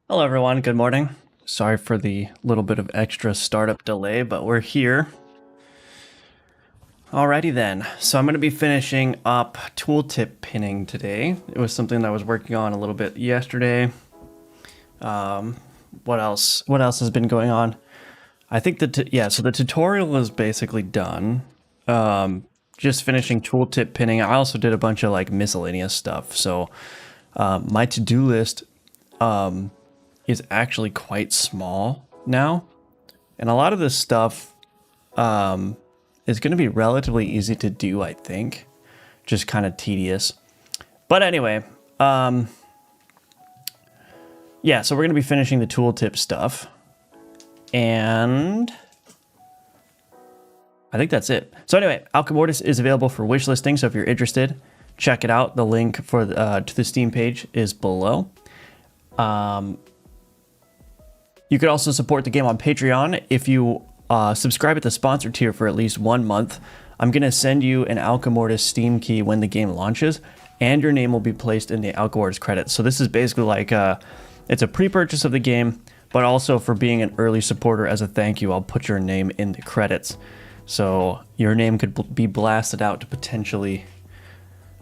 Hello everyone, good morning. Sorry for the little bit of extra startup delay, but we're here. Alrighty then, so I'm going to be finishing up tooltip pinning today. It was something that I was working on a little bit yesterday. What else? What else has been going on? I think so the tutorial is basically done. Just finishing tooltip pinning. I also did a bunch of like miscellaneous stuff. So my to-do list is actually quite small now. And a lot of this stuff is going to be relatively easy to do, I think. Just kind of tedious. But anyway, yeah, so we're going to be finishing the tooltip stuff. And I think that's it. So anyway, Alchemortis is available for wish listing. So if you're interested, check it out. The link for to the Steam page is below. You could also support the game on Patreon. If you subscribe at the sponsor tier for at least 1 month, I'm going to send you an Alchemortis Steam key when the game launches, and your name will be placed in the Alchemortis credits. So this is basically like it's a pre-purchase of the game, but also for being an early supporter as a thank you, I'll put your name in the credits. So your name could be blasted out to potentially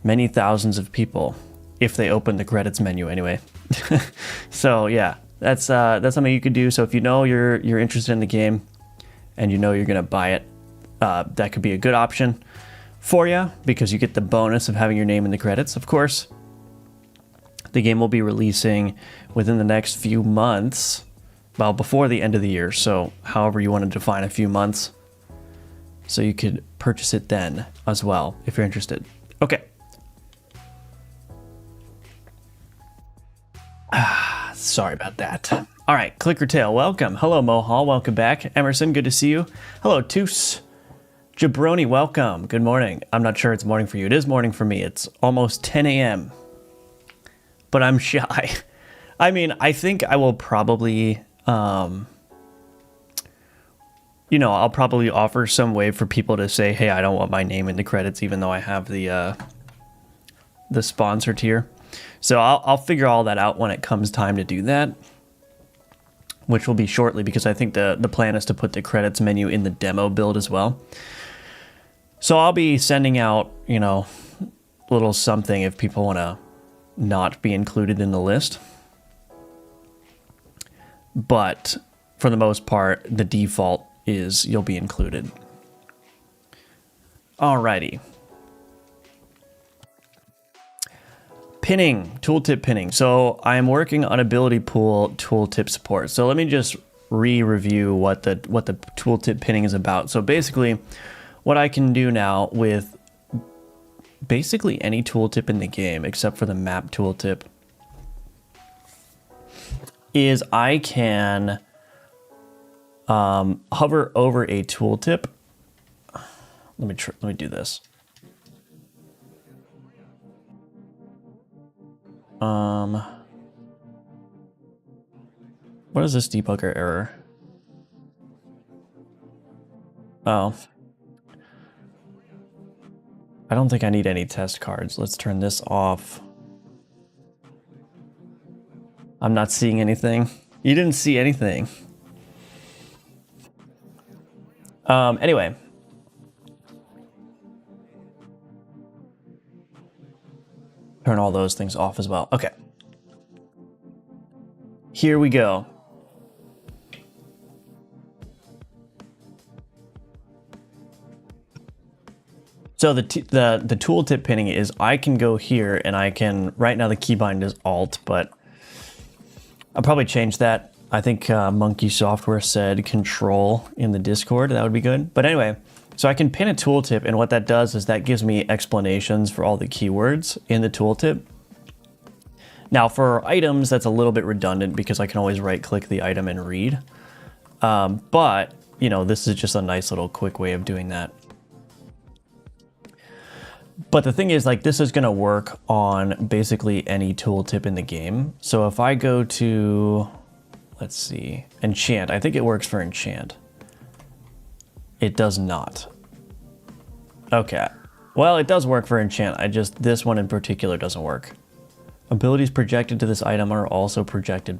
many thousands of people if they open the credits menu anyway. So yeah, that's something you could do. So if you know you're interested in the game and you know you're gonna buy it, that could be a good option for you because you get the bonus of having your name in the credits. Of course, the game will be releasing within the next few months, well, before the end of the year. So however you want to define a few months. So you could purchase it then as well if you're interested. Okay. Sorry about that. All right, Clickertail, welcome. Hello, Mohall, welcome back. Emerson, good to see you. Hello, Toos. Jabroni, welcome. Good morning. I'm not sure it's morning for you. It is morning for me. It's almost 10 a.m. But I'm shy. I mean, I think I will probably, I'll probably offer some way for people to say, hey, I don't want my name in the credits, even though I have the sponsor tier. So I'll figure all that out when it comes time to do that, which will be shortly because I think the plan is to put the credits menu in the demo build as well. So I'll be sending out, little something if people want to not be included in the list. But for the most part, the default is you'll be included. Alrighty. Pinning, tooltip pinning. So I'm working on ability pool tooltip support. So let me just re-review what the tooltip pinning is about. So basically, what I can do now with basically any tooltip in the game, except for the map tooltip, is I can hover over a tooltip. Let me do this. What is this debugger error? Oh. I don't think I need any test cards. Let's turn this off. I'm not seeing anything. You didn't see anything. Anyway. Turn all those things off as well. Okay. Here we go. So the tooltip pinning is I can go here and I can, right now the keybind is Alt, but I'll probably change that. I think Monkey Software said Control in the Discord. That would be good. But anyway, so I can pin a tooltip, and what that does is that gives me explanations for all the keywords in the tooltip. Now for items, that's a little bit redundant because I can always right-click the item and read. But, this is just a nice little quick way of doing that. But the thing is, this is going to work on basically any tooltip in the game. So if I go to, let's see, enchant, I think it works for enchant. It does not. Okay. Well, it does work for enchant. This one in particular doesn't work. Abilities projected to this item are also projected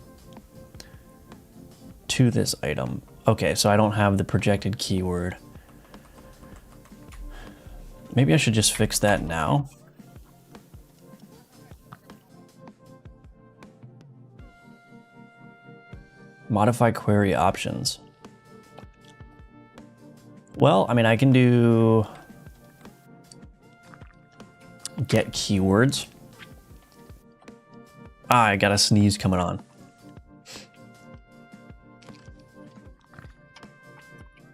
to this item. Okay, so I don't have the projected keyword. Maybe I should just fix that now. Modify query options. Well, I mean, I can do get keywords. Ah, I got a sneeze coming on.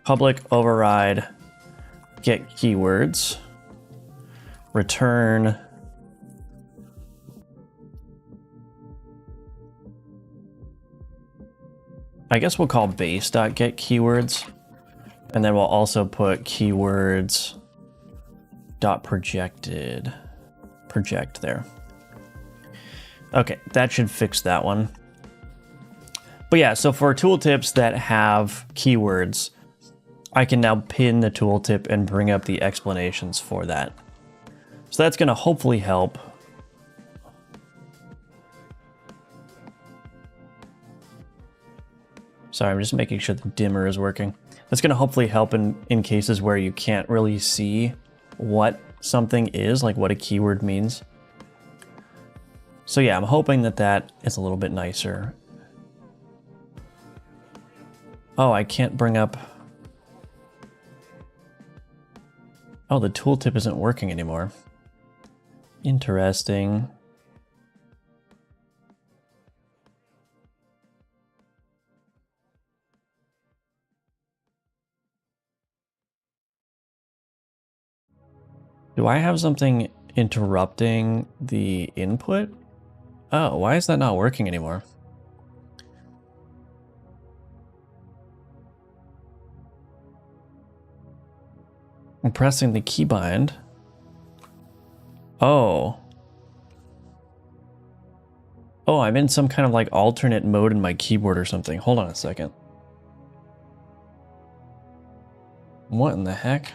Public override get keywords. Return I guess we'll call base.get keywords, and then we'll also put keywords dot projected project there. Okay, that should fix that one. But yeah, so for tooltips that have keywords, I can now pin the tooltip and bring up the explanations for that. So that's going to hopefully help. Sorry, I'm just making sure the dimmer is working. That's going to hopefully help in cases where you can't really see what something is, like what a keyword means. So yeah, I'm hoping that that is a little bit nicer. Oh, I can't bring up... Oh, the tooltip isn't working anymore. Interesting. Do I have something interrupting the input? Oh, why is that not working anymore? I'm pressing the keybind. Oh. Oh, I'm in some kind of like alternate mode in my keyboard or something. Hold on a second. What in the heck?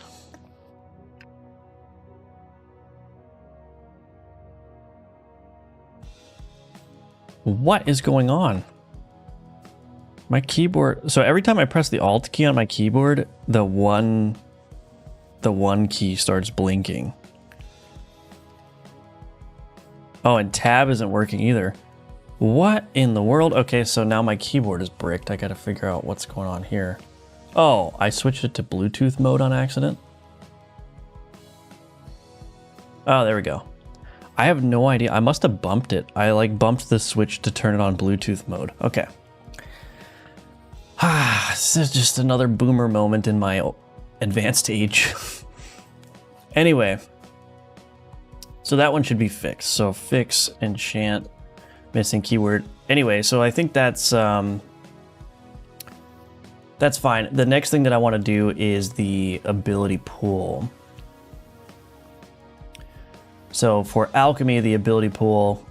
What is going on? My keyboard, so every time I press the Alt key on my keyboard, the one key starts blinking. Oh, and Tab isn't working either. What in the world? Okay, so now my keyboard is bricked. I gotta figure out what's going on here. Oh, I switched it to Bluetooth mode on accident. Oh, there we go. I have no idea. I must have bumped it. I like bumped the switch to turn it on Bluetooth mode. Okay. Ah, this is just another boomer moment in my advanced age. Anyway, so that one should be fixed. So fix enchant missing keyword. Anyway, so I think that's fine. The next thing that I want to do is the ability pool. So for alchemy, the ability pool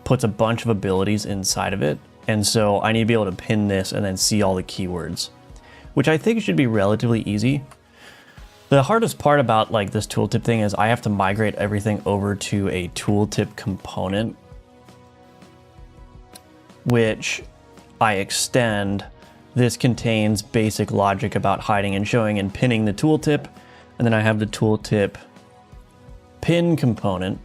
puts a bunch of abilities inside of it. And so I need to be able to pin this and then see all the keywords, which I think should be relatively easy. The hardest part about like this tooltip thing is I have to migrate everything over to a tooltip component, which I extend. This contains basic logic about hiding and showing and pinning the tooltip. And then I have the tooltip pin component,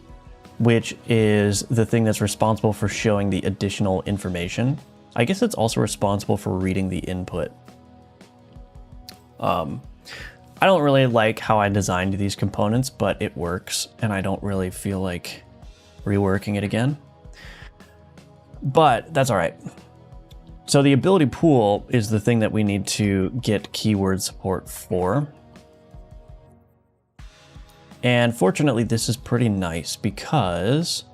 which is the thing that's responsible for showing the additional information. I guess it's also responsible for reading the input. I don't really like how I designed these components, but it works, and I don't really feel like reworking it again. But that's all right. So the ability pool is the thing that we need to get keyword support for. And fortunately, this is pretty nice because,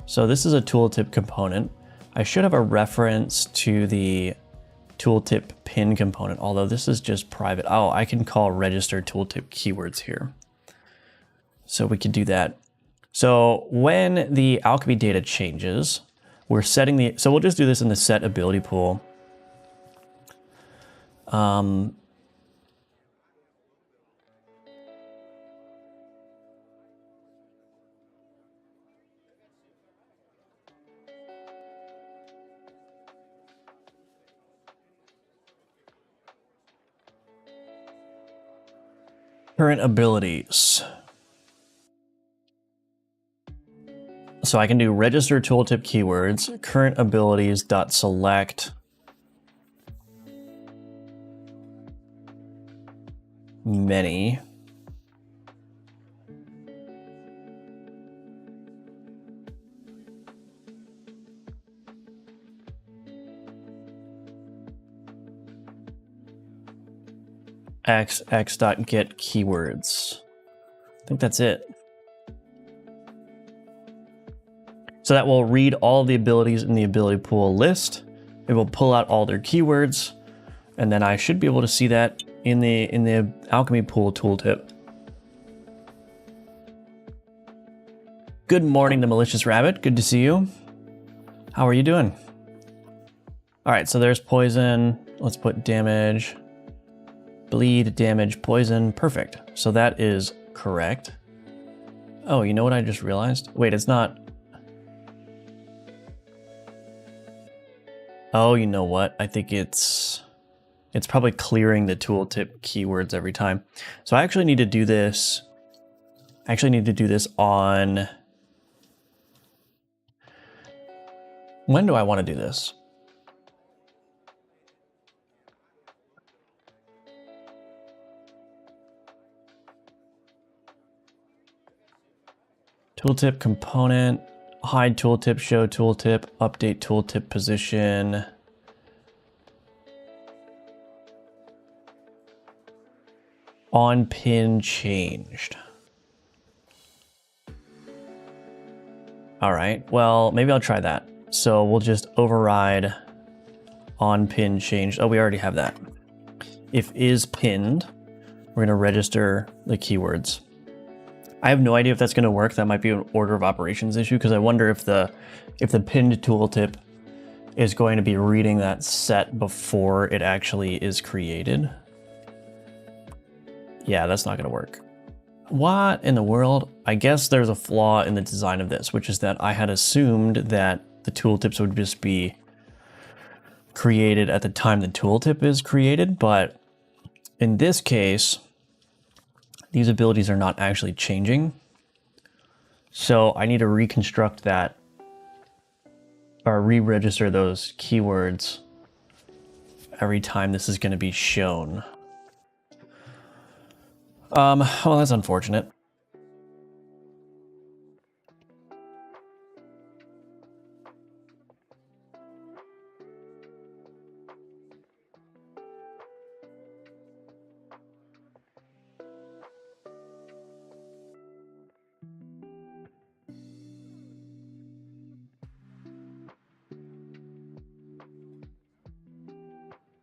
so this is a tooltip component. I should have a reference to the tooltip pin component, although this is just private. Oh, I can call register tooltip keywords here. So we could do that. So when the alchemy data changes, we're setting the, so we'll just do this in the set ability pool. Current abilities. So I can do register tooltip keywords, current abilities dot select many. X.get keywords. I think that's it. So that will read all the abilities in the ability pool list. It will pull out all their keywords, and then I should be able to see that in the alchemy pool tooltip. Good morning, the malicious rabbit. Good to see you. How are you doing? All right, so there's poison. Let's put damage. Bleed, damage, poison, perfect. So that is correct. Oh, you know what I just realized? Wait, it's not. Oh, you know what? I think it's probably clearing the tooltip keywords every time. So I actually need to do this. I actually need to do this on. When do I want to do this? Tooltip component, hide tooltip, show tooltip, update tooltip position. On pin changed. All right, well, maybe I'll try that. So we'll just override on pin changed. Oh, we already have that. If is pinned, we're gonna register the keywords. I have no idea if that's going to work. That might be an order of operations issue, because I wonder if the pinned tooltip is going to be reading that set before it actually is created. Yeah, that's not going to work. What in the world? I guess there's a flaw in the design of this, which is that I had assumed that the tooltips would just be created at the time the tooltip is created, but in this case, these abilities are not actually changing. So I need to reconstruct that or re-register those keywords every time this is going to be shown. Well, that's unfortunate.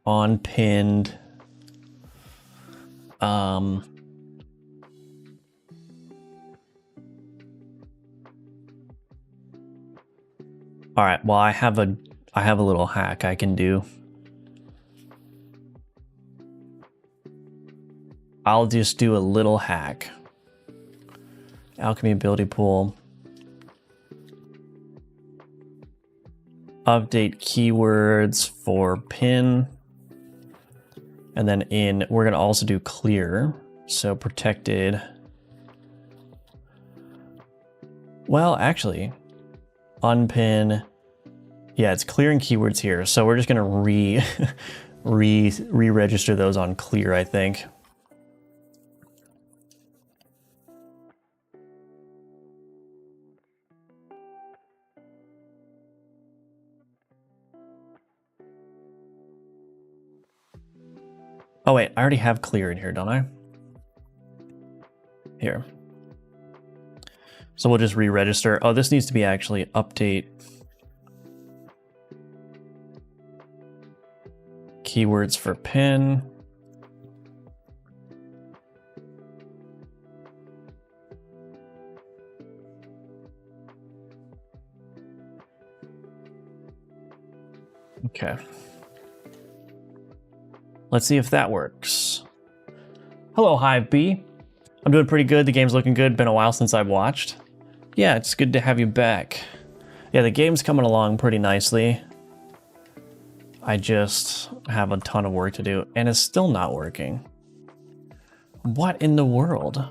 On pinned. All right, well, I have a little hack I can do. I'll just do a little hack. Alchemy ability pool. Update keywords for pin. And then we're gonna also do clear. So protected. Well, actually, unpin. Yeah, it's clearing keywords here. So we're just gonna re-register those on clear, I think. Oh wait, I already have clear in here, don't I? Here. So we'll just re-register. Oh, this needs to be actually update keywords for pin. Okay. Let's see if that works. Hello, Hive B. I'm doing pretty good. The game's looking good. Been a while since I've watched. Yeah, it's good to have you back. Yeah, the game's coming along pretty nicely. I just have a ton of work to do, and it's still not working. What in the world?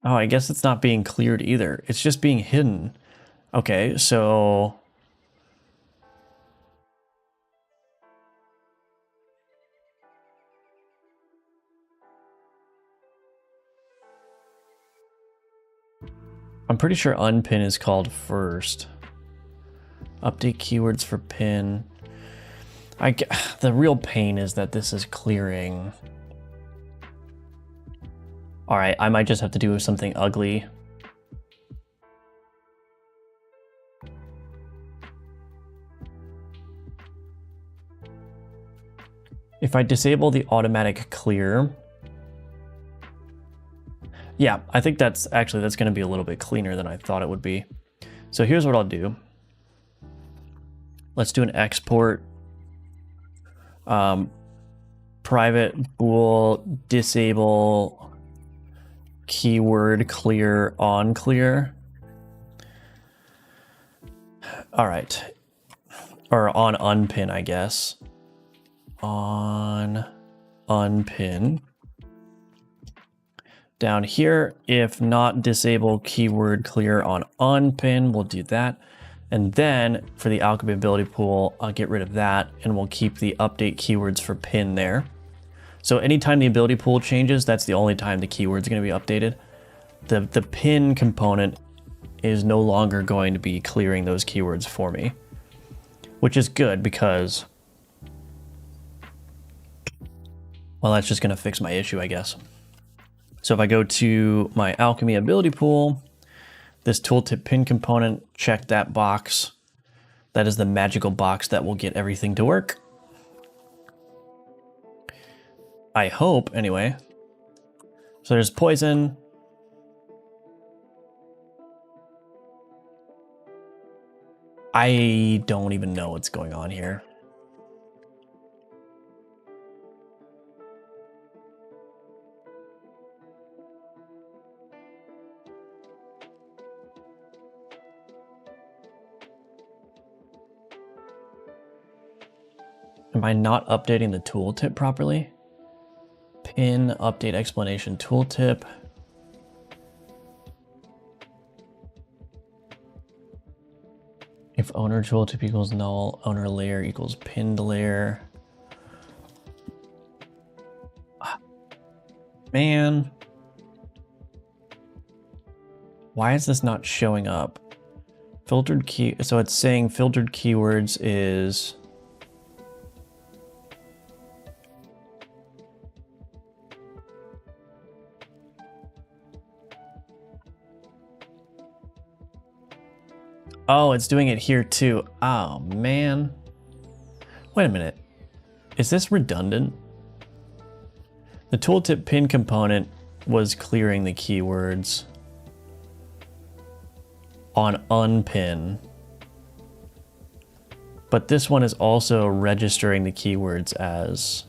Oh, I guess it's not being cleared either. It's just being hidden. Okay, so... I'm pretty sure unpin is called first. Update keywords for pin. The real pain is that this is clearing. All right, I might just have to do something ugly. If I disable the automatic clear, yeah, I think that's going to be a little bit cleaner than I thought it would be. So here's what I'll do. Let's do an export. Private bool disable keyword clear on clear. All right. Or on unpin, I guess. On unpin. Down here, if not disable keyword clear on unpin, we'll do that. And then for the alchemy ability pool, I'll get rid of that and we'll keep the update keywords for pin there. So anytime the ability pool changes, that's the only time the keyword's going to be updated. The pin component is no longer going to be clearing those keywords for me, which is good because, well, that's just going to fix my issue, I guess. So if I go to my alchemy ability pool, this tooltip pin component, check that box. That is the magical box that will get everything to work. I hope, anyway. So there's poison. I don't even know what's going on here. Am I not updating the tooltip properly? Pin update explanation tooltip. If owner tooltip equals null, owner layer equals pinned layer. Man. Why is this not showing up? Filtered key, so it's saying filtered keywords is... Oh, it's doing it here too. Oh, man. Wait a minute. Is this redundant? The tooltip pin component was clearing the keywords on unpin. But this one is also registering the keywords as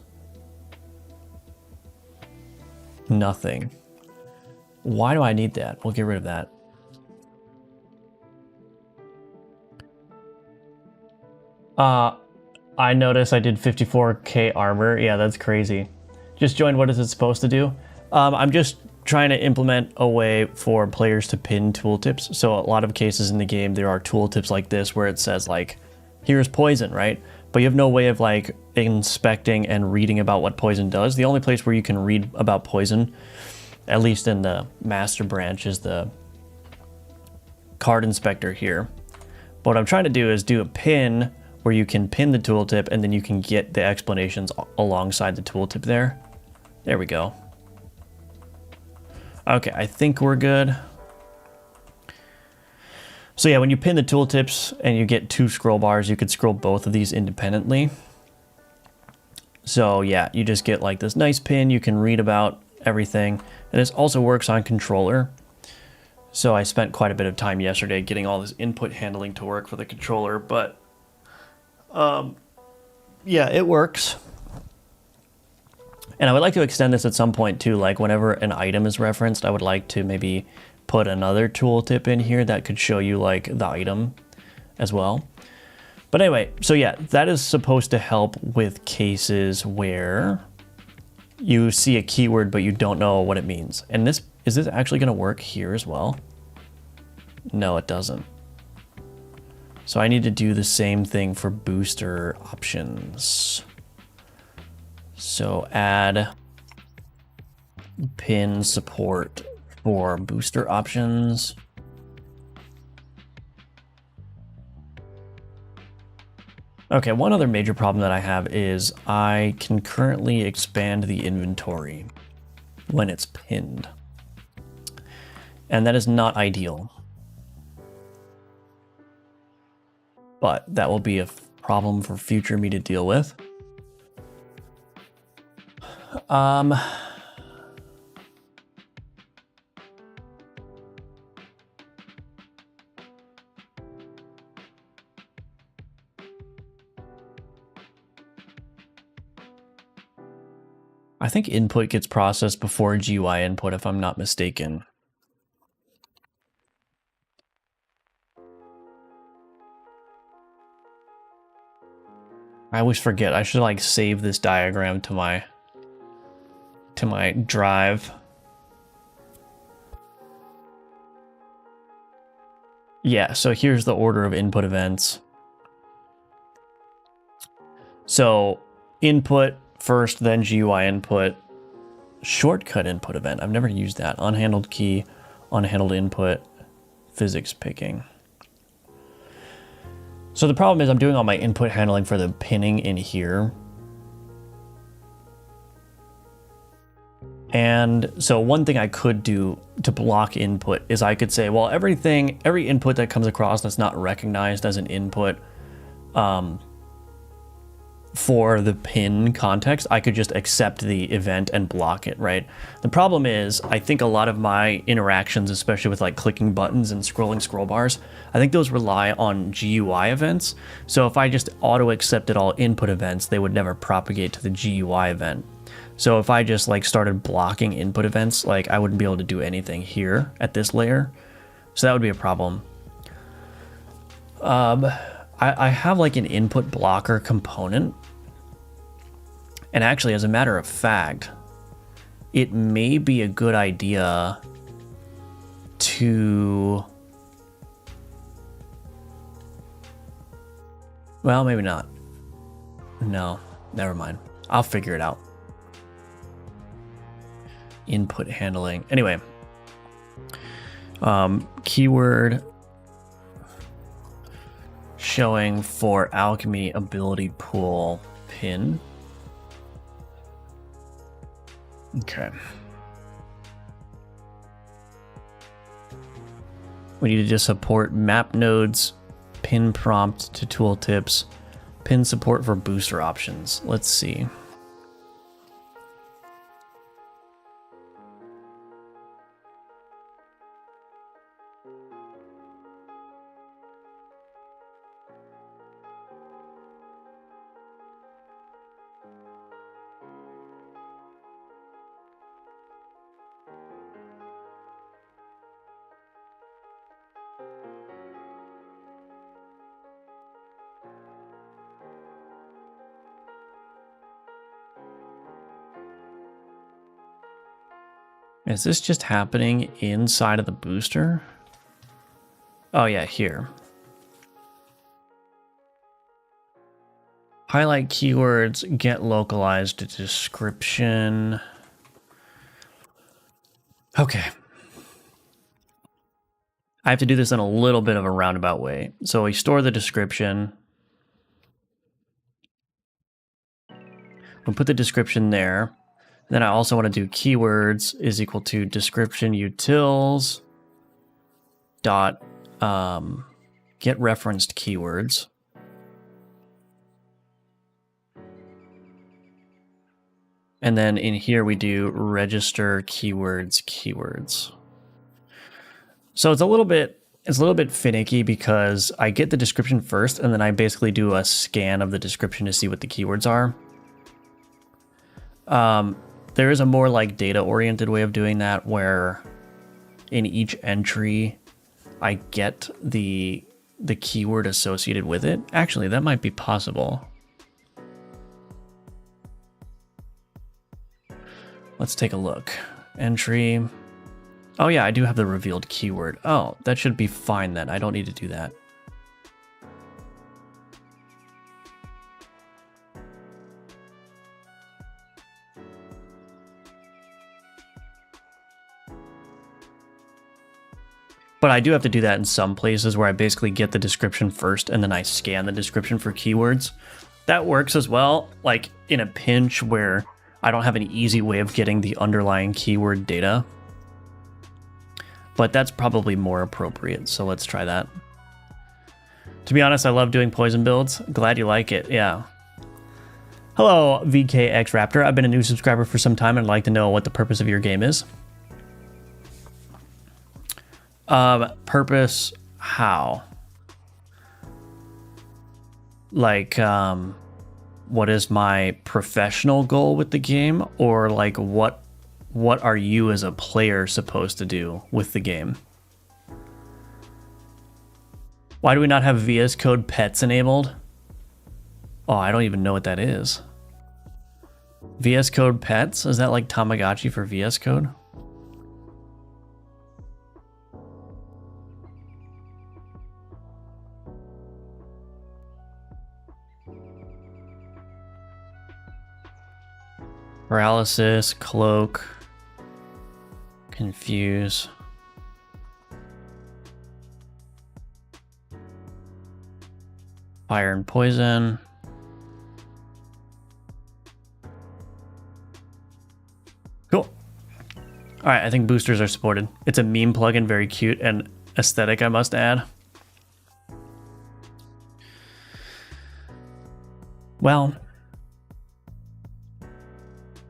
nothing. Why do I need that? We'll get rid of that. I noticed I did 54k armor. Yeah, that's crazy. Just joined. What is it supposed to do? I'm just trying to implement a way for players to pin tooltips. So a lot of cases in the game, there are tooltips like this where it says like, here's poison, right? But you have no way of like inspecting and reading about what poison does. The only place where you can read about poison, at least in the master branch, is the card inspector here. But what I'm trying to do is do a pin where you can pin the tooltip and then you can get the explanations alongside the tooltip there. There we go. Okay, I think we're good. So yeah, when you pin the tooltips and you get 2 scroll bars, you could scroll both of these independently. So yeah, you just get like this nice pin. You can read about everything. And this also works on controller. So I spent quite a bit of time yesterday getting all this input handling to work for the controller, but yeah, it works. And I would like to extend this at some point too, like whenever an item is referenced, I would like to maybe put another tooltip in here that could show you like the item as well. But anyway, so yeah, that is supposed to help with cases where you see a keyword but you don't know what it means. And is this actually gonna work here as well? No, it doesn't. So I need to do the same thing for booster options. So add pin support for booster options. Okay, one other major problem that I have is I can currently expand the inventory when it's pinned. And that is not ideal. But that will be a problem for future me to deal with. I think input gets processed before GUI input, if I'm not mistaken. I always forget. I should like save this diagram to my drive. Yeah, so here's the order of input events. So input first, then GUI input, shortcut input event. I've never used that. Unhandled key, unhandled input, physics picking. So the problem is I'm doing all my input handling for the pinning in here. And so one thing I could do to block input is I could say, well, every input that comes across that's not recognized as an input for the pin context, I could just accept the event and block it, right? The problem is, I think a lot of my interactions, especially with like clicking buttons and scrolling scroll bars, I think those rely on GUI events. So if I just auto accepted all input events, they would never propagate to the GUI event. So if I just like started blocking input events, like I wouldn't be able to do anything here at this layer. So that would be a problem. I have like an input blocker component. And actually, as a matter of fact, it may be a good idea to... Well, maybe not. No, never mind. I'll figure it out. Input handling. Anyway. Keyword showing for alchemy ability pool pin. Okay. We need to just support map nodes, pin prompt to tooltips, pin support for booster options. Let's see. Is this just happening inside of the booster? Oh yeah, here. Highlight keywords, get localized description. Okay. I have to do this in a little bit of a roundabout way. So we store the description. We'll put the description there. Then I also want to do keywords is equal to description utils dot get referenced keywords. And then in here we do register keywords. So it's a little bit finicky because I get the description first and then I basically do a scan of the description to see what the keywords are. There is a more like data-oriented way of doing that where in each entry I get the keyword associated with it. Actually, that might be possible. Let's take a look. Entry. Oh yeah, I do have the revealed keyword. Oh, that should be fine then. I don't need to do that. But I do have to do that in some places where I basically get the description first and then I scan the description for keywords. That works as well, like in a pinch where I don't have an easy way of getting the underlying keyword data. But that's probably more appropriate, so let's try that. To be honest, I love doing poison builds. Glad you like it, yeah. Hello, VKX Raptor. I've been a new subscriber for some time and I'd like to know what the purpose of your game is. Purpose, how? Like, what is my professional goal with the game? Or like, what are you as a player supposed to do with the game? Why do we not have VS Code pets enabled? Oh, I don't even know what that is. VS Code pets? Is that like Tamagotchi for VS Code? Paralysis, cloak, confuse. Fire and poison. Cool. All right, I think boosters are supported. It's a meme plugin, very cute and aesthetic, I must add. Well,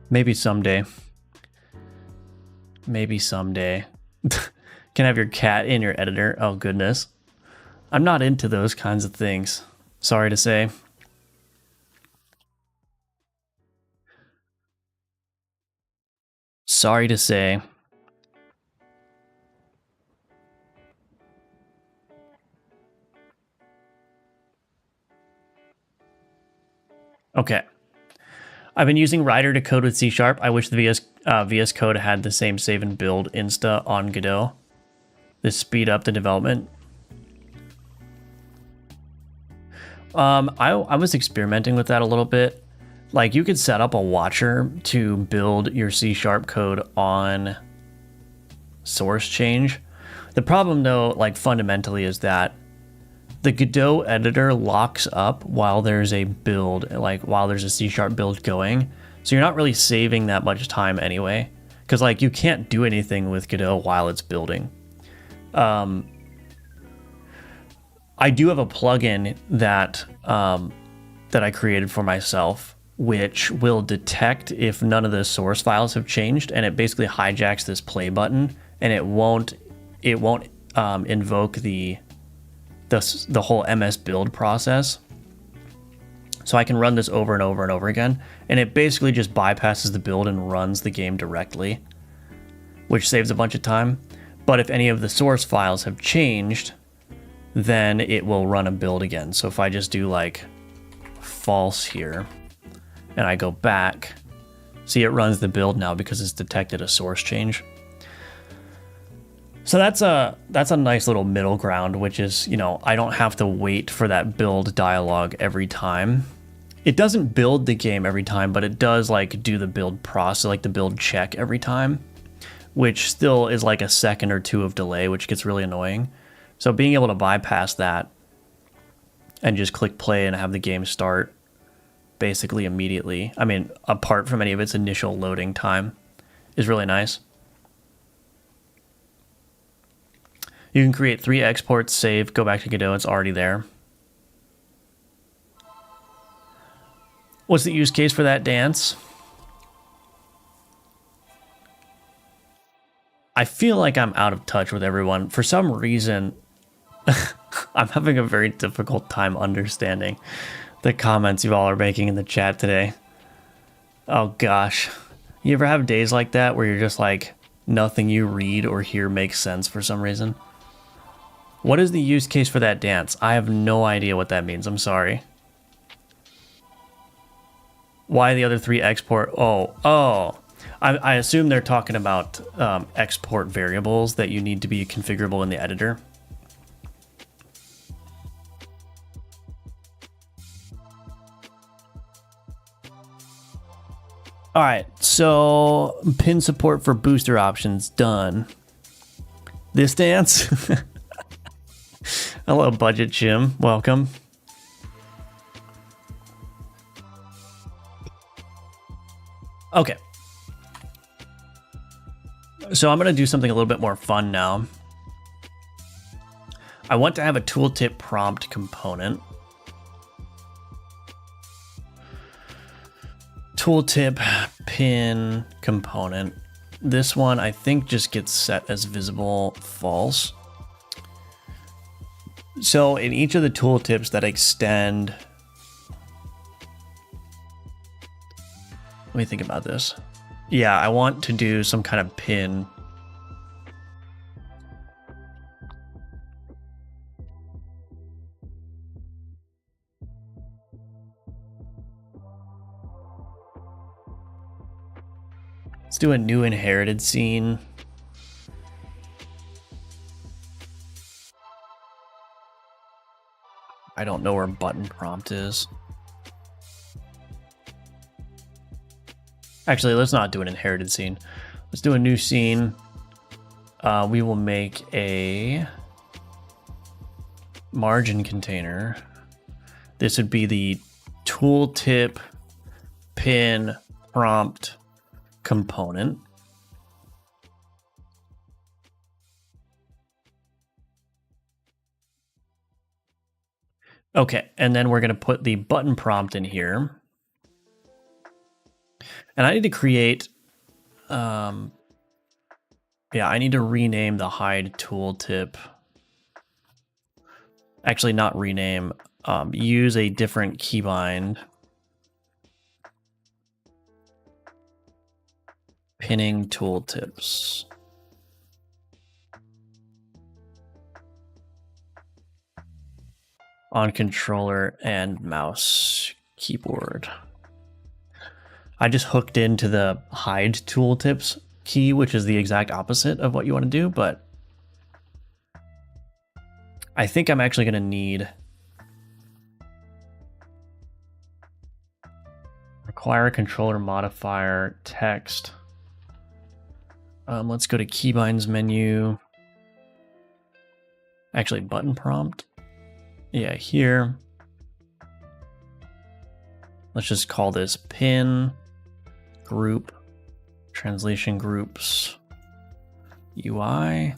maybe someday. Maybe someday. Can have your cat in your editor. Oh, goodness. I'm not into those kinds of things. Sorry to say. Sorry to say. Okay. I've been using Rider to code with C#. I wish the VS Code had the same save and build insta on Godot. This speed up the development. I was experimenting with that a little bit. Like, you could set up a watcher to build your C# code on source change. The problem, though, like fundamentally, is that the Godot editor locks up while there's a build, like while there's a C# build going. So you're not really saving that much time anyway, because like you can't do anything with Godot while it's building. I do have a plugin that that I created for myself, which will detect if none of the source files have changed, and it basically hijacks this play button, and it won't invoke the whole MS build process. So I can run this over and over and over again, and it basically just bypasses the build and runs the game directly, which saves a bunch of time. But if any of the source files have changed, then it will run a build again. So if I just do like false here and I go back, see, it runs the build now because it's detected a source change. So that's a nice little middle ground, which is, you know, I don't have to wait for that build dialogue every time. It doesn't build the game every time, but it does like do the build process, like the build check every time, which still is like a second or two of delay, which gets really annoying. So being able to bypass that and just click play and have the game start basically immediately, I mean, apart from any of its initial loading time, is really nice. You can create 3 exports, save, go back to Godot, it's already there. What's the use case for that dance? I feel like I'm out of touch with everyone. For some reason, I'm having a very difficult time understanding the comments you all are making in the chat today. Oh gosh. You ever have days like that where you're just like, nothing you read or hear makes sense for some reason? What is the use case for that dance? I have no idea what that means. I'm sorry. Why the other three export? Oh. I assume they're talking about export variables that you need to be configurable in the editor. All right, so pin support for booster options done. This dance. Hello, Budget Jim. Welcome. Okay. So I'm going to do something a little bit more fun now. I want to have a tooltip prompt component. Tooltip pin component. This one I think just gets set as visible false. So in each of the tooltips that extend, let me think about this. Yeah, I want to do some kind of pin. Let's do a new inherited scene. I don't know where button prompt is. Actually, let's not do an inherited scene. Let's do a new scene. We will make a margin container. This would be the tooltip pin prompt component. Okay, and then we're going to put the button prompt in here. And I need to create, yeah, I need to rename the hide tooltip. Actually, not rename, use a different keybind. Pinning tooltips. On controller and mouse keyboard. I just hooked into the hide tooltips key, which is the exact opposite of what you want to do, but I think I'm actually going to need require a controller modifier text. Let's go to keybinds menu. Actually, button prompt. Yeah, here. Let's just call this pin group translation groups UI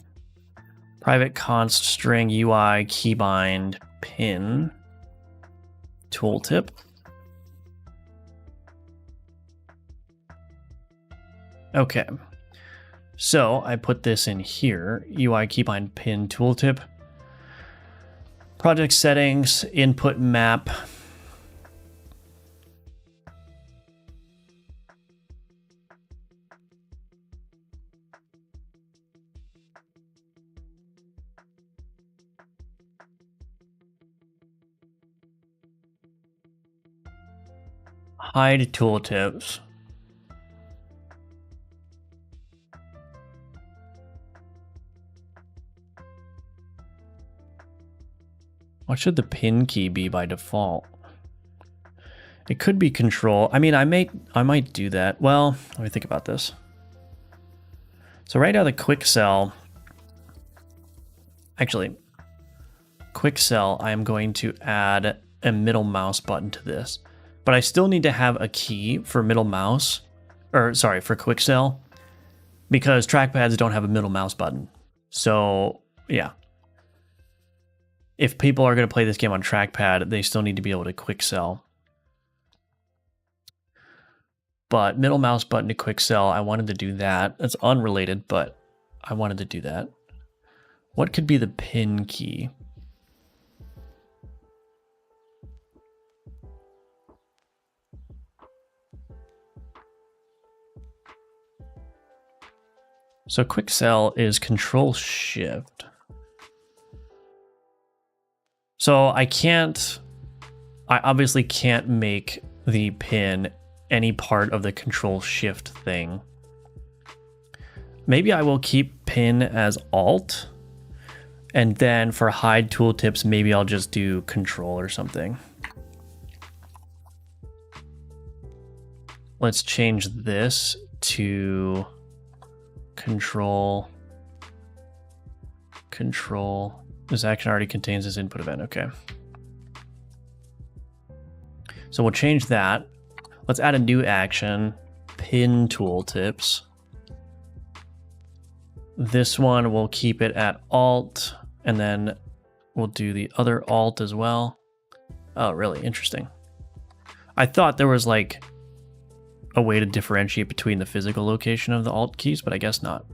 private const string UI keybind pin tooltip. Okay, so I put this in here, UI keybind pin tooltip. Project settings, input map. Hide tooltips. What should the pin key be by default? It could be control. I mean, I might do that. Well, let me think about this. So right now the quick cell, actually, quick cell, I'm going to add a middle mouse button to this, but I still need to have a key for middle mouse, or sorry, for quick cell, because trackpads don't have a middle mouse button. So yeah. If people are going to play this game on trackpad, they still need to be able to quick cell. But middle mouse button to quick cell, I wanted to do that. That's unrelated, but I wanted to do that. What could be the pin key? So quick sell is Control Shift. So I obviously can't make the pin any part of the Control Shift thing. Maybe I will keep pin as Alt, and then for hide tooltips, maybe I'll just do Control or something. Let's change this to Control. This action already contains this input event. Okay. So we'll change that. Let's add a new action, pin tooltips. This one we'll keep it at Alt, and then we'll do the other Alt as well. Oh, really interesting. I thought there was like a way to differentiate between the physical location of the Alt keys, but I guess not.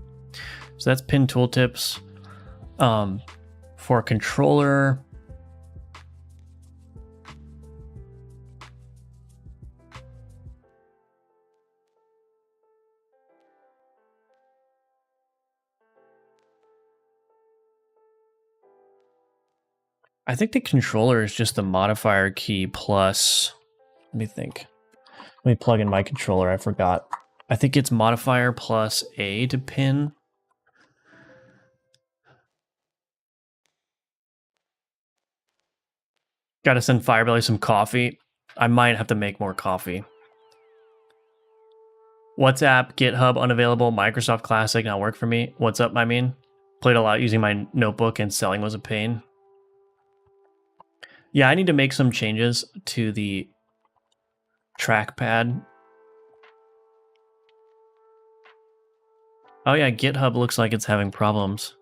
So that's pin tooltips. For controller, I think the controller is just the modifier key plus, let me think. Let me plug in my controller, I forgot. I think it's modifier plus A to pin. Gotta send Firebelly some coffee. I might have to make more coffee. WhatsApp, GitHub unavailable, Microsoft Classic not work for me. What's up, I mean? Played a lot using my notebook and selling was a pain. Yeah, I need to make some changes to the trackpad. Oh yeah, GitHub looks like it's having problems.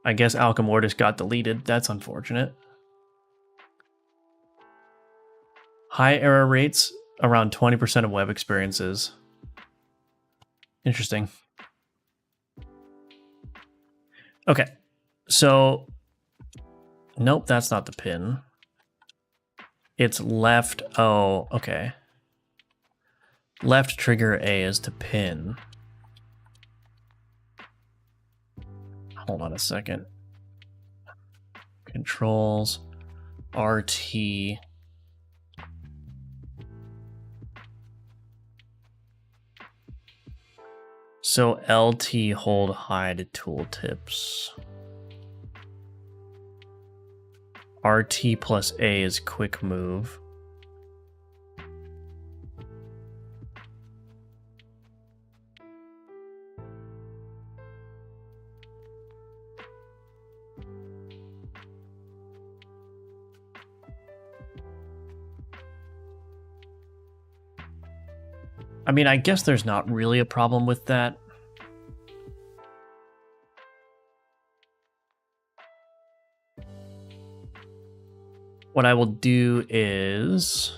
I guess Alchemortis got deleted. That's unfortunate. High error rates, around 20% of web experiences. Interesting. Okay, so nope, that's not the pin. It's left, oh, okay. Left trigger A is to pin. Hold on a second. Controls, RT. So LT hold hide tooltips. RT plus A is quick move. I mean, I guess there's not really a problem with that. What I will do is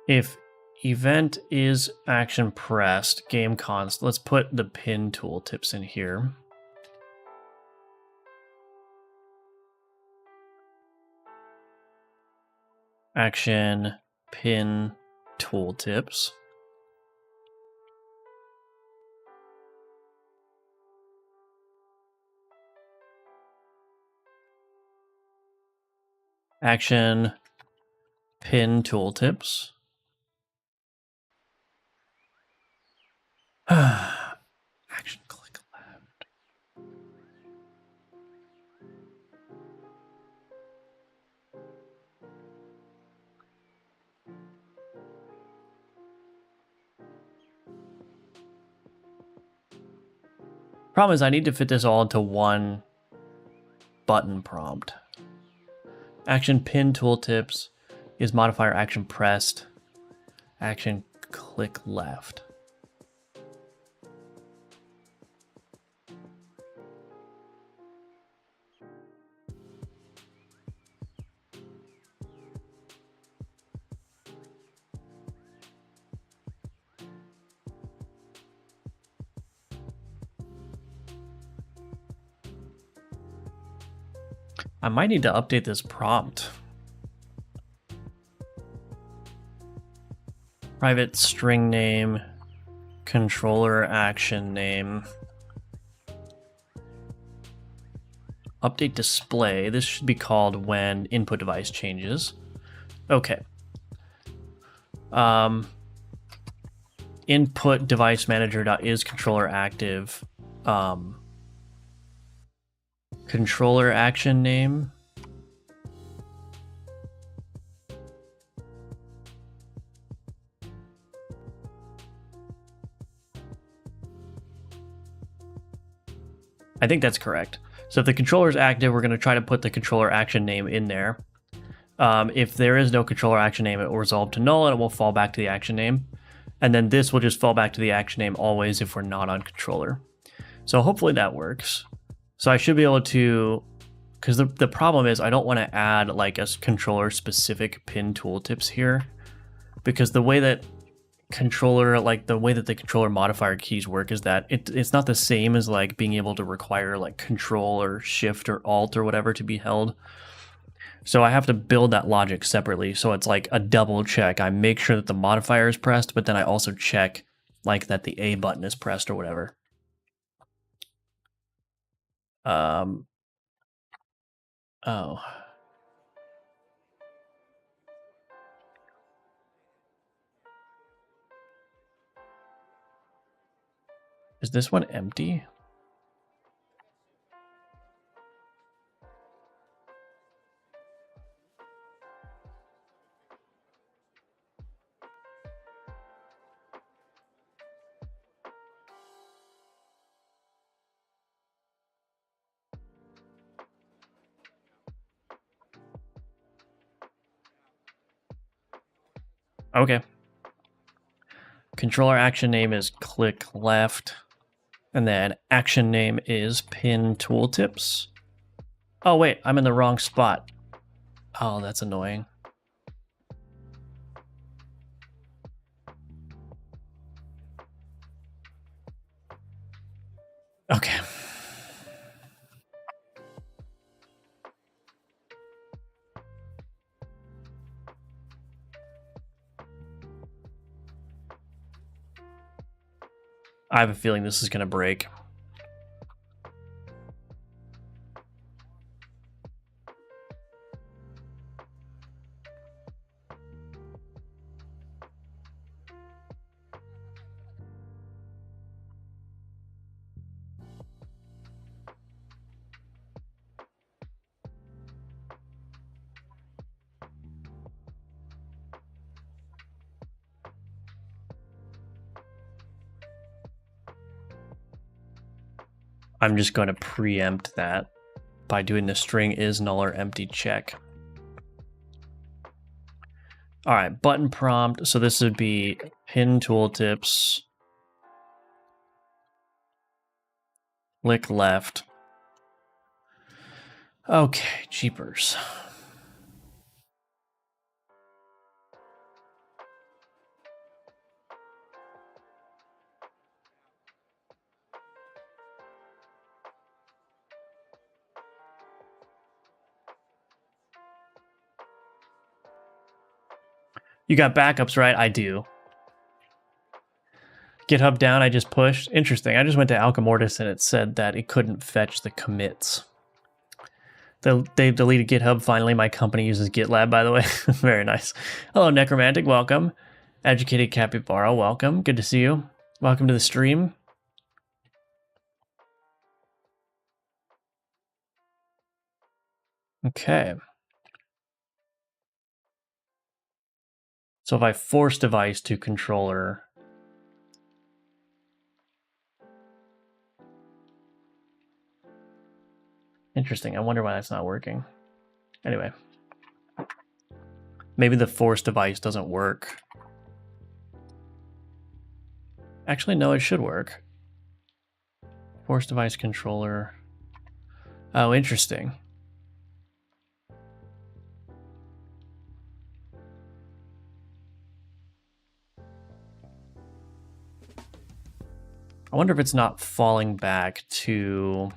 if event is action pressed, game const, let's put the pin tooltips in here. Action pin tooltips. Action pin tooltips. Action click left. Problem is I need to fit this all into one button prompt. Action pin tooltips is modifier action pressed. Action click left. I might need to update this prompt. Private string name, controller action name. Update display. This should be called when input device changes. Okay. Input device manager.is controller active. Controller action name. I think that's correct. So if the controller is active, we're going to try to put the controller action name in there. If there is no controller action name, it will resolve to null and it will fall back to the action name. And then this will just fall back to the action name always if we're not on controller. So hopefully that works. So I should be able to, because the problem is I don't want to add like a controller specific pin tooltips here, because the way that the controller modifier keys work is that it's not the same as like being able to require like control or shift or alt or whatever to be held. So I have to build that logic separately. So it's like a double check. I make sure that the modifier is pressed, but then I also check like that the A button is pressed or whatever. Oh. Is this one empty? Okay. Controller action name is click left. And then action name is pin tooltips. Oh, wait, I'm in the wrong spot. Oh, that's annoying. Okay. I have a feeling this is going to break. I'm just going to preempt that by doing the string is null or empty check. All right, button prompt. So this would be pin tooltips. Click left. Okay, jeepers. You got backups, right? I do. GitHub down, I just pushed. Interesting. I just went to Alchemortis and it said that it couldn't fetch the commits. They've deleted GitHub. Finally, my company uses GitLab, by the way. Very nice. Hello, Necromantic. Welcome. Educated Capybara. Welcome. Good to see you. Welcome to the stream. Okay. So if I force device to controller, interesting. I wonder why that's not working. Anyway, maybe the force device doesn't work. Actually, no, it should work. Force device controller. Oh, interesting. I wonder if it's not falling back to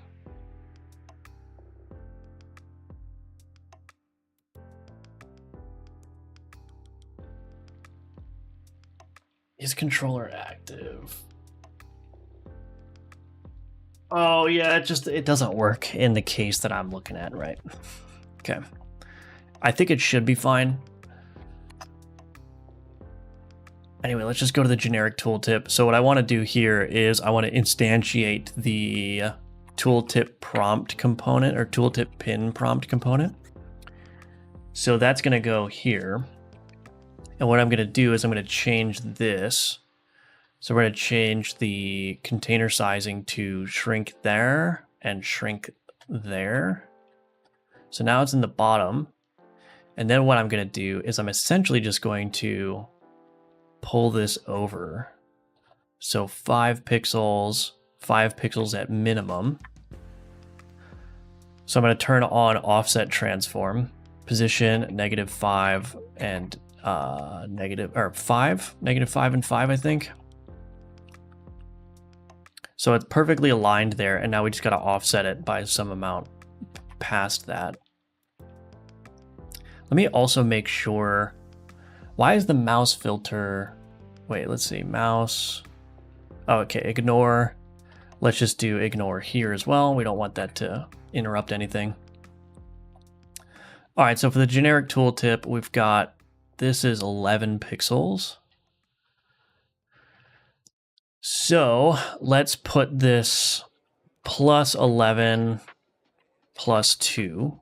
Is controller active? Oh yeah, it doesn't work in the case that I'm looking at, right? Okay. I think it should be fine. Anyway, let's just go to the generic tooltip. So what I want to do here is I want to instantiate the tooltip prompt component or tooltip pin prompt component. So that's going to go here. And what I'm going to do is I'm going to change this. So we're going to change the container sizing to shrink there and shrink there. So now it's in the bottom. And then what I'm going to do is I'm essentially just going to pull this over. So 5 pixels at minimum. So I'm going to turn on offset transform, position -5 and -5 and 5, I think. So it's perfectly aligned there, and now we just got to offset it by some amount past that. Let me also make sure, why is the mouse filter, wait, let's see, mouse, oh, okay, ignore. Let's just do ignore here as well. We don't want that to interrupt anything. All right, so for the generic tooltip, we've got, this is 11 pixels. So let's put this plus 11 plus 2.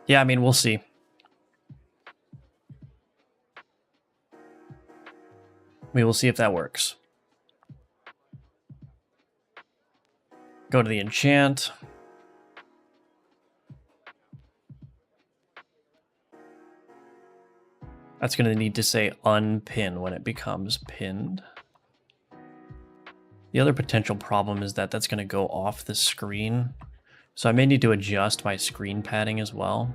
Yeah, I mean, we'll see. We will see if that works. Go to the enchant. That's going to need to say unpin when it becomes pinned. The other potential problem is that that's going to go off the screen. So I may need to adjust my screen padding as well.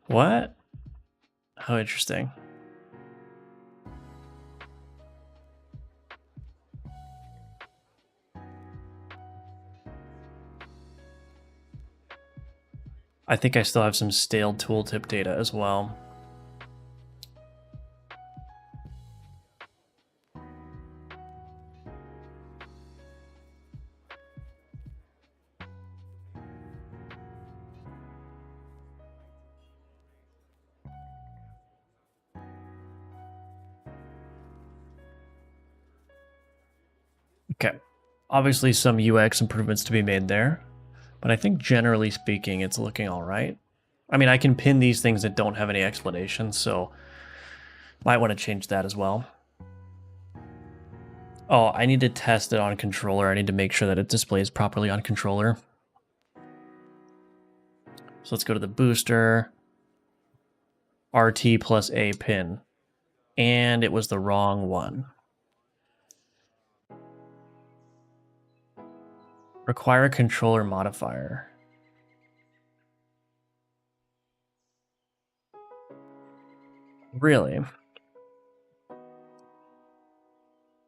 What? How interesting. I think I still have some stale tooltip data as well. Okay, obviously some UX improvements to be made there, but I think generally speaking, it's looking all right. I mean, I can pin these things that don't have any explanation, so might want to change that as well. Oh, I need to test it on controller. I need to make sure that it displays properly on controller. So let's go to the booster, RT plus A pin, and it was the wrong one. Require a controller modifier. Really?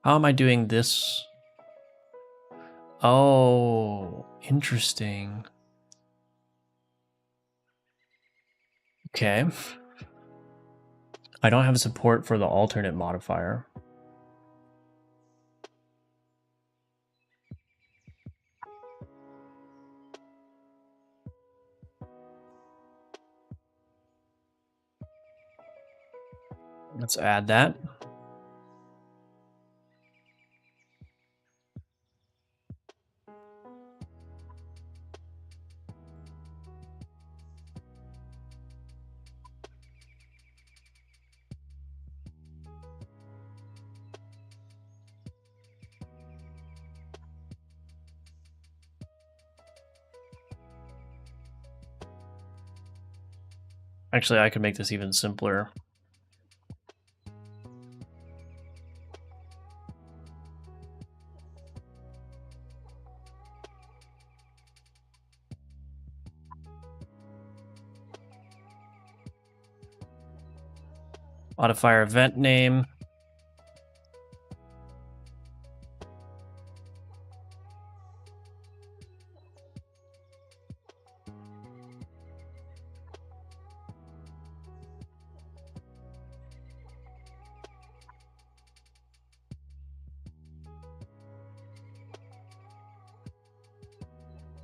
How am I doing this? Oh, interesting. Okay. I don't have support for the alternate modifier. Let's add that. Actually, I could make this even simpler. Modifier event name.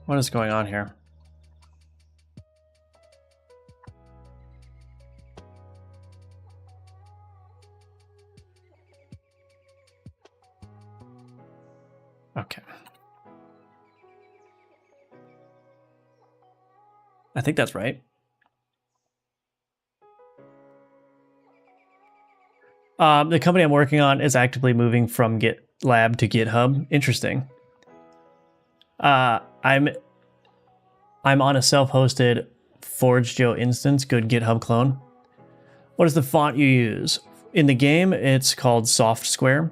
What is going on here? Okay. I think that's right. The company I'm working on is actively moving from GitLab to GitHub. Interesting. I'm on a self-hosted ForgeJo instance, good GitHub clone. What is the font you use? In the game, it's called Soft Square.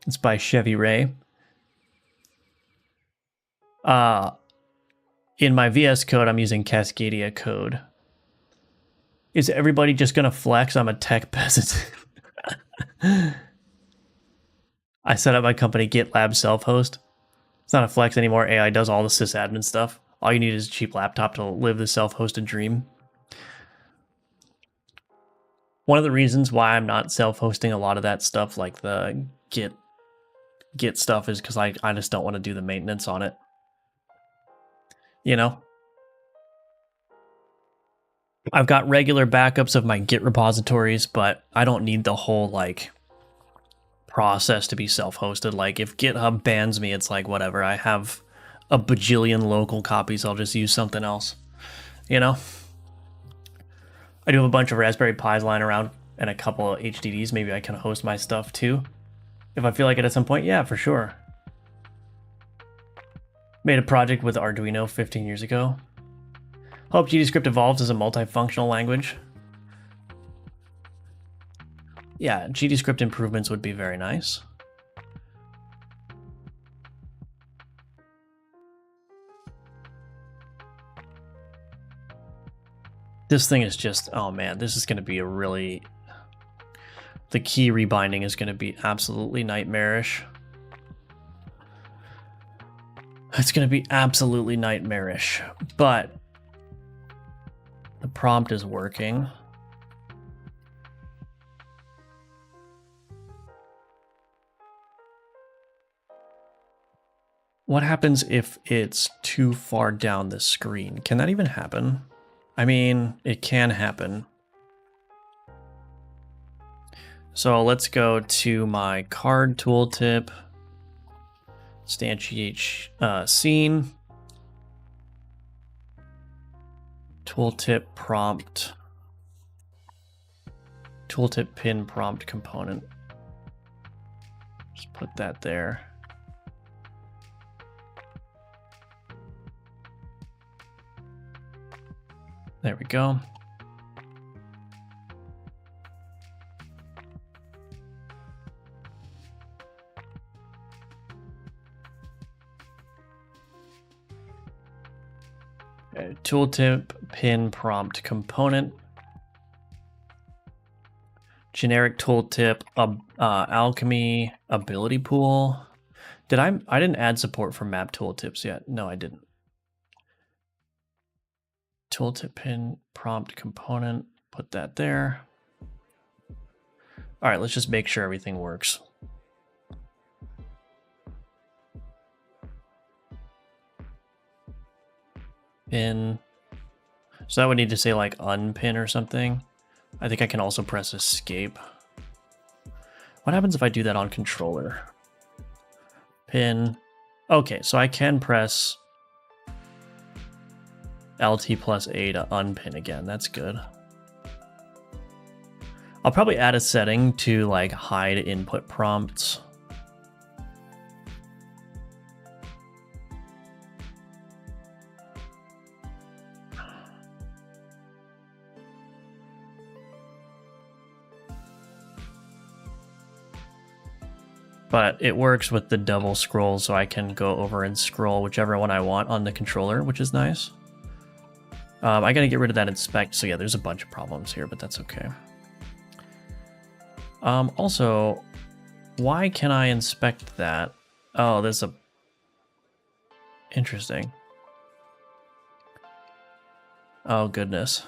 It's by Chevy Ray. In my VS Code, I'm using Cascadia Code. Is everybody just gonna flex? I'm a tech peasant. I set up my company GitLab self-host. It's not a flex anymore. AI does all the sysadmin stuff. All you need is a cheap laptop to live the self-hosted dream. One of the reasons why I'm not self-hosting a lot of that stuff, like the Git stuff, is because I just don't want to do the maintenance on it. You know? I've got regular backups of my Git repositories, but I don't need the whole, like, process to be self-hosted. Like, if GitHub bans me, it's like, whatever. I have a bajillion local copies. I'll just use something else. You know? I do have a bunch of Raspberry Pis lying around and a couple of HDDs. Maybe I can host my stuff too. If I feel like it at some point, yeah, for sure. Made a project with Arduino 15 years ago. Hope GDScript evolves as a multifunctional language. Yeah, GDScript improvements would be very nice. This thing is just, oh man, this is going to be a really... The key rebinding is going to be absolutely nightmarish. It's going to be absolutely nightmarish, but the prompt is working. What happens if it's too far down the screen? Can that even happen? I mean, it can happen. So let's go to my card tooltip, instantiate scene, tooltip prompt, tooltip pin prompt component. Just put that there. There we go. Okay, tooltip pin prompt component. Generic tooltip alchemy ability pool. I didn't add support for map tooltips yet. No, I didn't. Tooltip pin prompt component, put that there. All right, let's just make sure everything works. Pin. So that would need to say like unpin or something. I think I can also press escape. What happens if I do that on controller? Pin. Okay, so I can press LT plus A to unpin again. That's good. I'll probably add a setting to like hide input prompts. But it works with the double scroll, so I can go over and scroll whichever one I want on the controller, which is nice. I gotta get rid of that inspect, so yeah, there's a bunch of problems here, but that's okay. Also, why can I inspect that? Oh, there's a... Interesting. Oh, goodness.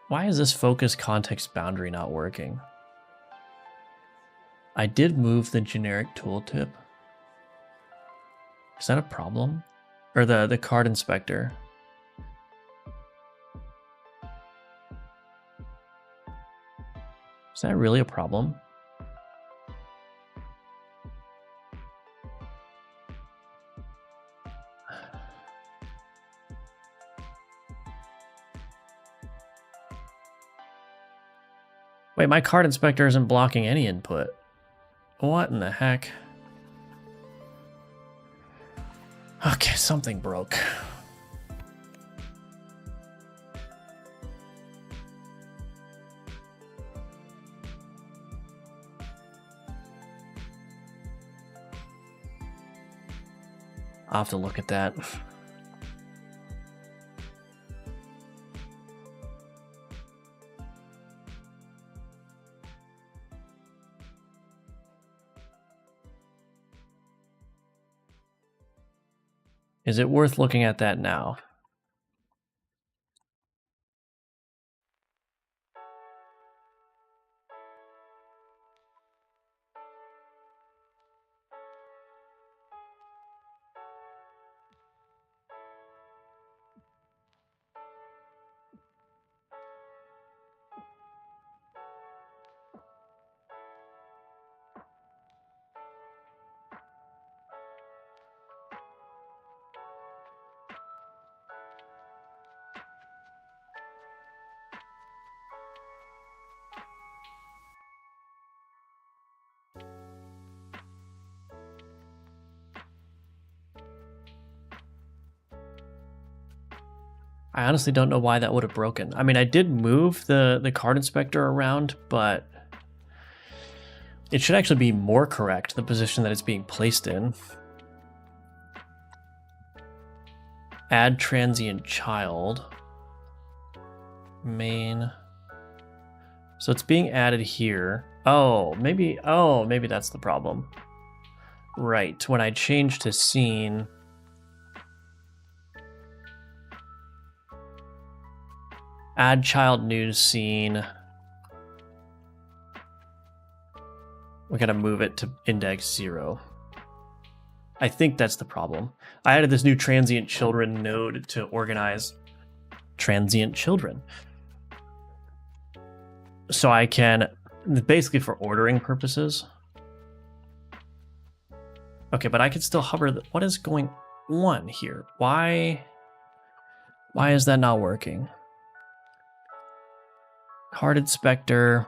Why is this focus context boundary not working? I did move the generic tooltip. Is that a problem? Or the card inspector? Is that really a problem? Wait, my card inspector isn't blocking any input. What in the heck? Okay, something broke. I'll have to look at that. Is it worth looking at that now? I honestly don't know why that would have broken. I mean, I did move the card inspector around, but it should actually be more correct, the position that it's being placed in. Add transient child. Main. So it's being added here. Oh, maybe that's the problem. Right, when I change to scene, add child news scene. We gotta move it to index 0. I think that's the problem. I added this new transient children node to organize transient children. So I can, basically for ordering purposes. Okay, but I can still hover. What is going on here? Why is that not working? Card inspector.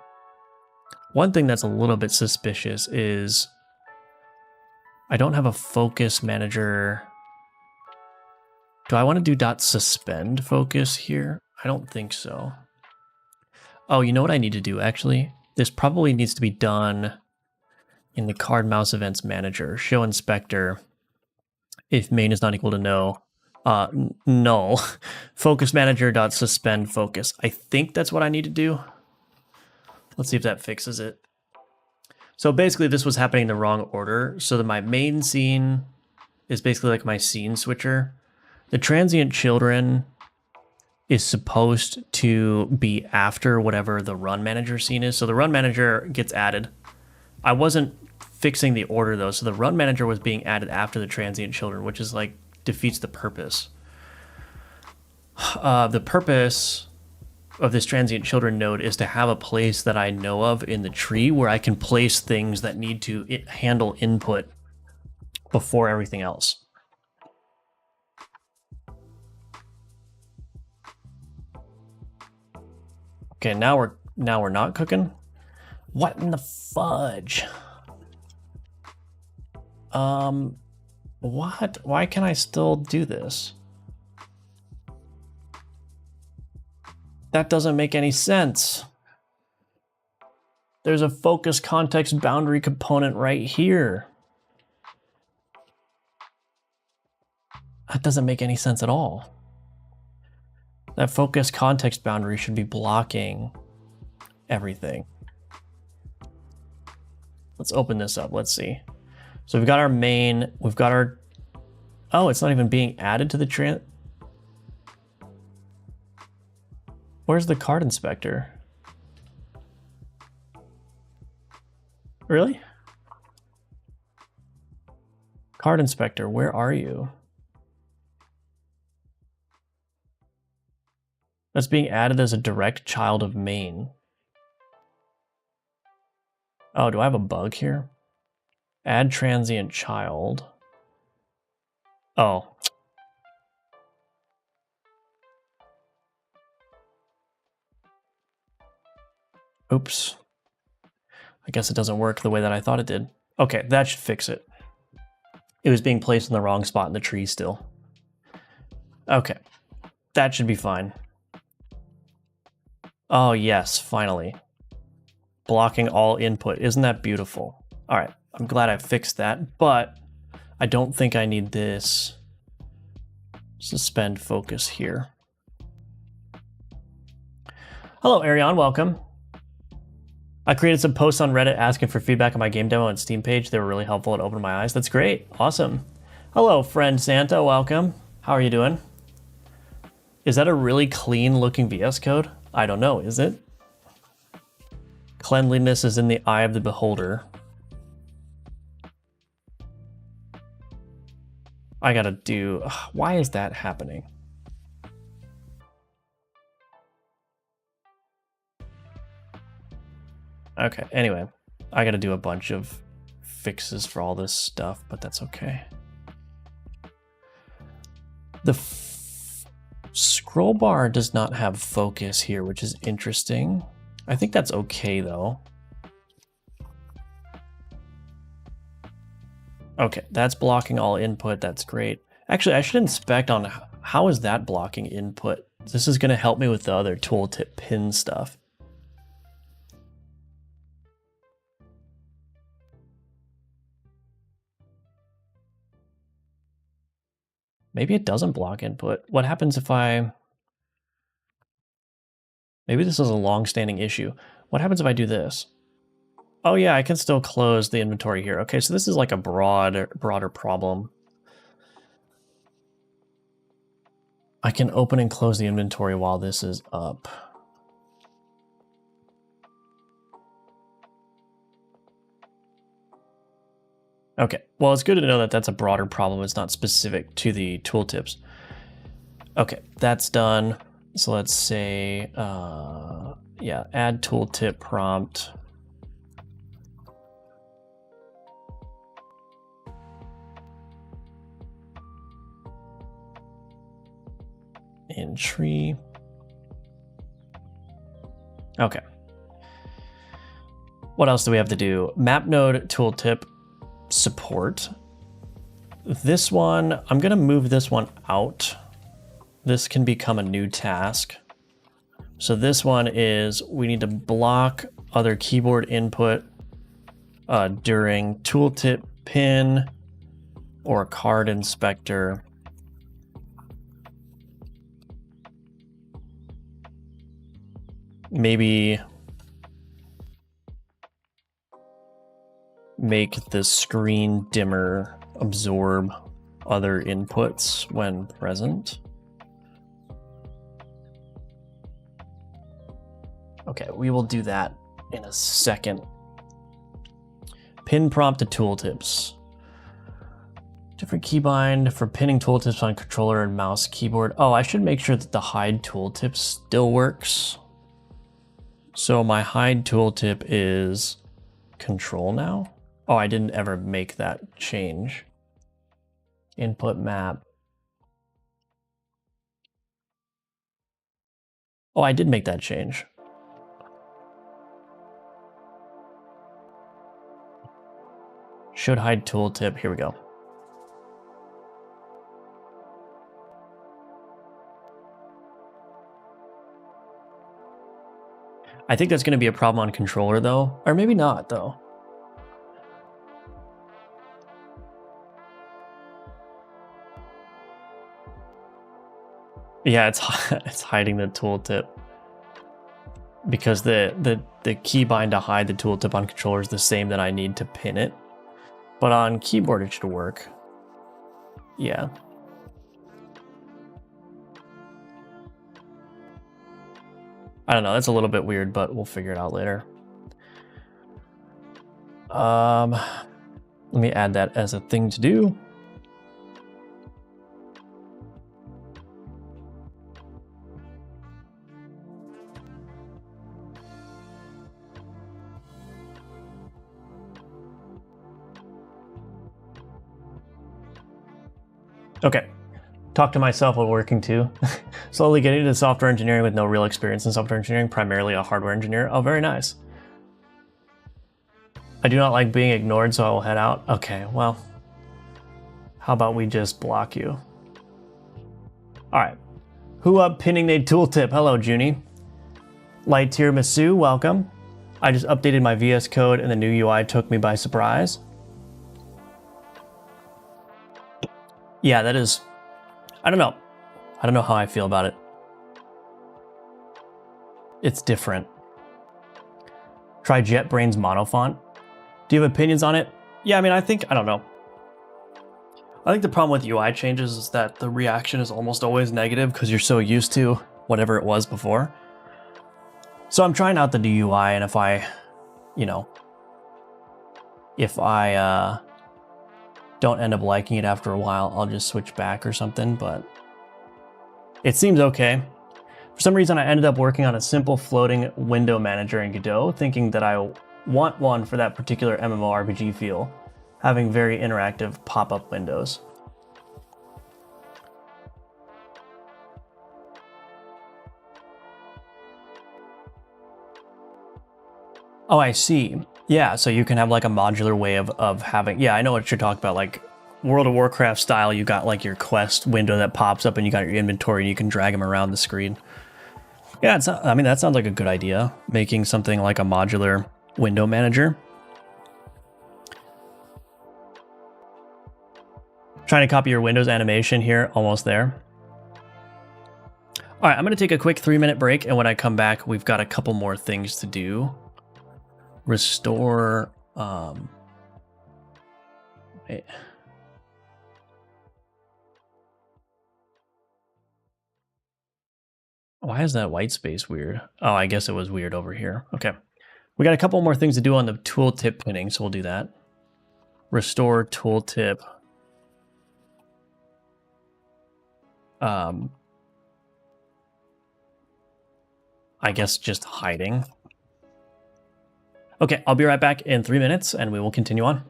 One thing that's a little bit suspicious is I don't have a focus manager. Do I want to do .suspend focus here? I don't think so. Oh, you know what I need to do actually? This probably needs to be done in the card mouse events manager. Show inspector. If main is not equal to no. Null. Focus manager .suspend focus. I think that's what I need to do. Let's see if that fixes it. So basically this was happening in the wrong order. So that my main scene is basically like my scene switcher. The transient children is supposed to be after whatever the run manager scene is. So the run manager gets added. I wasn't fixing the order though. So the run manager was being added after the transient children, which is like defeats the purpose. The purpose of this transient children node is to have a place that I know of in the tree where I can place things that need to handle input before everything else. Okay, now we're not cooking. What in the fudge? What? Why can I still do this? That doesn't make any sense. There's a focus context boundary component right here. That doesn't make any sense at all. That focus context boundary should be blocking everything. Let's open this up. Let's see. So we've got our main, we've got our, oh, it's not even being added to the Where's the card inspector? Really? Card inspector, where are you? That's being added as a direct child of main. Oh, do I have a bug here? Add transient child. Oh. Oops. I guess it doesn't work the way that I thought it did. Okay, that should fix it. It was being placed in the wrong spot in the tree still. Okay, that should be fine. Oh yes, finally. Blocking all input. Isn't that beautiful? All right, I'm glad I fixed that, but I don't think I need this suspend focus here. Hello, Ariane, welcome. I created some posts on Reddit asking for feedback on my game demo and Steam page. They were really helpful and opened my eyes. That's great. Awesome. Hello, friend Santa. Welcome. How are you doing? Is that a really clean looking VS Code? I don't know. Is it? Cleanliness is in the eye of the beholder. I gotta do... Why is that happening? Okay, anyway, I gotta do a bunch of fixes for all this stuff, but that's okay. The scroll bar does not have focus here, which is interesting. I think that's okay though. Okay, that's blocking all input, that's great. Actually, I should inspect on how is that blocking input. This is gonna help me with the other tooltip pin stuff. Maybe it doesn't block input. What happens if I... Maybe this is a long-standing issue. What happens if I do this? Oh yeah, I can still close the inventory here. Okay, so this is like a broader problem. I can open and close the inventory while this is up. Okay, well, it's good to know that that's a broader problem. It's not specific to the tooltips. Okay, that's done. So let's say, yeah, add tooltip prompt. In tree. Okay. What else do we have to do? Map node tooltip support. This one, I'm gonna move this one out. This can become a new task. So this one is, we need to block other keyboard input during tooltip pin or card inspector. Maybe make the screen dimmer absorb other inputs when present. Okay, we will do that in a second. Pin prompt to tooltips. Different keybind for pinning tooltips on controller and mouse keyboard. Oh, I should make sure that the hide tooltips still works. So my hide tooltip is control now. Oh, I didn't ever make that change. Input map. Oh, I did make that change. Should hide tooltip. Here we go. I think that's going to be a problem on controller though, or maybe not though. Yeah, it's hiding the tooltip because the keybind to hide the tooltip on controller is the same that I need to pin it, but on keyboard it should work. Yeah. I don't know, that's a little bit weird, but we'll figure it out later. Let me add that as a thing to do. Okay, talk to myself while working too. Slowly getting into software engineering with no real experience in software engineering, primarily a hardware engineer. Oh, very nice. I do not like being ignored, so I will head out. Okay, well, how about we just block you? All right, who up pinning a tooltip? Hello, Junie. Light Tiramisu, welcome. I just updated my VS Code and the new UI took me by surprise. Yeah, that is, I don't know. I don't know how I feel about it. It's different. Try JetBrains monofont. Do you have opinions on it? Yeah, I mean, I don't know. I think the problem with UI changes is that the reaction is almost always negative because you're so used to whatever it was before. So I'm trying out the new UI, and if I don't end up liking it after a while, I'll just switch back or something, but it seems okay. For some reason, I ended up working on a simple floating window manager in Godot, thinking that I want one for that particular MMORPG feel, having very interactive pop-up windows. Oh, I see. Yeah, so you can have like a modular way of having, yeah, I know what you're talking about, like World of Warcraft style, you got like your quest window that pops up and you got your inventory and you can drag them around the screen. Yeah, I mean, that sounds like a good idea, making something like a modular window manager. Trying to copy your Windows animation here, almost there. All right, I'm gonna take a quick 3-minute break, and when I come back, we've got a couple more things to do. Restore, wait. Why is that white space weird? Oh, I guess it was weird over here. Okay. We got a couple more things to do on the tooltip pinning, so we'll do that. Restore tooltip. I guess just hiding. Okay, I'll be right back in 3 minutes and we will continue on.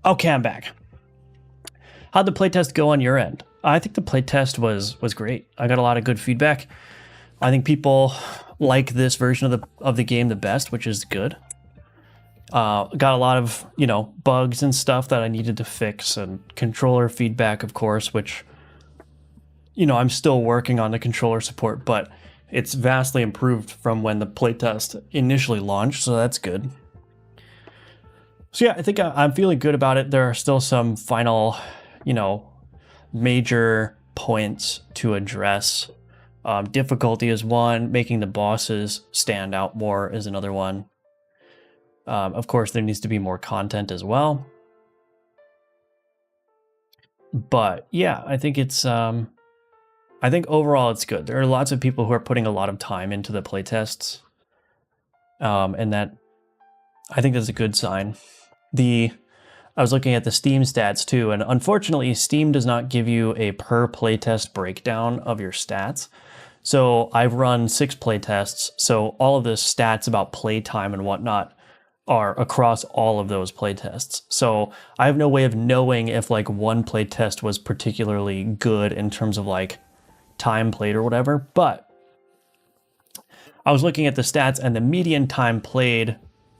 Okay, I'm back. How'd the playtest go on your end? I think the playtest was great. I got a lot of good feedback. I think people like this version of the game the best, which is good. Got a lot of, bugs and stuff that I needed to fix, and controller feedback, of course, which, I'm still working on the controller support, but it's vastly improved from when the playtest initially launched, so that's good. So yeah, I think I'm feeling good about it. There are still some final, major points to address. Difficulty is one, making the bosses stand out more is another one. Of course, there needs to be more content as well. But yeah, I think I think overall it's good. There are lots of people who are putting a lot of time into the playtests. And that, I think that's a good sign. I was looking at the Steam stats too, and unfortunately, Steam does not give you a per playtest breakdown of your stats. So I've run 6 playtests, so all of the stats about playtime and whatnot are across all of those playtests. So I have no way of knowing if one playtest was particularly good in terms of time played or whatever, but I was looking at the stats and the median time played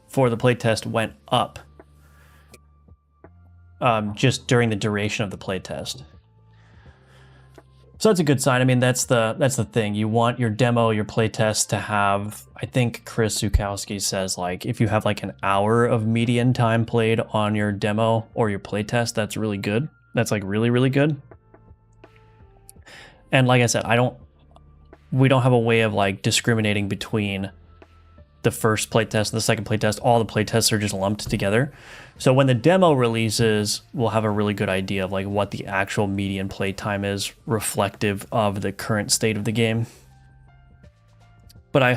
for the playtest went up. Just during the duration of the playtest. So that's a good sign. I mean, that's the thing. You want your demo, your playtest to have, I think Chris Zukowski says, if you have an hour of median time played on your demo or your playtest, that's really good. That's really, really good. And like I said, we don't have a way of discriminating between the first playtest and the second playtest. All the playtests are just lumped together. So when the demo releases, we'll have a really good idea of what the actual median playtime is, reflective of the current state of the game. But I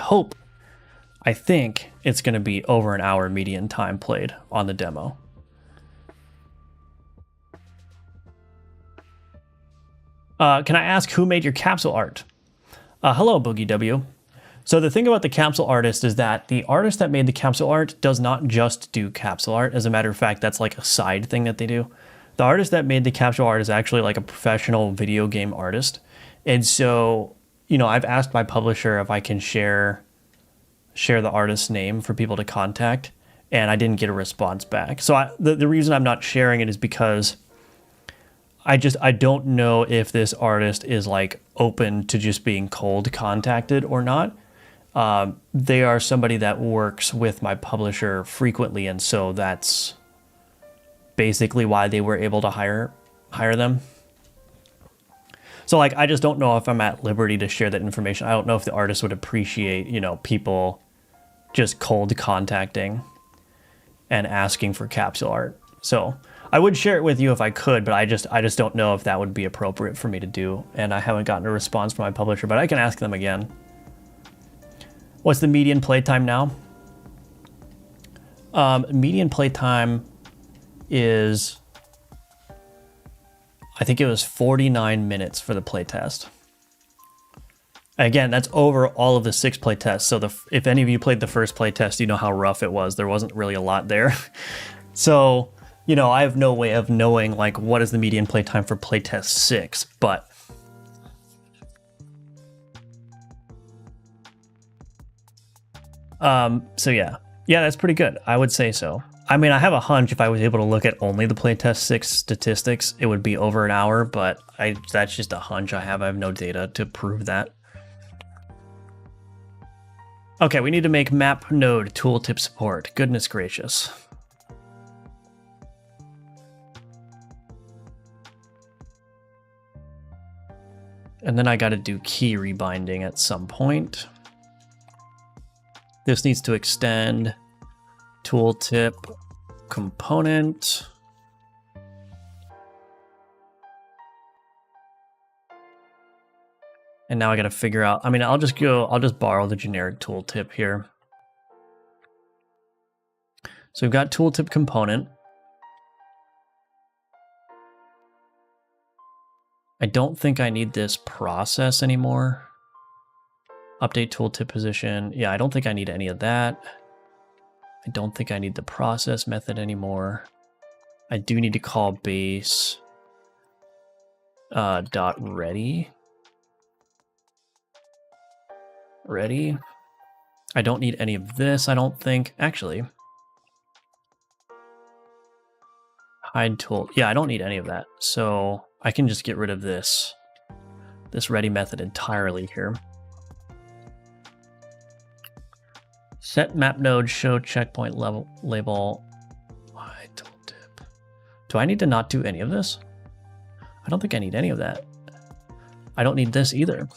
think it's going to be over an hour median time played on the demo. Can I ask who made your capsule art? Hello, Boogie W. So the thing about the capsule artist is that the artist that made the capsule art does not just do capsule art. As a matter of fact, that's a side thing that they do. The artist that made the capsule art is actually a professional video game artist. And so, I've asked my publisher if I can share the artist's name for people to contact, and I didn't get a response back. So the reason I'm not sharing it is because I don't know if this artist is open to just being cold contacted or not. They are somebody that works with my publisher frequently, and so that's basically why they were able to hire them. So I just don't know if I'm at liberty to share that information. I don't know if the artist would appreciate, people just cold contacting and asking for capsule art. So I would share it with you if I could, but I just don't know if that would be appropriate for me to do, and I haven't gotten a response from my publisher, but I can ask them again. What's the median playtime now? Median playtime is, I think it was 49 minutes for the playtest. Again, that's over all of the 6 playtests. So if any of you played the first playtest, you know how rough it was. There wasn't really a lot there. So, I have no way of knowing what is the median playtime for playtest 6, but so yeah, that's pretty good. I would say so. I mean, I have a hunch if I was able to look at only the playtest 6 statistics, it would be over an hour, but that's just a hunch I have. I have no data to prove that. Okay, we need to make map node tooltip support. Goodness gracious. And then I got to do key rebinding at some point. This needs to extend tooltip component. And now I got to figure out, I'll just borrow the generic tooltip here. So we've got tooltip component. I don't think I need this process anymore. Update tooltip position. Yeah, I don't think I need any of that. I don't think I need the process method anymore. I do need to call base dot ready. Ready. I don't need any of this, I don't think. Actually, hide tool. Yeah, I don't need any of that. So I can just get rid of this ready method entirely here. Set map node show checkpoint level label. Hide tooltip. Do I need to not do any of this? I don't think I need any of that. I don't need this either.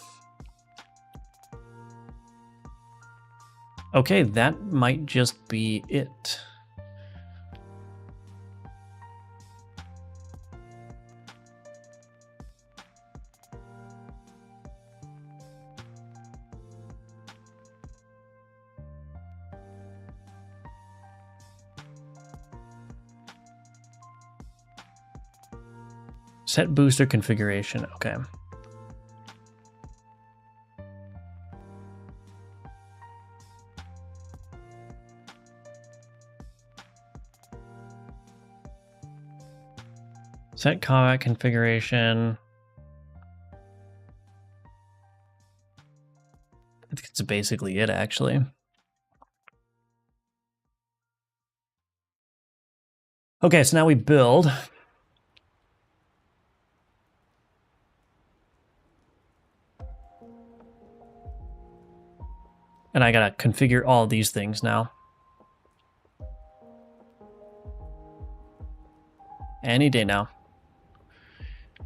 Okay, that might just be it. Set booster configuration, okay. Set combat configuration. I think it's basically it, actually. Okay, so now we build. And I gotta configure all of these things now. Any day now.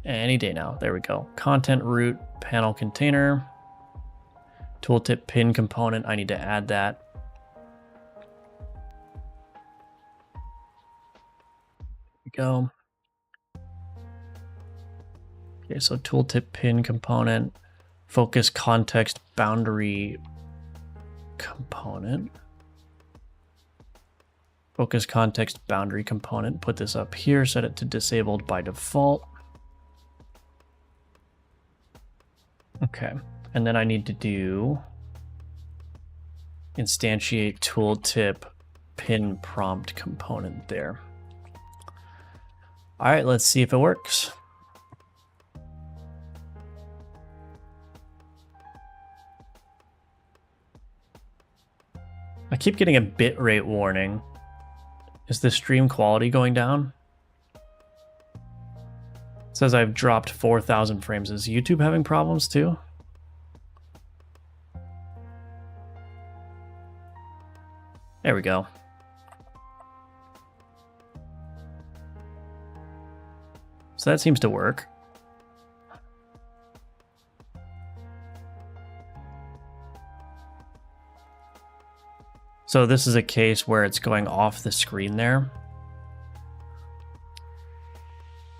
Any day now. There we go. Content root panel container. Tooltip pin component. I need to add that. There we go. Okay, so tooltip pin component. Focus context boundary component. Focus context boundary component. Put this up here. Set it to disabled by default. Okay, and then I need to do instantiate tooltip pin prompt component there. All right, let's see if it works. I keep getting a bitrate warning. Is the stream quality going down? It says I've dropped 4,000 frames. Is YouTube having problems too? There we go. So that seems to work. So this is a case where it's going off the screen there.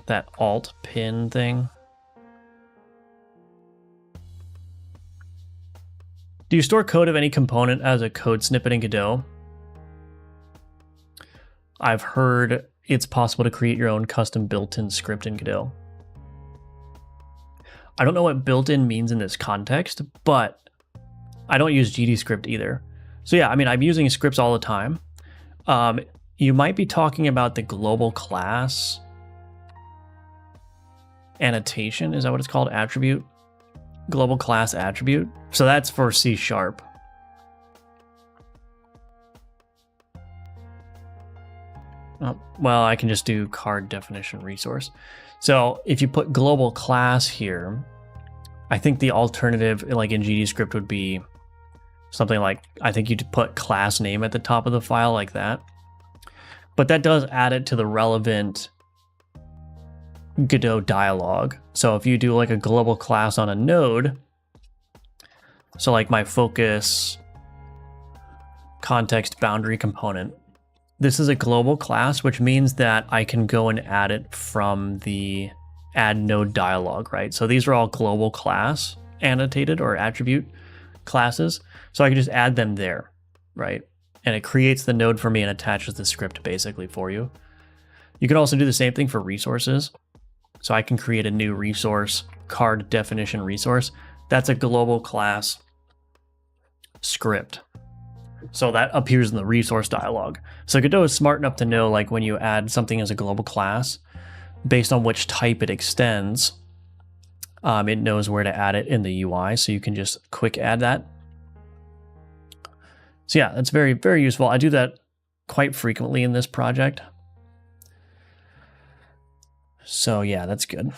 That alt pin thing. Do you store code of any component as a code snippet in Godot? I've heard it's possible to create your own custom built-in script in Godot. I don't know what built-in means in this context, but I don't use GDScript either. So yeah, I mean, I'm using scripts all the time. You might be talking about the global class annotation. Is that what it's called? Attribute? Global class attribute. So that's for C#. Oh, well, I can just do card definition resource. So if you put global class here, I think the alternative, like in GDScript, would be something like, I think you'd put class name at the top of the file like that. But that does add it to the relevant Godot dialog. So if you do like a global class on a node, so like my focus context boundary component, this is a global class, which means that I can go and add it from the add node dialog, right? So these are all global class annotated or attribute classes. So I can just add them there, right? And it creates the node for me and attaches the script basically for you. You can also do the same thing for resources. So I can create a new resource, card definition resource. That's a global class script. So that appears in the resource dialog. So Godot is smart enough to know, like, when you add something as a global class, based on which type it extends, it knows where to add it in the UI, so you can just quick add that. So yeah, that's very, very useful. I do that quite frequently in this project. So yeah, that's good.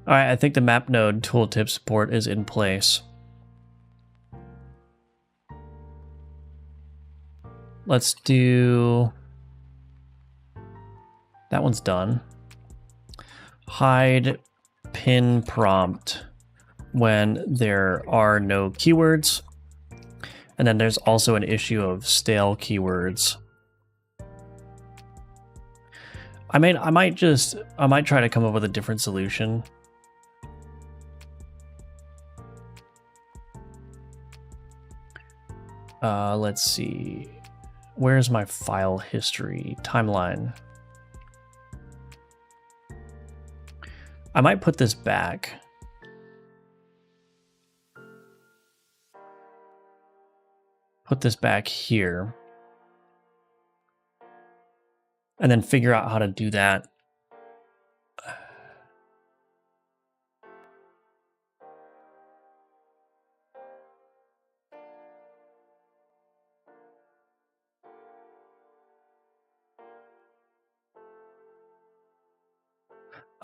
All right, I think the map node tooltip support is in place. Let's do... That one's done. Hide pin prompt when there are no keywords. And then there's also an issue of stale keywords. I might try to come up with a different solution. Let's see. Where's my file history timeline? I might put this back. Put this back here. And then figure out how to do that.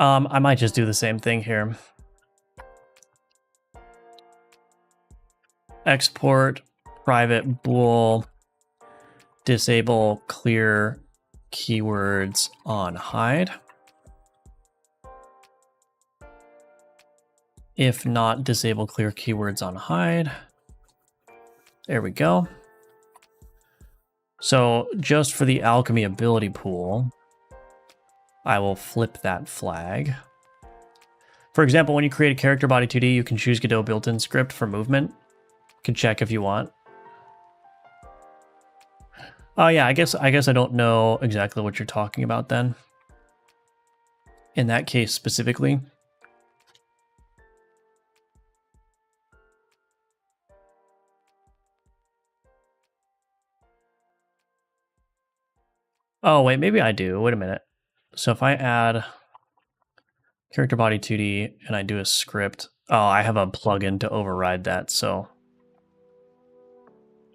I might just do the same thing here. Export private bool, disable clear keywords on hide. If not, disable clear keywords on hide. There we go. So just for the alchemy ability pool, I will flip that flag. For example, when you create a character body 2D, you can choose Godot built-in script for movement. You can check if you want. Oh yeah, I guess I don't know exactly what you're talking about then. In that case specifically. Oh wait, maybe I do. Wait a minute. So if I add character body 2D and I do a script, oh, I have a plugin to override that, so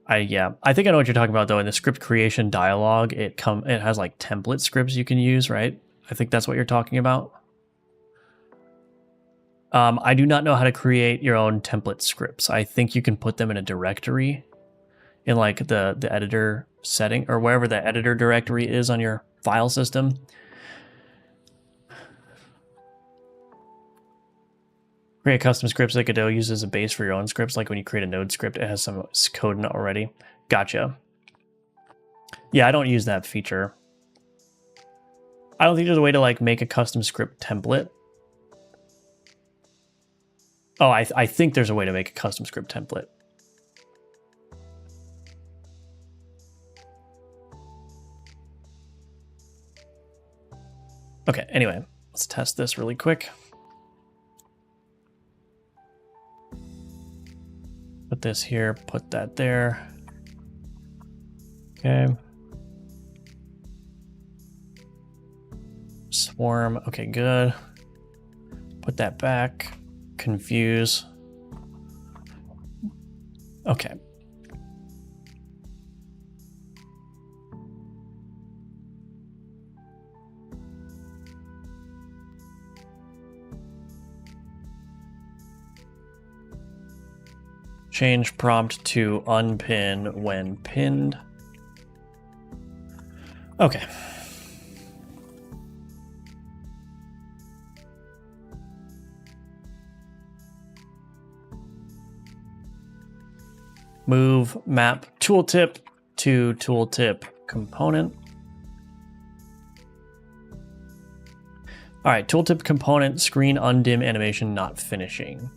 I think I know what you're talking about though. In the script creation dialog, it has like template scripts you can use, right? I think that's what you're talking about. I do not know how to create your own template scripts. I think you can put them in a directory in like the editor setting or wherever the editor directory is on your file system. Create custom scripts that Godot uses as a base for your own scripts. Like when you create a node script, it has some code in it already. Gotcha. Yeah, I don't use that feature. I don't think there's a way to like make a custom script template. Oh, I think there's a way to make a custom script template. Okay, anyway, let's test this really quick. Put this here, put that there. Okay. Swarm, okay, good. Put that back. Confuse. Okay. Change prompt to unpin when pinned. Okay. move map tooltip to tooltip component. All right, tooltip component screen undim animation not finishing.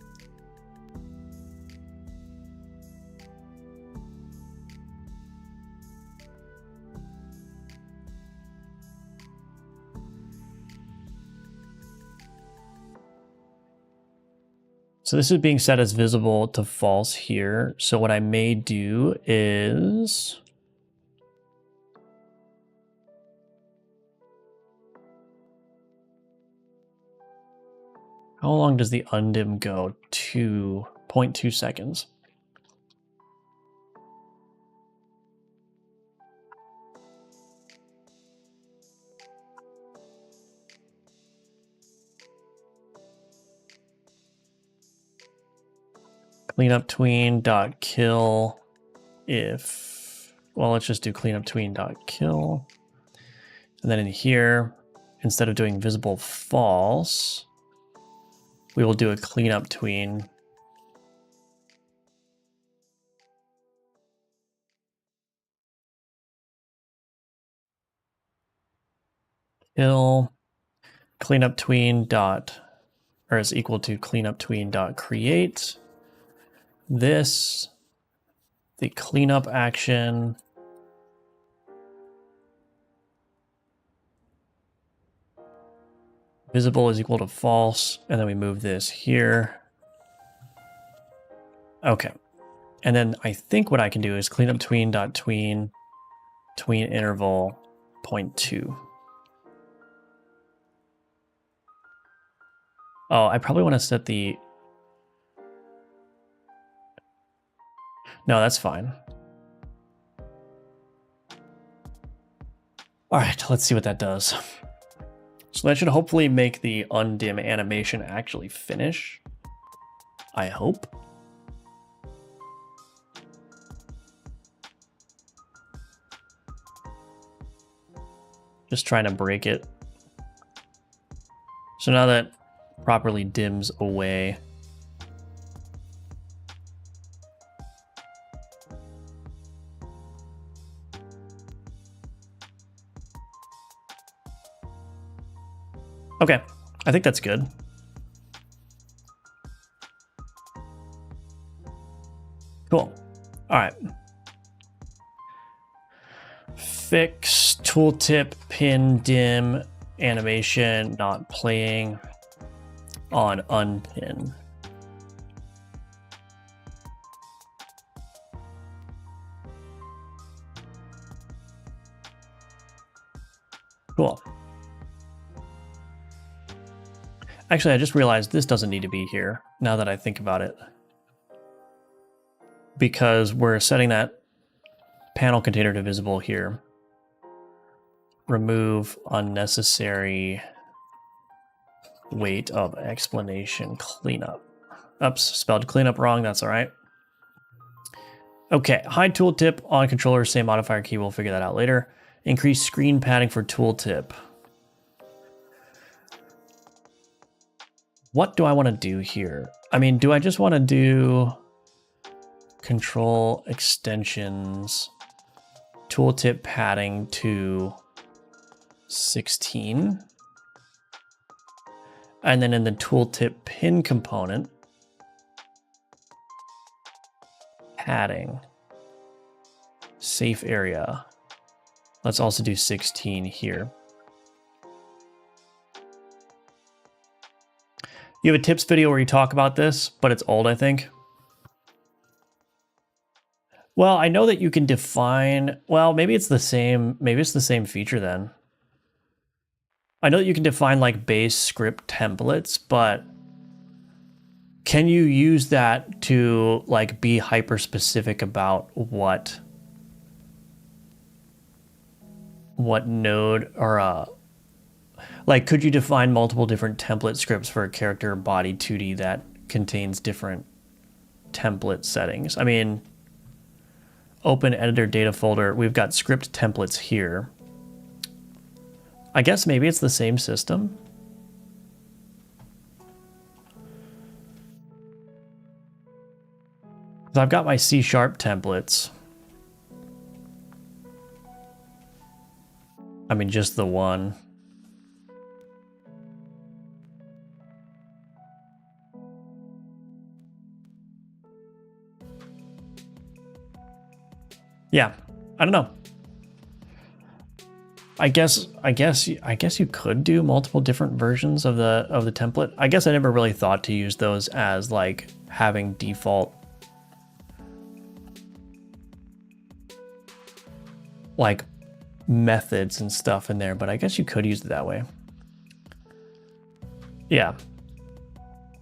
So this is being set as visible to false here. So what I may do is how long does the undim go? 2.2 seconds. Cleanup tween dot kill if, well, let's just do cleanup tween dot kill. And then in here, instead of doing visible false, we will do a cleanup tween. Kill cleanup tween dot, or is equal to cleanup tween dot create. This, the cleanup action, visible is equal to false, and then we move this here. Okay, and then I think what I can do is cleanup tween dot tween interval 0.2. Oh, I probably want to set the, no, that's fine. All right, let's see what that does. So that should hopefully make the undim animation actually finish. I hope. Just trying to break it. So now that properly dims away. Okay, I think that's good. Cool. All right. Fix tooltip pin dim animation not playing on unpin. Cool. Actually, I just realized this doesn't need to be here now that I think about it, because we're setting that panel container to visible here. Remove unnecessary weight of explanation cleanup. Oops, spelled cleanup wrong. That's all right. Okay, hide tooltip on controller, same modifier key. We'll figure that out later. Increase screen padding for tooltip. What do I want to do here? I mean, do I just want to do control extensions, tooltip padding to 16? And then in the tooltip pin component, padding, safe area. Let's also do 16 here. You have a tips video where you talk about this, but it's old, I think. Well, I know that you can define, well, maybe it's the same feature then. I know that you can define like base script templates, but can you use that to like be hyper specific about what node or like, could you define multiple different template scripts for a character body 2D that contains different template settings? I mean, open editor data folder. We've got script templates here. I guess maybe it's the same system. So I've got my C# templates. I mean, just the one. Yeah, I don't know. I guess you could do multiple different versions of the template. I guess I never really thought to use those as like having default like methods and stuff in there, but I guess you could use it that way. Yeah.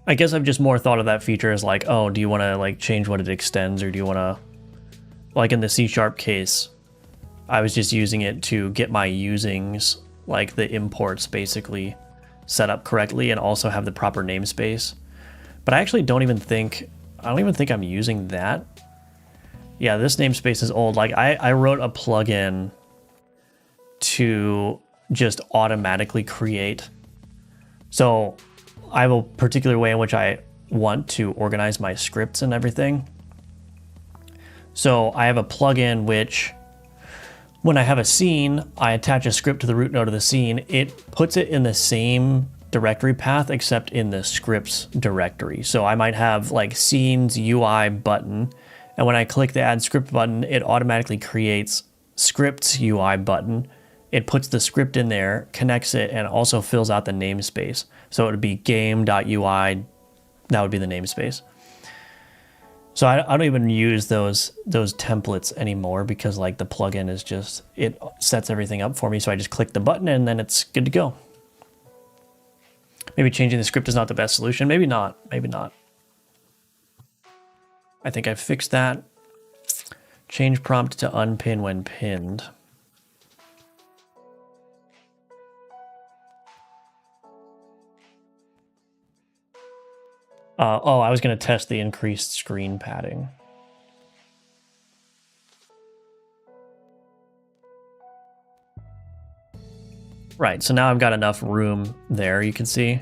I guess I've just more thought of that feature as like, oh, do you want to like change what it extends, or do you want to, like in the C# case, I was just using it to get my usings, like the imports basically set up correctly and also have the proper namespace. But I actually don't even think I'm using that. Yeah, this namespace is old. Like I wrote a plugin to just automatically create. So I have a particular way in which I want to organize my scripts and everything. So I have a plugin which, when I have a scene, I attach a script to the root node of the scene. It puts it in the same directory path except in the scripts directory. So I might have like scenes UI button, and when I click the add script button, it automatically creates scripts UI button. It puts the script in there, connects it, and also fills out the namespace. So it would be game.ui, that would be the namespace. So I don't even use those templates anymore because like the plugin is just, it sets everything up for me. So I just click the button and then it's good to go. Maybe changing the script is not the best solution. Maybe not. Maybe not. I think I fixed that. Change prompt to unpin when pinned. Oh, I was going to test the increased screen padding. Right, so now I've got enough room there, you can see.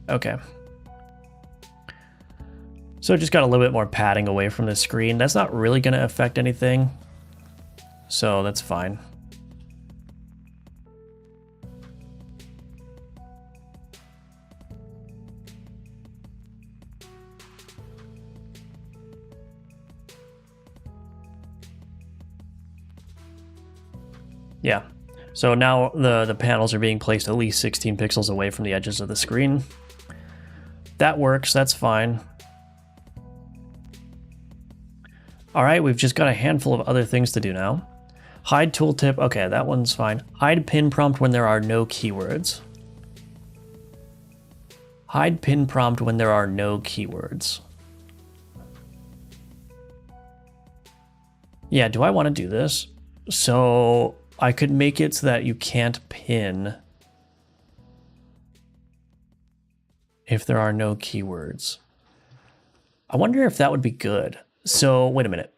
Okay. So just got a little bit more padding away from the screen. That's not really going to affect anything, so that's fine. Yeah, so now the panels are being placed at least 16 pixels away from the edges of the screen. That works, that's fine. All right, we've just got a handful of other things to do now. Hide tooltip, okay, that one's fine. Hide pin prompt when there are no keywords. Hide pin prompt when there are no keywords. Yeah, do I want to do this? So I could make it so that you can't pin if there are no keywords. I wonder if that would be good. So wait a minute.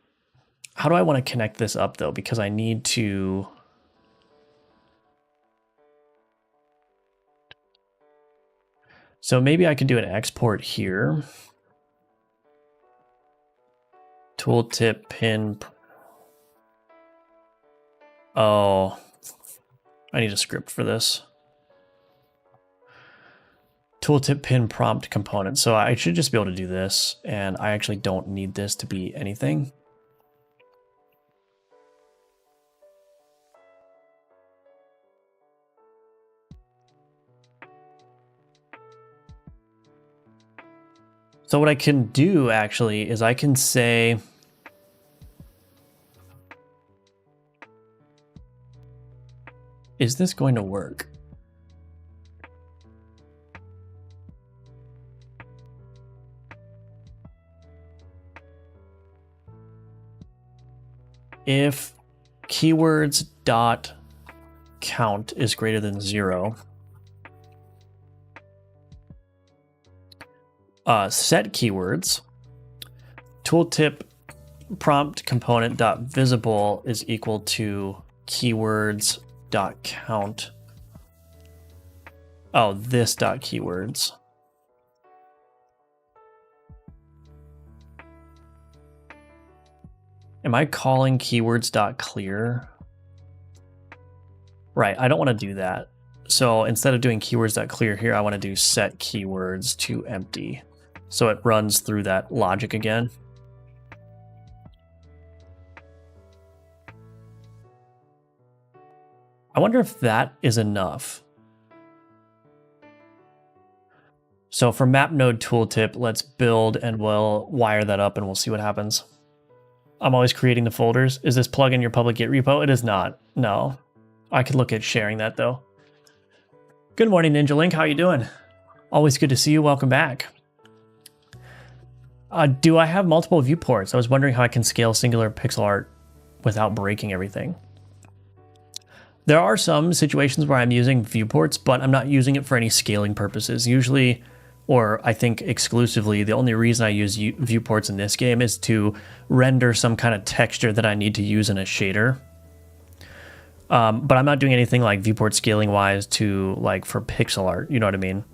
How do I want to connect this up though? Because I need to... So maybe I could do an export here. Tooltip pin... Oh, I need a script for this. Tooltip pin prompt component. So I should just be able to do this, and I actually don't need this to be anything. So what I can do actually is I can say, is this going to work? If keywords dot count is greater than 0, set keywords, tooltip prompt component dot visible is equal to keywords dot count Oh, this dot keywords. Am I calling keywords dot clear? Right, I don't want to do that. So instead of doing keywords dot clear here, I want to do set keywords to empty. So it runs through that logic again. I wonder if that is enough. So for map node tooltip, let's build and we'll wire that up and we'll see what happens. I'm always creating the folders. Is this plug in your public Git repo? It is not. No. I could look at sharing that though. Good morning, Ninja Link. How you doing? Always good to see you. Welcome back. Do I have multiple viewports? I was wondering how I can scale singular pixel art without breaking everything. There are some situations where I'm using viewports, but I'm not using it for any scaling purposes. Usually, or I think exclusively, the only reason I use viewports in this game is to render some kind of texture that I need to use in a shader. But I'm not doing anything like viewport scaling wise to like for pixel art, you know what I mean?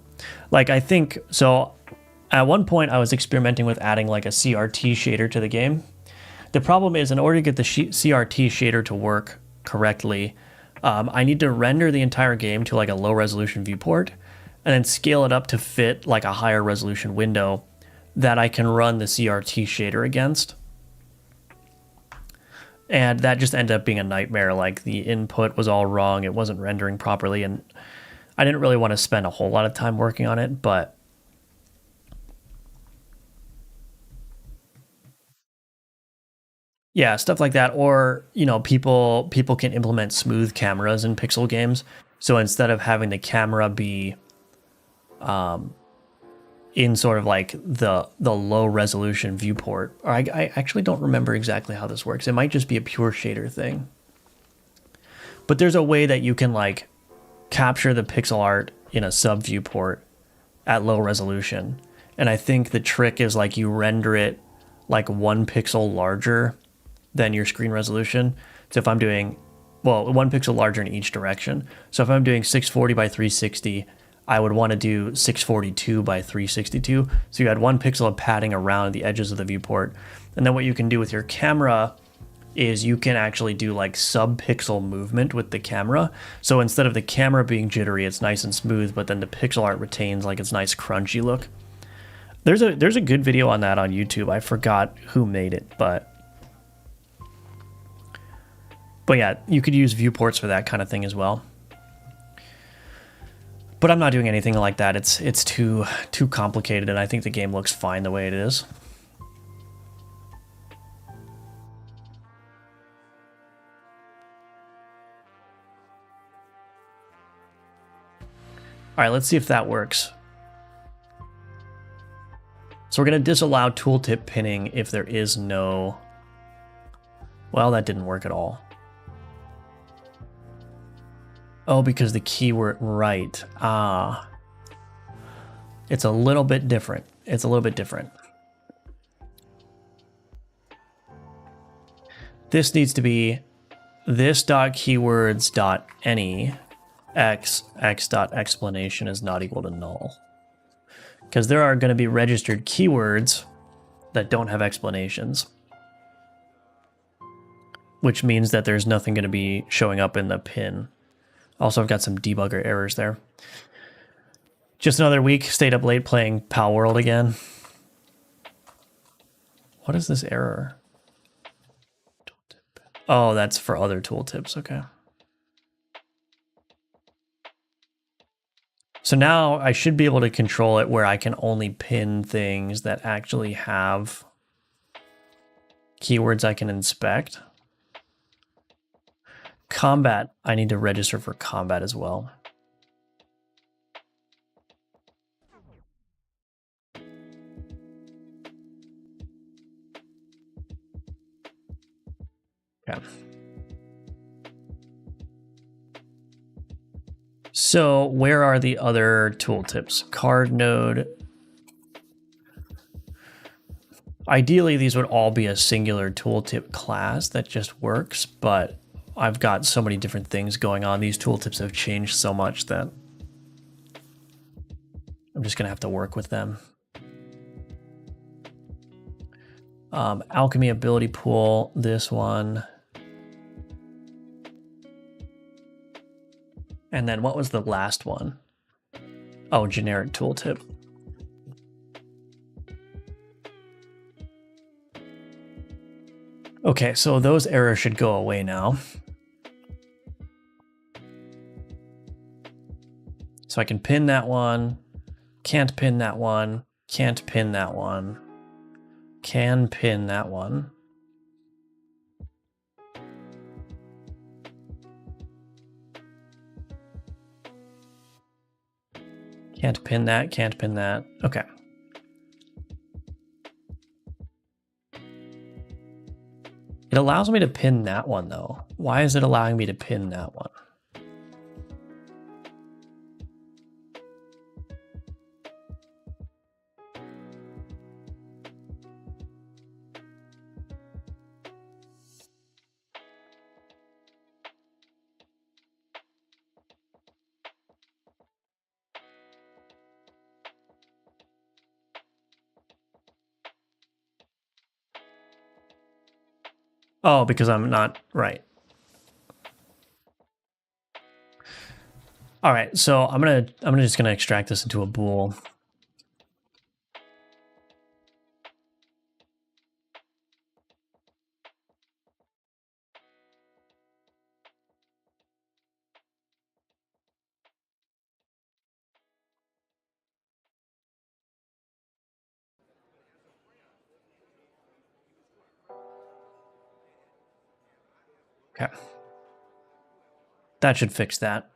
Like I think, so at one point I was experimenting with adding like a CRT shader to the game. The problem is in order to get the CRT shader to work correctly, I need to render the entire game to like a low resolution viewport and then scale it up to fit like a higher resolution window that I can run the CRT shader against. And that just ended up being a nightmare. Like the input was all wrong. It wasn't rendering properly. And I didn't really want to spend a whole lot of time working on it, but yeah, stuff like that. Or, you know, people can implement smooth cameras in pixel games. So instead of having the camera be in sort of like the low resolution viewport, or I actually don't remember exactly how this works. It might just be a pure shader thing. But there's a way that you can like capture the pixel art in a sub viewport at low resolution. And I think the trick is like you render it like 1 pixel larger than your screen resolution. So if I'm doing, well, 1 pixel larger in each direction. So if I'm doing 640 by 360, I would want to do 642 by 362. So you had 1 pixel of padding around the edges of the viewport. And then what you can do with your camera is you can actually do like sub-pixel movement with the camera. So instead of the camera being jittery, it's nice and smooth, but then the pixel art retains like its nice crunchy look. There's a good video on that on YouTube. I forgot who made it, but yeah, you could use viewports for that kind of thing as well. But I'm not doing anything like that. It's too complicated, and I think the game looks fine the way it is. All right, let's see if that works. So we're going to disallow tooltip pinning if there is no... Well, that didn't work at all. Oh, because the keyword, right. It's a little bit different. It's a little bit different. This needs to be this.keywords.any x.explanation is not equal to null. Because there are going to be registered keywords that don't have explanations. Which means that there's nothing going to be showing up in the pin. Also, I've got some debugger errors there. Just another week, stayed up late playing Pal World again. What is this error? Oh, that's for other tooltips, okay. So now I should be able to control it where I can only pin things that actually have keywords I can inspect. Combat, I need to register for combat as well. Okay. So where are the other tooltips? Card node. Ideally, these would all be a singular tooltip class that just works, but I've got so many different things going on. These tooltips have changed so much that I'm just gonna have to work with them. Alchemy ability pool, this one. And then what was the last one? Oh, generic tooltip. Okay, so those errors should go away now. So I can pin that one, can't pin that one, can't pin that one, can pin that one. Can't pin that, can't pin that. Okay. It allows me to pin that one though. Why is it allowing me to pin that one? Oh, because I'm not right. All right, so I'm just gonna extract this into a bool. Okay. That should fix that.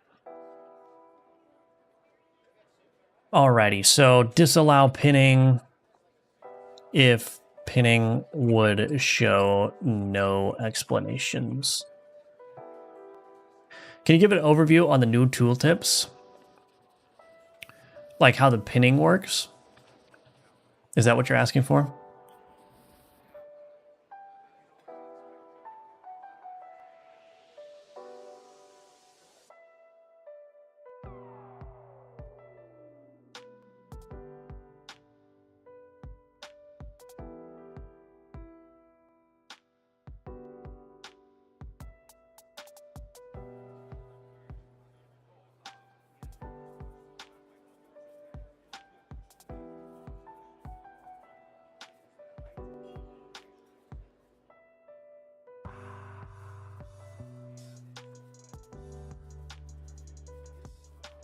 Alrighty, so disallow pinning if pinning would show no explanations. Can you give an overview on the new tooltips? Like how the pinning works? Is that what you're asking for?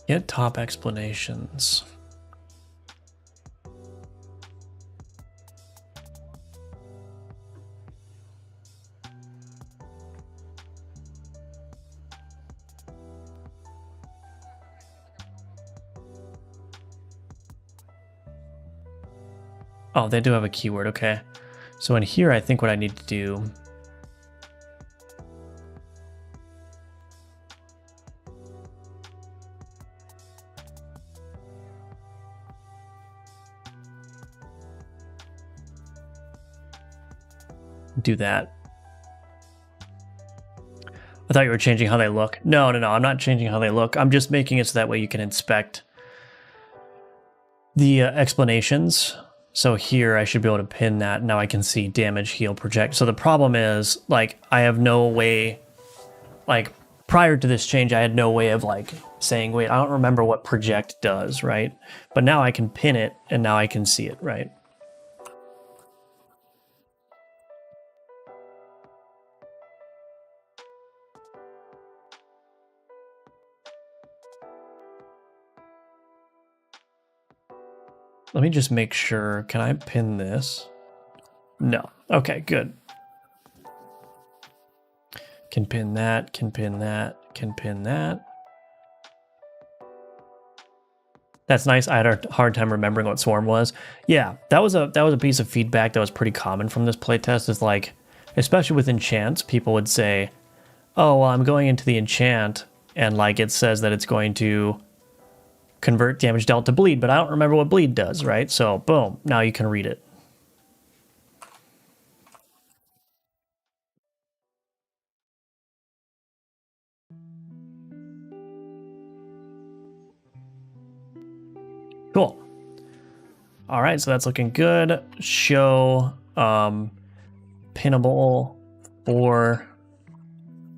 Get top explanations. Oh, they do have a keyword, okay. So in here, I think what I need to do that. I thought you were changing how they look. No, I'm not changing how they look. I'm just making it so that way you can inspect the explanations. So here I should be able to pin that. Now I can see damage, heal, project. So the problem is, like, I have no way, like, prior to this change, I had no way of, like, saying, wait, I don't remember what project does, right? But now I can pin it, and now I can see it, right? Let me just make sure. Can I pin this? No. Okay, good. Can pin that, can pin that, can pin that. That's nice. I had a hard time remembering what swarm was. Yeah, that was a piece of feedback that was pretty common from this playtest. Is like, especially with enchants, people would say, "Oh, well, I'm going into the enchant, and like it says that it's going to convert damage dealt to bleed, but I don't remember what bleed does, right?" So, boom, now you can read it. Cool. All right, so that's looking good. Show pinnable for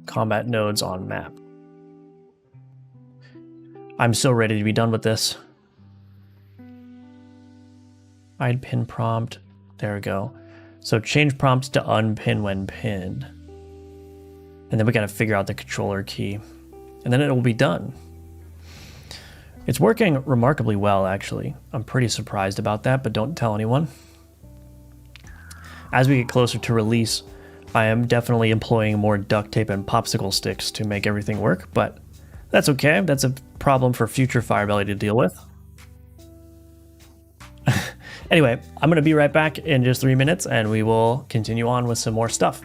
combat nodes on map. I'm so ready to be done with this. Hide pin prompt. There we go. So change prompt to unpin when pinned. And then we got to figure out the controller key. And then it will be done. It's working remarkably well, actually. I'm pretty surprised about that, but don't tell anyone. As we get closer to release, I am definitely employing more duct tape and popsicle sticks to make everything work, but that's okay. That's a problem for future Firebelly to deal with. Anyway, I'm going to be right back in just 3 minutes, and we will continue on with some more stuff.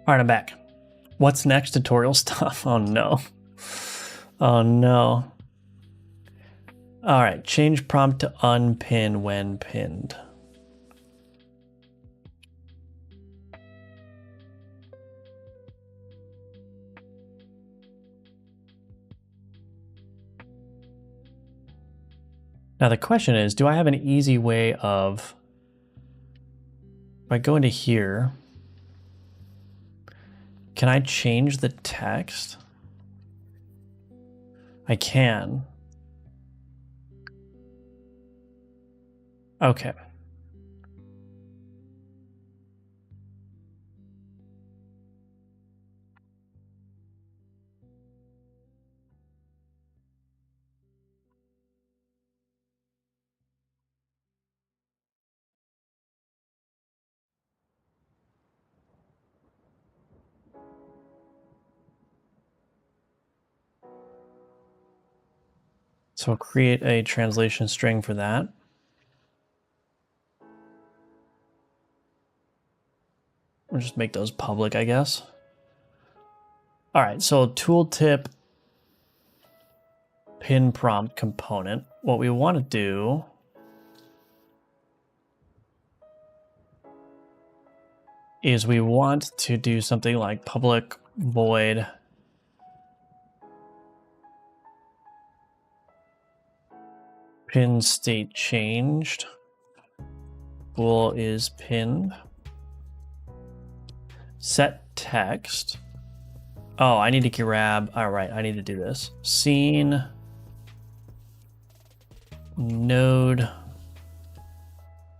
All right, I'm back. What's next? Tutorial stuff? Oh no. Oh no. All right, change prompt to unpin when pinned. Now the question is, do I have an easy way of, if I go into here, can I change the text? I can. Okay. So we'll create a translation string for that. We'll just make those public, I guess. All right, so tooltip pin prompt component. What we want to do is we want to do something like public void pin state changed. Bool is pinned. Set text. Oh, I need to grab, all right, I need to do this. Scene node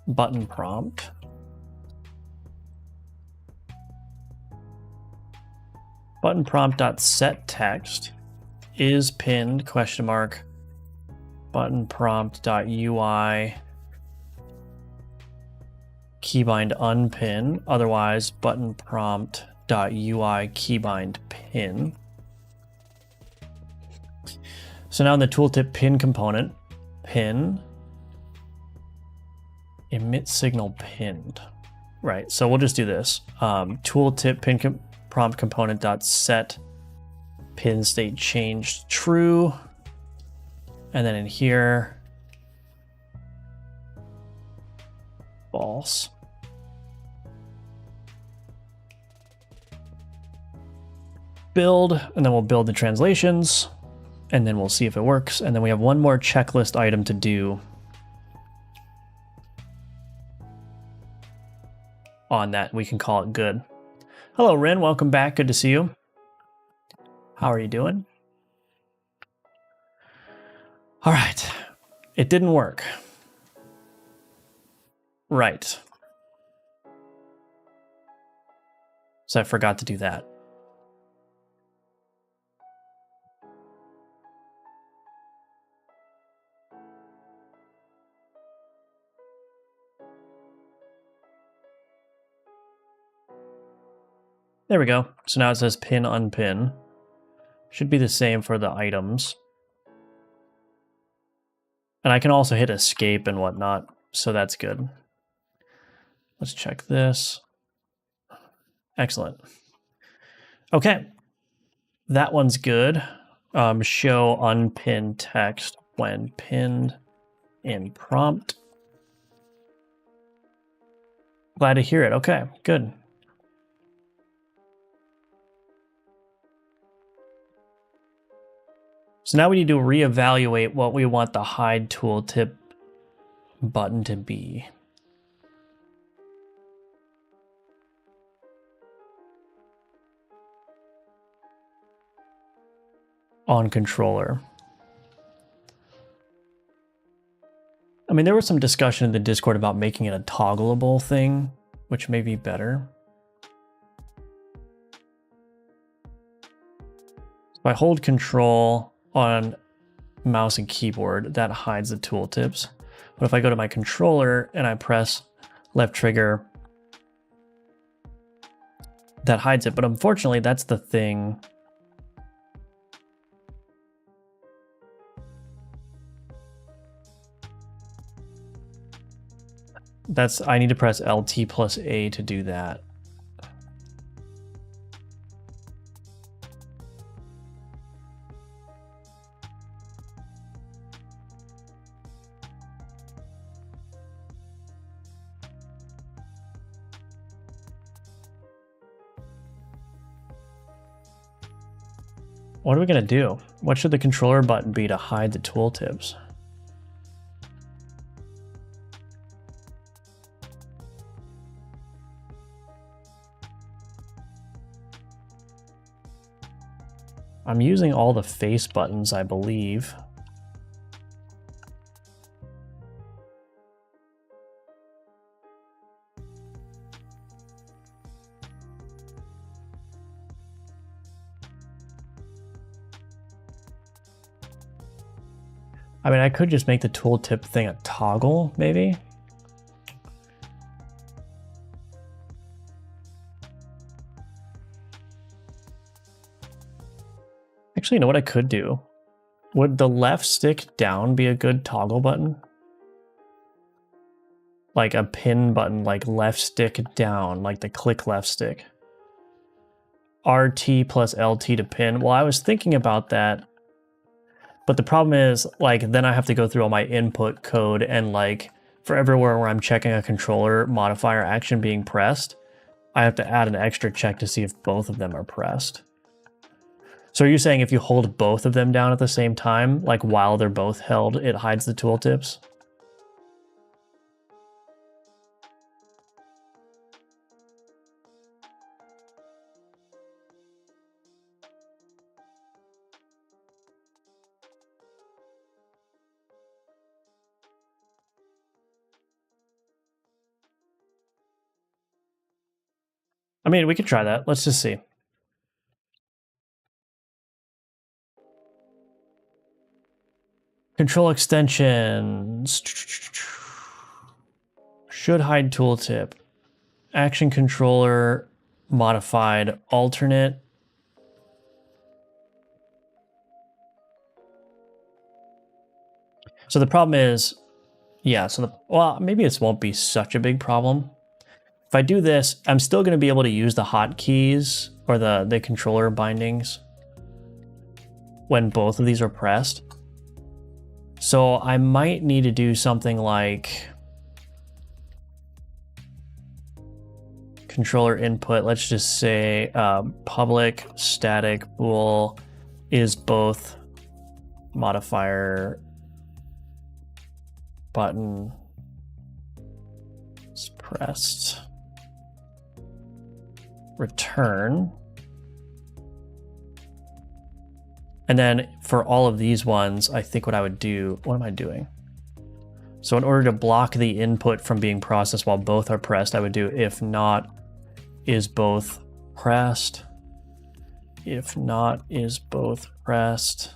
button prompt. Button prompt dot set text is pinned question mark button prompt dot UI keybind unpin, otherwise button prompt dot UI keybind pin. So now in the tooltip pin component, pin emit signal pinned. Right, so we'll just do this. Tooltip pin prompt component dot set pin state changed true, and then in here false. Build, and then we'll build the translations, and then we'll see if it works. And then we have one more checklist item to do on that. We can call it good. Hello, Rin. Welcome back. Good to see you. How are you doing? All right. It didn't work. Right. So I forgot to do that. There we go. So now it says pin unpin. Should be the same for the items. And I can also hit escape and whatnot, so that's good. Let's check this. Excellent. Okay, that one's good. Show unpinned text when pinned in prompt. Glad to hear it. Okay, good. So now we need to reevaluate what we want the hide tooltip button to be. On controller. I mean, there was some discussion in the Discord about making it a toggleable thing, which may be better. If I hold control on mouse and keyboard, that hides the tooltips. But if I go to my controller and I press left trigger, that hides it. But unfortunately, that's the thing. I need to press LT plus A to do that. What are we going to do? What should the controller button be to hide the tooltips? I'm using all the face buttons, I believe. I mean, I could just make the tooltip thing a toggle, maybe. Actually, you know what I could do? Would the left stick down be a good toggle button? Like a pin button, like left stick down, like the click left stick. RT plus LT to pin. Well, I was thinking about that, but the problem is, like, then I have to go through all my input code and, like, for everywhere where I'm checking a controller modifier action being pressed, I have to add an extra check to see if both of them are pressed. So are you saying if you hold both of them down at the same time, like while they're both held, it hides the tooltips? I mean, we could try that. Let's just see. Control extensions. Should hide tooltip. Action controller modified alternate. So the problem is, yeah, well, maybe this won't be such a big problem. If I do this, I'm still going to be able to use the hotkeys or the controller bindings when both of these are pressed. So I might need to do something like controller input. Let's just say public static bool is both modifier button is pressed. Return. And then for all of these ones, I think what I would do, what am I doing? So in order to block the input from being processed while both are pressed, I would do if not is both pressed. If not is both pressed.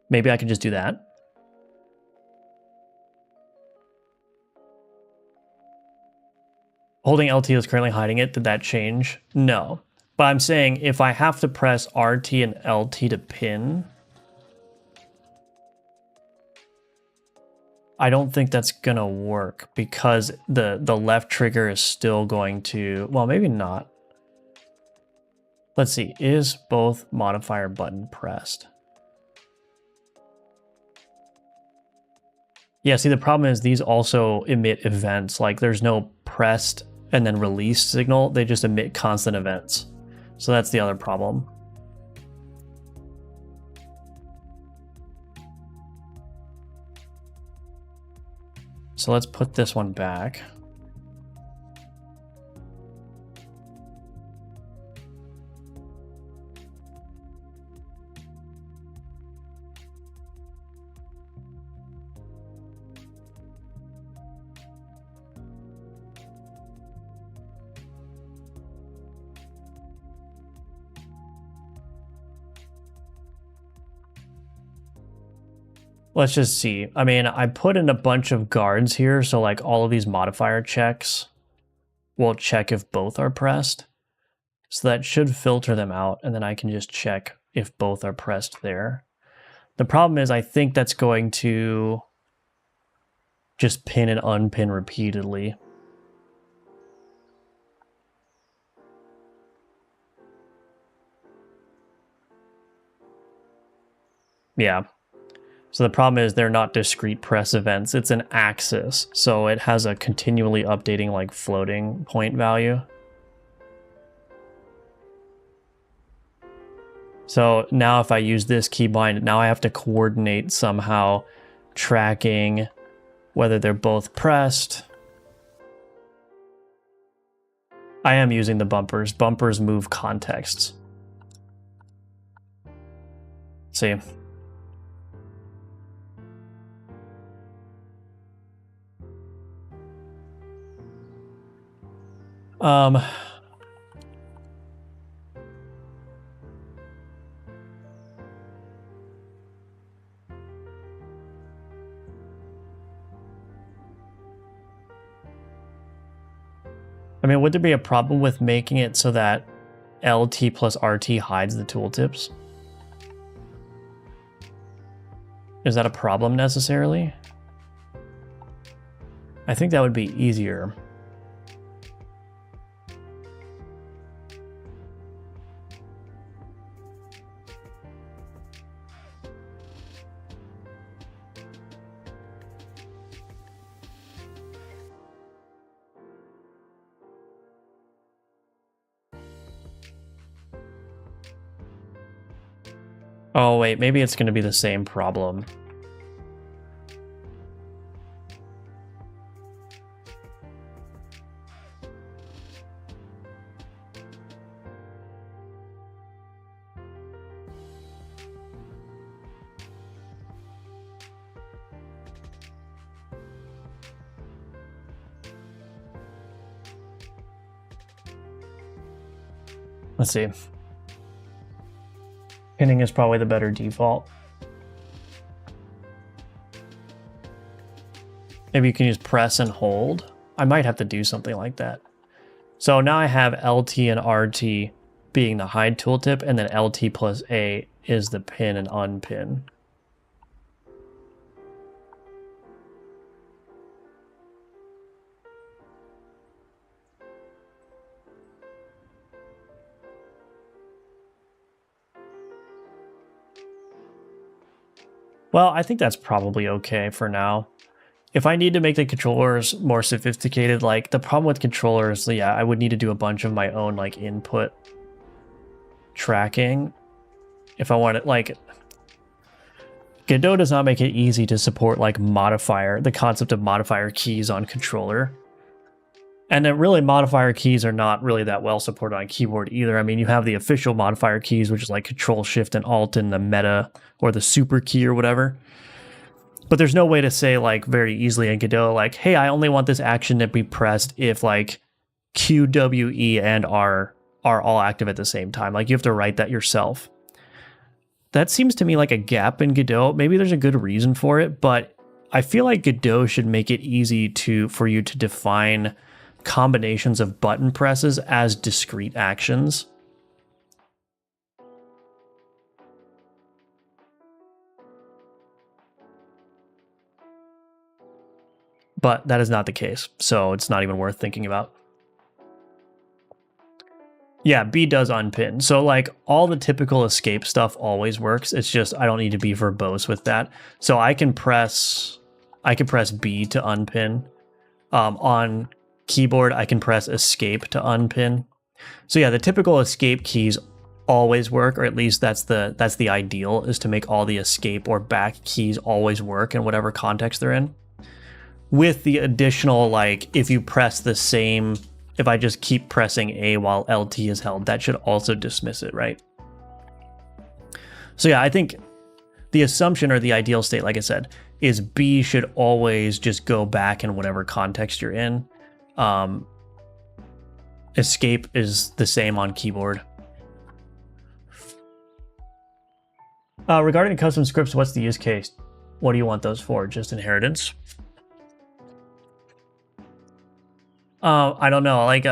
Maybe I can just do that. Holding LT is currently hiding it. Did that change? No. But I'm saying if I have to press RT and LT to pin, I don't think that's gonna work because the left trigger is still going to, well, maybe not. Let's see, is both modifier button pressed? Yeah, see, the problem is these also emit events. Like there's no pressed and then released signal. They just emit constant events. So that's the other problem. So let's put this one back. Let's just see. I mean, I put in a bunch of guards here, so like all of these modifier checks will check if both are pressed. So that should filter them out, and then I can just check if both are pressed there. The problem is I think that's going to just pin and unpin repeatedly. Yeah. So the problem is they're not discrete press events. It's an axis. So it has a continually updating like floating point value. So now if I use this keybind, now I have to coordinate somehow tracking whether they're both pressed. I am using the bumpers. Bumpers move contexts. See. I mean, would there be a problem with making it so that LT plus RT hides the tooltips? Is that a problem necessarily? I think that would be easier. Oh wait, maybe it's going to be the same problem. Let's see. Pinning is probably the better default. Maybe you can use press and hold. I might have to do something like that. So now I have LT and RT being the hide tooltip, and then LT plus A is the pin and unpin. Well, I think that's probably okay for now. If I need to make the controllers more sophisticated, like the problem with controllers, yeah, I would need to do a bunch of my own like input tracking. If I want it, like Godot does not make it easy to support like the concept of modifier keys on controller. And then really modifier keys are not really that well supported on keyboard either. I mean, you have the official modifier keys, which is like Control, Shift, and Alt, and the meta or the super key or whatever. But there's no way to say like very easily in Godot, like, hey, I only want this action to be pressed if like Q, W, E, and R are all active at the same time. Like you have to write that yourself. That seems to me like a gap in Godot. Maybe there's a good reason for it, but I feel like Godot should make it easy for you to define combinations of button presses as discrete actions. But that is not the case, so it's not even worth thinking about. Yeah, B does unpin. So like all the typical escape stuff always works. It's just I don't need to be verbose with that. So I can press B to unpin. On keyboard, I can press escape to unpin. So yeah, the typical escape keys always work, or at least that's the ideal, is to make all the escape or back keys always work in whatever context they're in. With the additional, like, if you press the same, if I just keep pressing A while LT is held, that should also dismiss it, right? So yeah, I think the assumption or the ideal state, like I said, is B should always just go back in whatever context you're in. Escape is the same on keyboard. Regarding custom scripts, what's the use case? What do you want those for? Just inheritance? I don't know. Like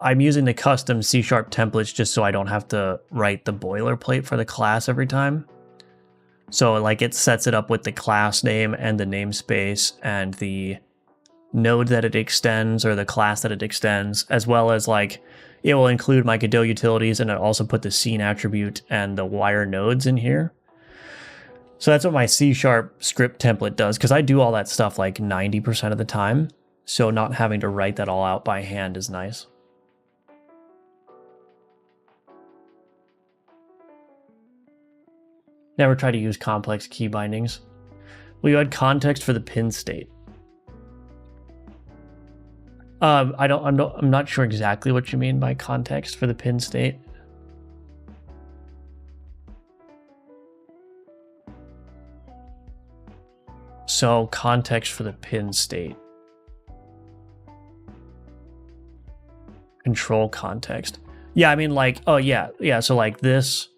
I'm using the custom C# templates just so I don't have to write the boilerplate for the class every time. So like it sets it up with the class name and the namespace and the node that it extends or the class that it extends, as well as like it will include my Godot utilities, and it also put the scene attribute and the wire nodes in here. So that's what my C# script template does, because I do all that stuff like 90% of the time. So not having to write that all out by hand is nice. Never try to use complex key bindings. Will you add context for the pin state? I'm not sure exactly what you mean by context for the pin state. So context for the pin state. Control context. Yeah, I mean like, oh yeah. So like this,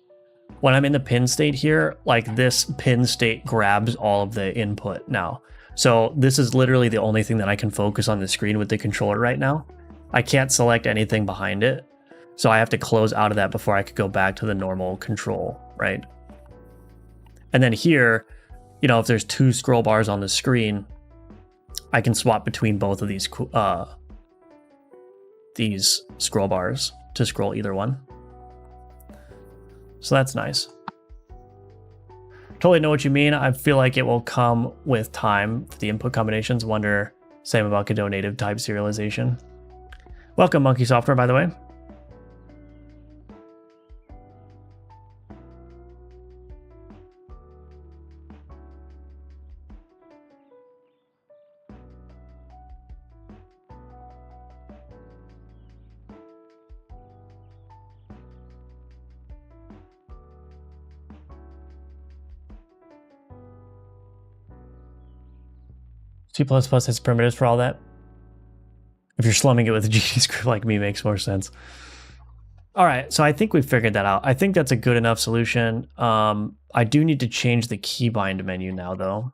when I'm in the pin state here, like this pin state grabs all of the input now. So this is literally the only thing that I can focus on the screen with the controller right now. I can't select anything behind it. So I have to close out of that before I could go back to the normal control, right? And then here, you know, if there's 2 scroll bars on the screen, I can swap between both of these scroll bars to scroll either one. So that's nice. Totally know what you mean. I feel like it will come with time for the input combinations. Wonder, same about Godot native type serialization. Welcome, Monkey Software, by the way. C++ has primitives for all that. If you're slumming it with a GD script like me, makes more sense. All right, so I think we figured that out. I think that's a good enough solution. I do need to change the keybind menu now, though.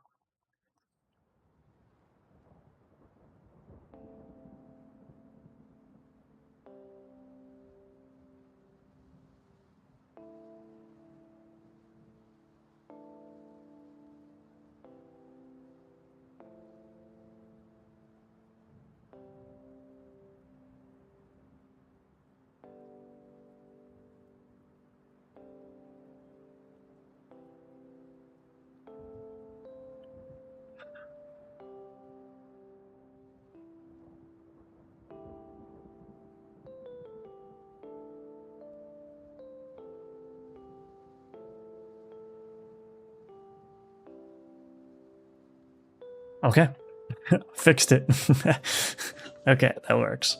Okay, fixed it. Okay, that works.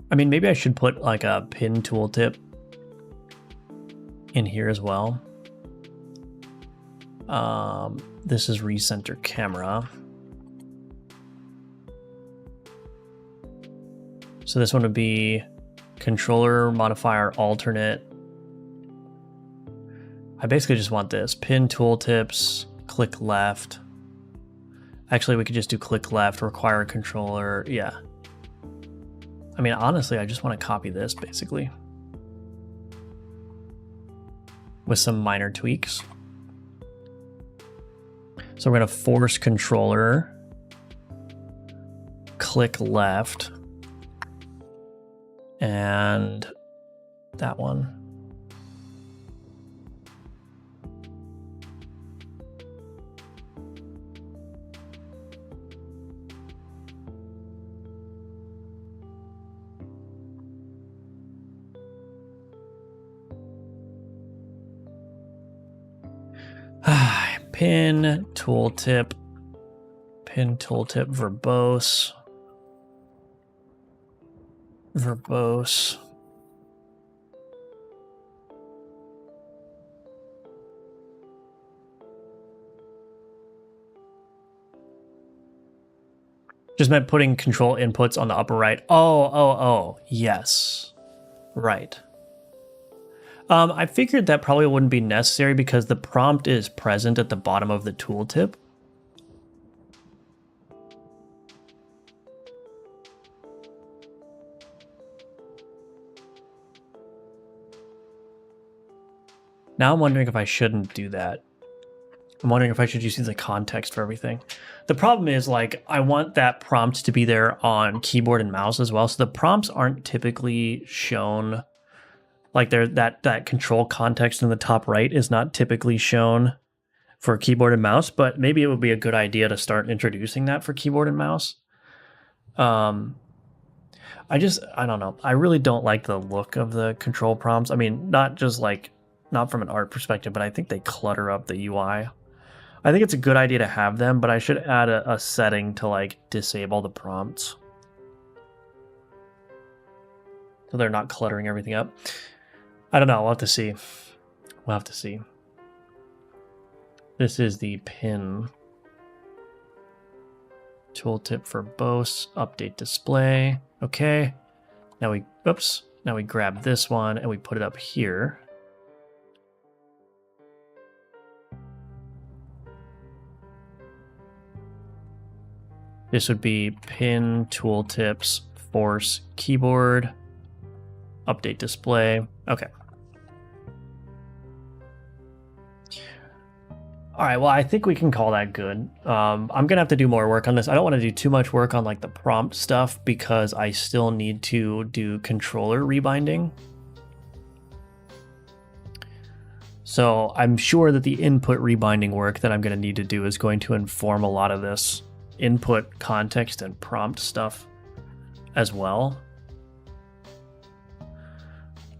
I mean, maybe I should put like a pin tooltip in here as well. This is recenter camera. So this one would be controller modifier alternate. I basically just want this pin tooltips, click left. Actually, we could just do click left, require a controller. Yeah. I mean, honestly, I just want to copy this basically with some minor tweaks. So we're going to force controller, click left, and that one. Pin tooltip verbose. Just meant putting control inputs on the upper right. Oh, yes. Right. I figured that probably wouldn't be necessary because the prompt is present at the bottom of the tooltip. Now I'm wondering if I shouldn't do that. I'm wondering if I should use the context for everything. The problem is, like, I want that prompt to be there on keyboard and mouse as well. So the prompts aren't typically shown. Like that control context in the top right is not typically shown for keyboard and mouse, but maybe it would be a good idea to start introducing that for keyboard and mouse. I don't know. I really don't like the look of the control prompts. I mean, not from an art perspective, but I think they clutter up the UI. I think it's a good idea to have them, but I should add a setting to like disable the prompts so they're not cluttering everything up. I don't know. We'll have to see. We'll have to see. This is the pin tooltip for verbose, update display. Okay. Now we grab this one and we put it up here. This would be pin tooltips force keyboard update display. Okay. All right, well, I think we can call that good. I'm gonna have to do more work on this. I don't want to do too much work on like the prompt stuff because I still need to do controller rebinding. So I'm sure that the input rebinding work that I'm gonna need to do is going to inform a lot of this input context and prompt stuff as well.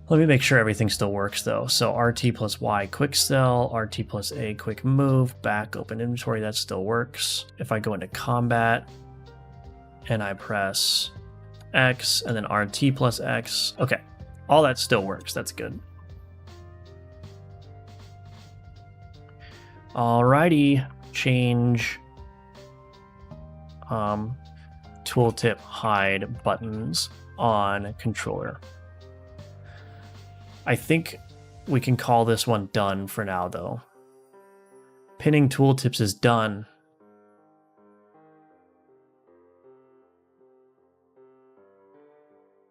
Let me make sure everything still works though. So RT plus Y quick sell, RT plus A quick move, back open inventory, that still works. If I go into combat and I press X and then RT plus X, okay, all that still works, that's good. Alrighty, change tooltip hide buttons on controller. I think we can call this one done for now, though. Pinning tooltips is done.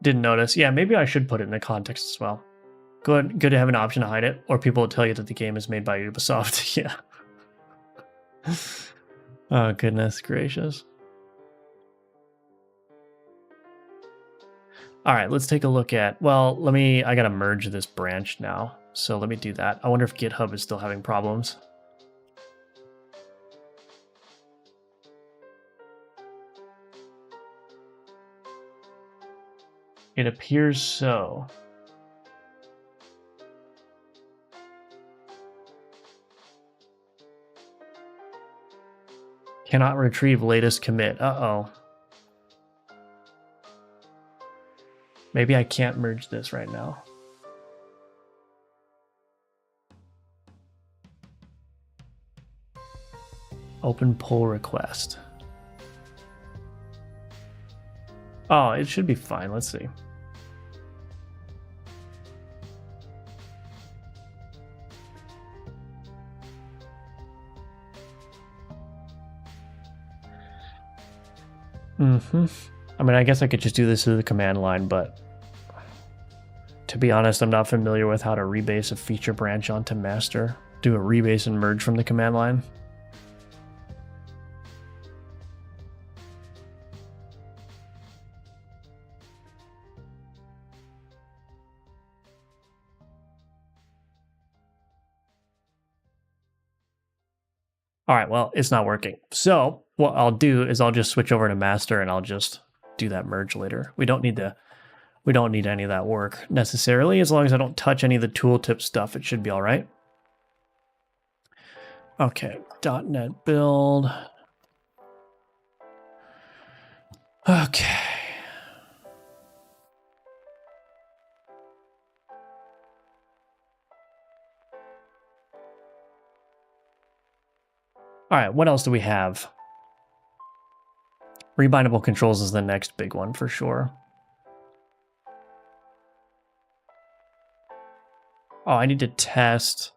Didn't notice. Yeah, maybe I should put it in the context as well. Good to have an option to hide it, or people will tell you that the game is made by Ubisoft. Yeah. Oh, goodness gracious. All right, let's take a look at, well, I gotta merge this branch now. So let me do that. I wonder if GitHub is still having problems. It appears so. Cannot retrieve latest commit. Uh-oh. Maybe I can't merge this right now. Open pull request. Oh, it should be fine. Let's see. I mean, I guess I could just do this through the command line, but to be honest, I'm not familiar with how to rebase a feature branch onto master. Do a rebase and merge from the command line. All right, well, it's not working. So what I'll do is I'll just switch over to master and I'll just do that merge later. We don't need any of that work necessarily. As long as I don't touch any of the tooltip stuff, it should be all right. Okay, .NET build. Okay. All right, what else do we have? Rebindable controls is the next big one for sure. Oh, I need to test.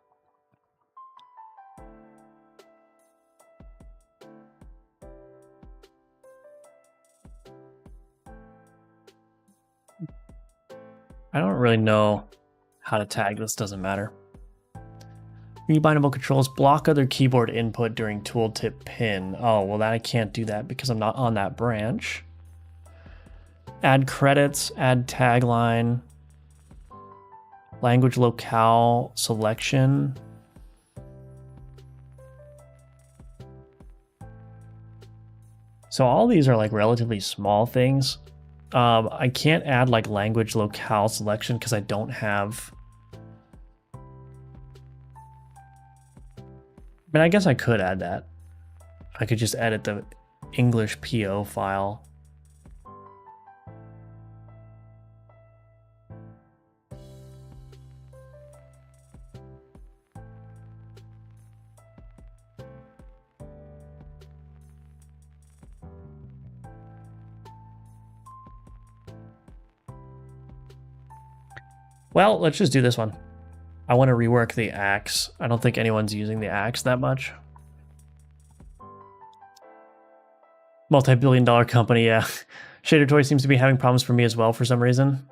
I don't really know how to tag this, doesn't matter. Rebindable controls block other keyboard input during tooltip pin. Oh, well, I can't do that because I'm not on that branch. Add credits, add tagline, language locale selection. So all these are like relatively small things. I can't add like language locale selection because I don't have. But I guess I could add that. I could just edit the English PO file. Well, let's just do this one. I want to rework the axe. I don't think anyone's using the axe that much. Multi-billion-dollar company, yeah. Shader Toy seems to be having problems for me as well for some reason.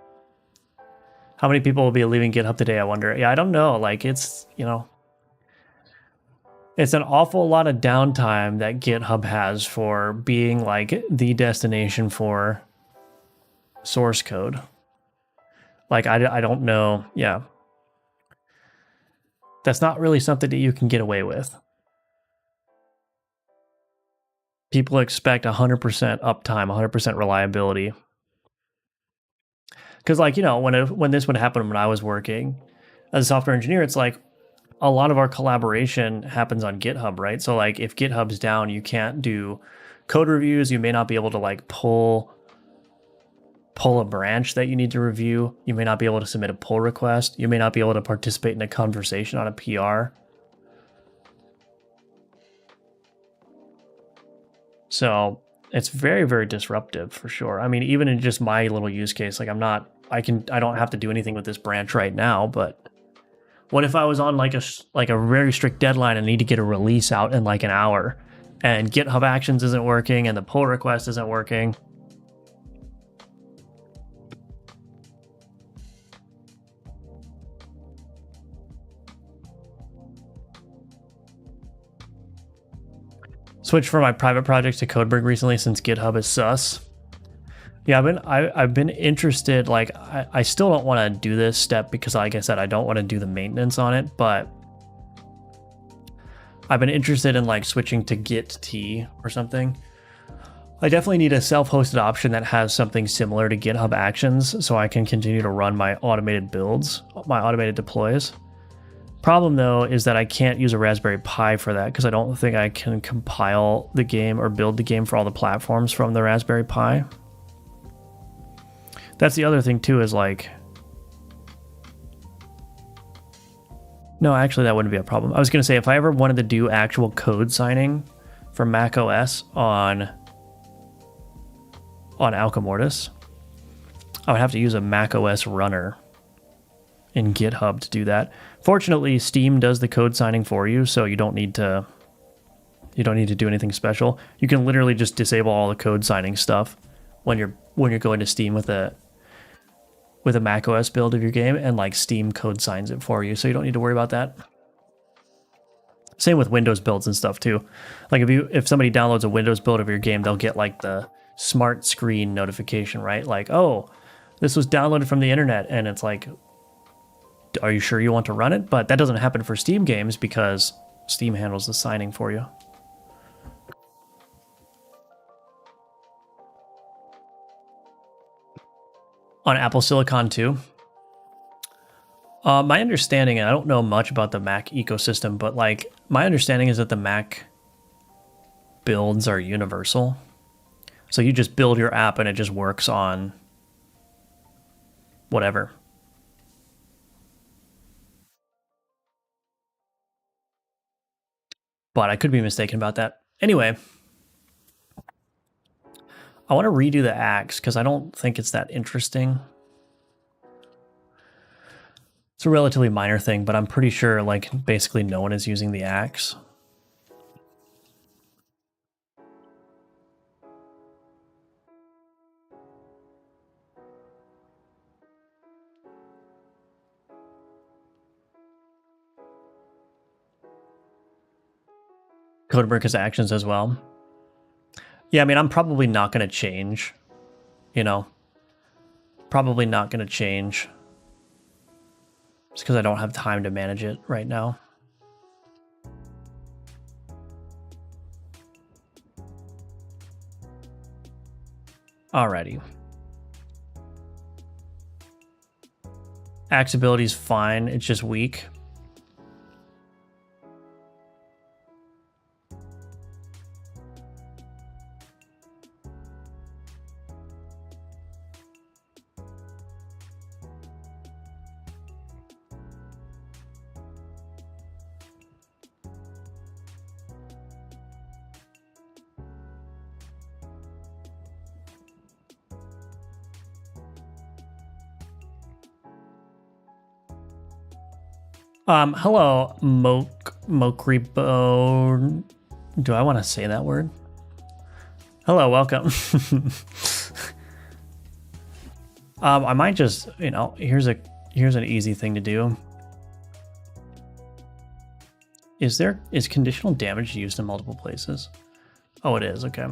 How many people will be leaving GitHub today, I wonder? Yeah, I don't know. Like, it's, you know, it's an awful lot of downtime that GitHub has for being like the destination for source code. Like, I don't know. Yeah. That's not really something that you can get away with. People expect 100% uptime, 100% reliability. Because, like, you know, when this would happen when I was working as a software engineer, it's like a lot of our collaboration happens on GitHub, right? So, like, if GitHub's down, you can't do code reviews. You may not be able to like pull a branch that you need to review. You may not be able to submit a pull request. You may not be able to participate in a conversation on a PR. So it's very, very disruptive for sure. I mean, even in just my little use case, like I don't have to do anything with this branch right now, but what if I was on like a very strict deadline and need to get a release out in like an hour and GitHub Actions isn't working and the pull request isn't working? Switched from my private projects to Codeberg recently since GitHub is sus. Yeah, I've been interested. Like, I still don't want to do this step because, like I said, I don't want to do the maintenance on it. But I've been interested in like switching to Git T or something. I definitely need a self-hosted option that has something similar to GitHub Actions, so I can continue to run my automated builds, my automated deploys. Problem though is that I can't use a Raspberry Pi for that because I don't think I can compile the game or build the game for all the platforms from the Raspberry Pi. That's the other thing too, is like, no, actually that wouldn't be a problem. I was going to say, if I ever wanted to do actual code signing for Mac OS on Alcamortis, I would have to use a Mac OS runner in GitHub to do that. Fortunately, Steam does the code signing for you, so you don't need to do anything special. You can literally just disable all the code signing stuff when you're going to Steam with a Mac OS build of your game, and like Steam code signs it for you, so you don't need to worry about that. Same with Windows builds and stuff too. Like if somebody downloads a Windows build of your game, they'll get like the smart screen notification, right? Like, oh, this was downloaded from the internet, and it's like, are you sure you want to run it? But that doesn't happen for Steam games because Steam handles the signing for you. On Apple Silicon too. My understanding, and I don't know much about the Mac ecosystem, but like my understanding is that the Mac builds are universal. So you just build your app and it just works on whatever. But I could be mistaken about that. Anyway, I want to redo the axe because I don't think it's that interesting. It's a relatively minor thing, but I'm pretty sure like basically no one is using the axe. Codeberg has actions as well. Yeah, I mean, I'm probably not going to change, you know, probably not going to change just because I don't have time to manage it right now. Alrighty. Axe ability is fine, it's just weak. Hello, Mokribo. Do I want to say that word? Hello, welcome. I might just, here's an easy thing to do. Is conditional damage used in multiple places? Oh, it is, okay.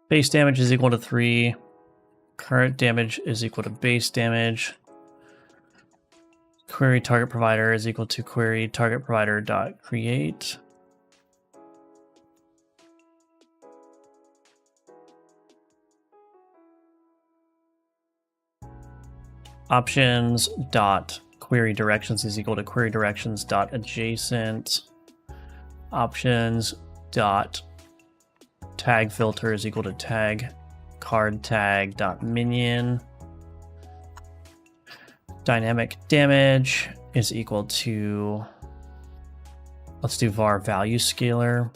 Base damage is equal to 3. Current damage is equal to base damage. Query target provider is equal to query target provider dot create. Options dot query directions is equal to query directions dot adjacent. Options dot tag filter is equal to tag card tag dot minion. Dynamic damage is equal to, let's do var value scalar.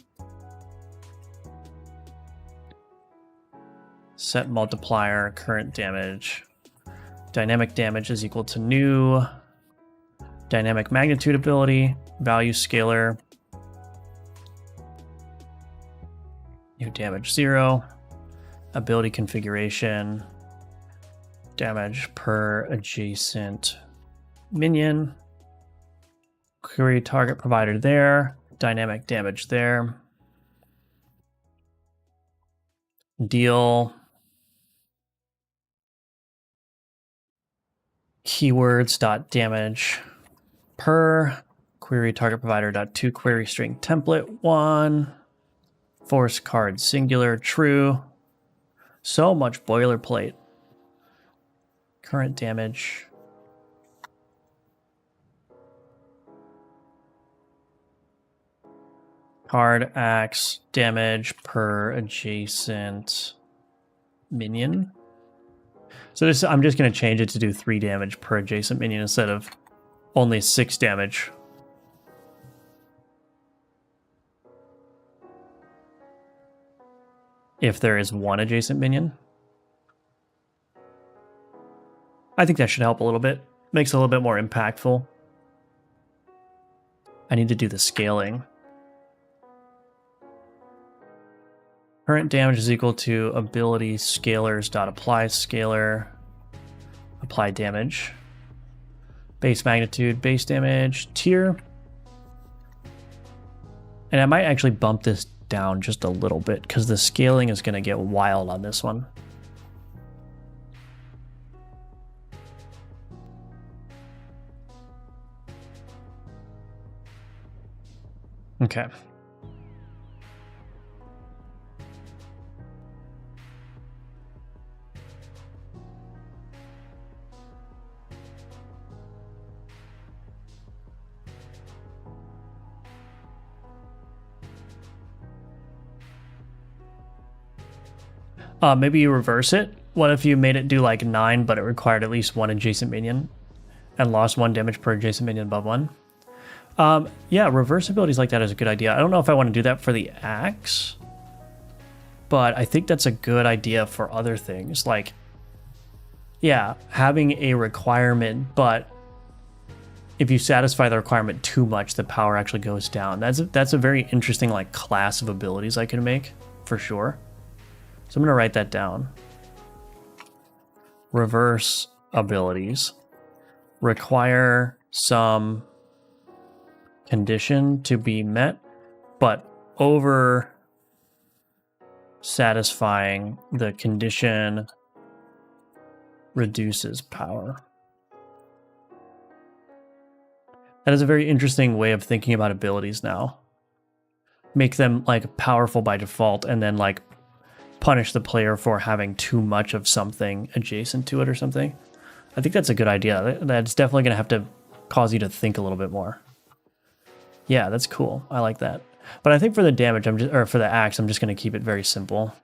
Set multiplier current damage. Dynamic damage is equal to new dynamic magnitude ability, value scalar, new damage 0, ability configuration, damage per adjacent minion, query target provider there, dynamic damage there, deal keywords dot damage per query target provider dot to query string template 1, force card singular true. So much boilerplate. Current damage. Card axe damage per adjacent minion. So this, I'm just going to change it to do 3 damage per adjacent minion instead of only 6 damage. If there is 1 adjacent minion. I think that should help a little bit. Makes it a little bit more impactful. I need to do the scaling. Current damage is equal to ability scalars dot apply scalar. Apply damage. Base magnitude, base damage, tier. And I might actually bump this down just a little bit because the scaling is going to get wild on this one. Okay. Maybe you reverse it. What if you made it do like 9, but it required at least 1 adjacent minion and lost 1 damage per adjacent minion above 1? Yeah, reverse abilities like that is a good idea. I don't know if I want to do that for the axe, but I think that's a good idea for other things. Like, yeah, having a requirement, but if you satisfy the requirement too much, the power actually goes down. That's a very interesting like class of abilities I can make for sure. So I'm going to write that down. Reverse abilities require some condition to be met, but over satisfying the condition reduces power. That is a very interesting way of thinking about abilities now. Make them like powerful by default and then like punish the player for having too much of something adjacent to it or something. I think that's a good idea. That's definitely going to have to cause you to think a little bit more. Yeah, that's cool. I like that. But I think for the damage, or for the axe, I'm just going to keep it very simple.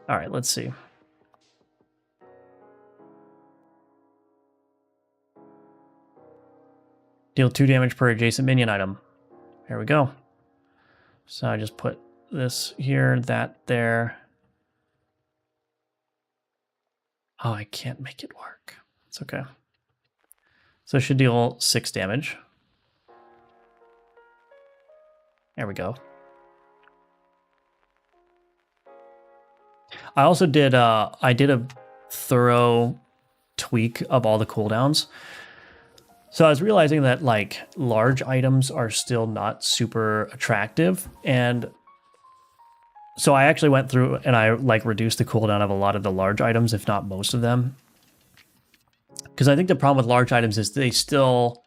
All right, let's see. Deal 2 damage per adjacent minion item. There we go. So I just put this here, that there. Oh, I can't make it work. It's okay. So it should deal 6 damage. There we go. I also did I did a thorough tweak of all the cooldowns. So I was realizing that like large items are still not super attractive, and so I actually went through and I like reduced the cooldown of a lot of the large items, if not most of them. Because I think the problem with large items is they still,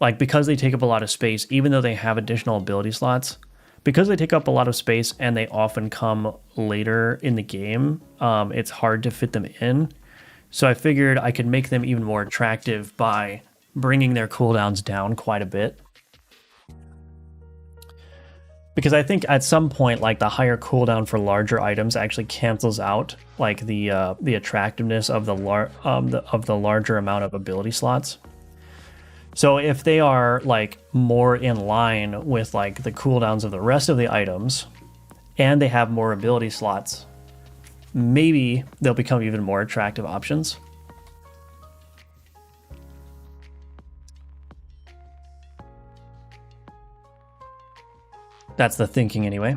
like, because they take up a lot of space, even though they have additional ability slots, because they take up a lot of space and they often come later in the game, it's hard to fit them in. So I figured I could make them even more attractive by bringing their cooldowns down quite a bit. Because I think at some point, like, the higher cooldown for larger items actually cancels out like the attractiveness of the larger amount of ability slots. So if they are like more in line with like the cooldowns of the rest of the items, and they have more ability slots, maybe they'll become even more attractive options. That's the thinking anyway.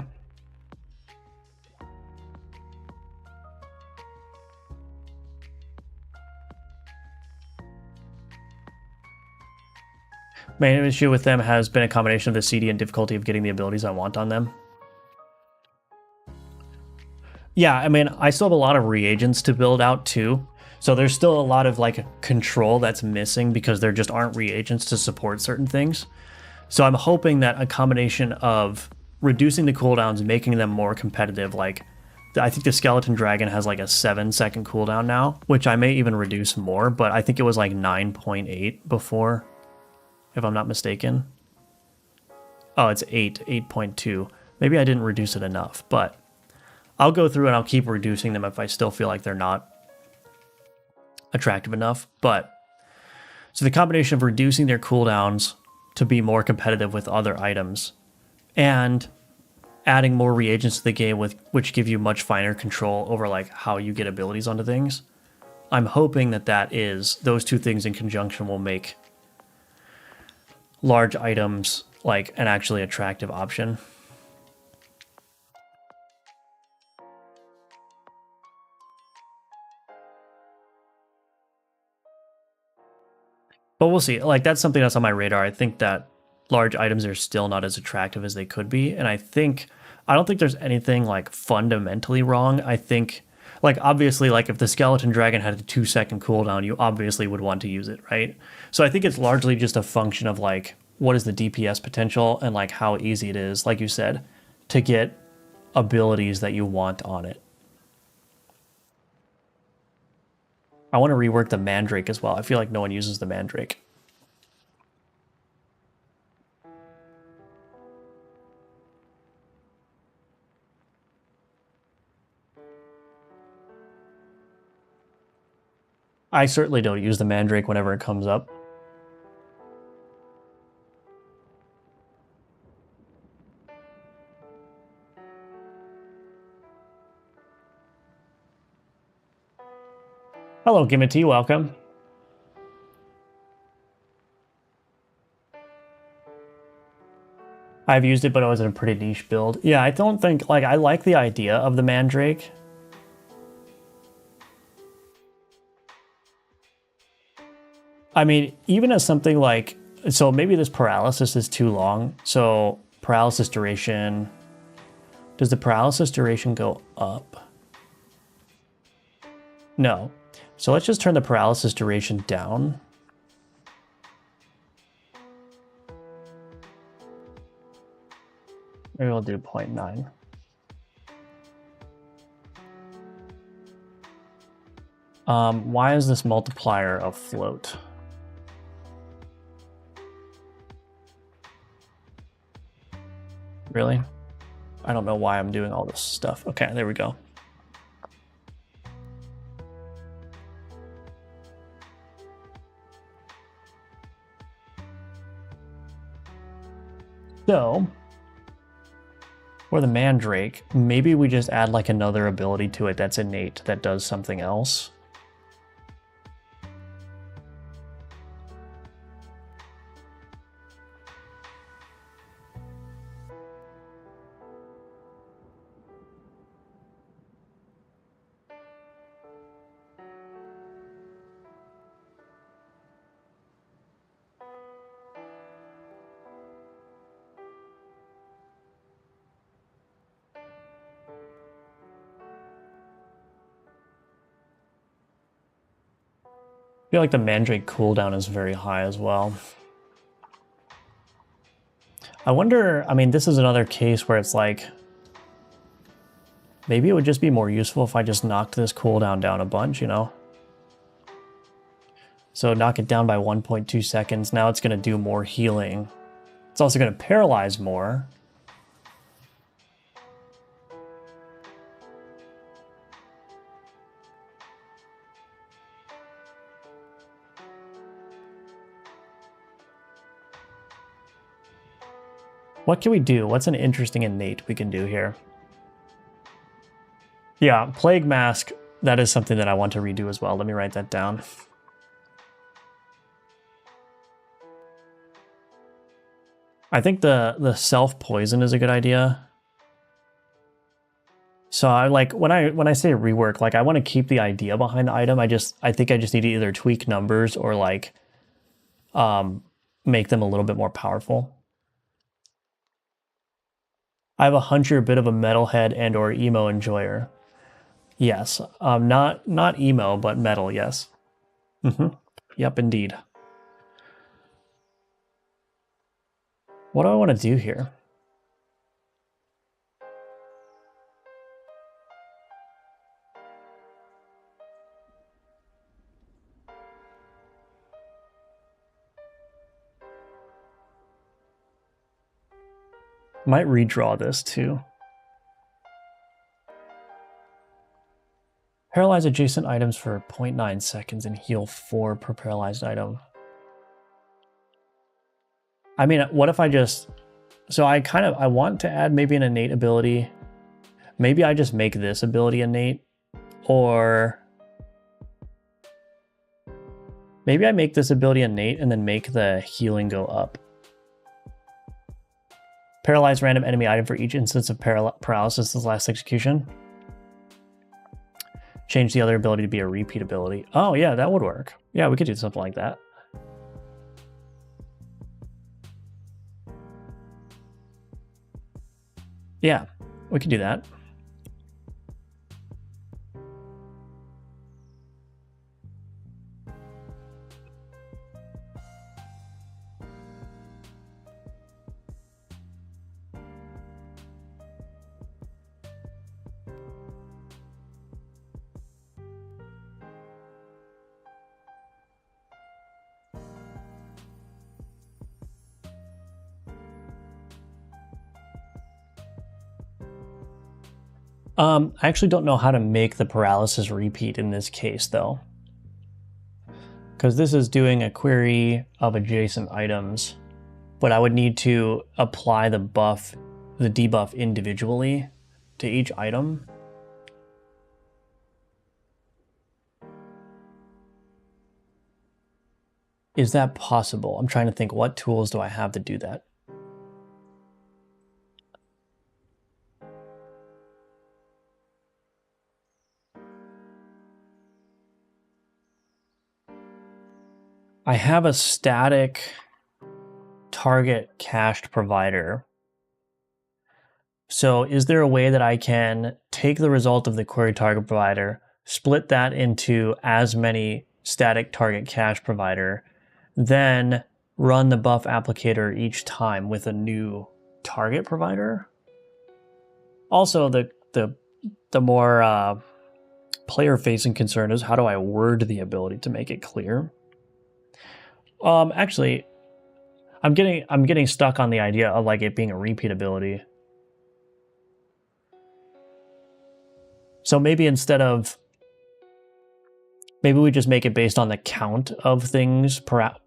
Main issue with them has been a combination of the CD and difficulty of getting the abilities I want on them. Yeah, I mean, I still have a lot of reagents to build out too. So there's still a lot of like control that's missing because there just aren't reagents to support certain things. So I'm hoping that a combination of reducing the cooldowns, making them more competitive, like I think the Skeleton Dragon has like a 7-second cooldown now, which I may even reduce more, but I think it was like 9.8 before, if I'm not mistaken. Oh, it's 8.2. Maybe I didn't reduce it enough, but I'll go through and I'll keep reducing them if I still feel like they're not attractive enough. But so the combination of reducing their cooldowns to be more competitive with other items and adding more reagents to the game with which give you much finer control over like how you get abilities onto things. I'm hoping that those two things in conjunction will make large items like an actually attractive option. But we'll see. Like, that's something that's on my radar. I think that large items are still not as attractive as they could be. And I don't think there's anything like fundamentally wrong. I think, like, obviously, like if the Skeleton Dragon had a 2-second cooldown, you obviously would want to use it, right? So I think it's largely just a function of like, what is the DPS potential and like how easy it is, like you said, to get abilities that you want on it. I want to rework the Mandrake as well. I feel like no one uses the Mandrake. I certainly don't use the Mandrake whenever it comes up. Hello, Gimity, welcome. I've used it, but it was in a pretty niche build. Yeah, I don't think, like, I like the idea of the Mandrake. I mean, even as something like, so maybe this paralysis is too long. So paralysis duration, does the paralysis duration go up? No. So let's just turn the paralysis duration down. Maybe we'll do 0.9. Why is this multiplier afloat? Really? I don't know why I'm doing all this stuff. Okay, there we go. So Or the Mandrake. Maybe we just add like another ability to it that's innate that does something else. I feel like the Mandrake cooldown is very high as well. I wonder, I mean, this is another case where it's like, maybe it would just be more useful if I just knocked this cooldown down a bunch, you know? So knock it down by 1.2 seconds. Now it's going to do more healing. It's also going to paralyze more. What can we do? What's an interesting innate we can do here? Yeah, Plague Mask, that is something that I want to redo as well. Let me write that down. I think the self-poison is a good idea. So I like when I say rework, like I want to keep the idea behind the item. I think I just need to either tweak numbers or like make them a little bit more powerful. I have a hunch you're a bit of a metalhead and or emo enjoyer. Yes, not emo, but metal, yes. Yep, indeed. What do I want to do here? Might redraw this too. Paralyze adjacent items for 0.9 seconds and heal 4 per paralyzed item. I mean, what if I just... So I want to add maybe an innate ability. Maybe I just make this ability innate. Or... maybe I make this ability innate and then make the healing go up. Paralyze random enemy item for each instance of paralysis since last execution. Change the other ability to be a repeat ability. Oh yeah, that would work. Yeah, we could do something like that. Yeah, we could do that. I actually don't know how to make the paralysis repeat in this case, though. Because this is doing a query of adjacent items, but I would need to apply the debuff individually to each item. Is that possible? I'm trying to think, what tools do I have to do that? I have a static target cached provider. So is there a way that I can take the result of the query target provider, split that into as many static target cache provider, then run the buff applicator each time with a new target provider? Also, the more player-facing concern is how do I word the ability to make it clear? Actually, I'm getting stuck on the idea of like it being a repeat ability. So maybe instead of, maybe we just make it based on the count of things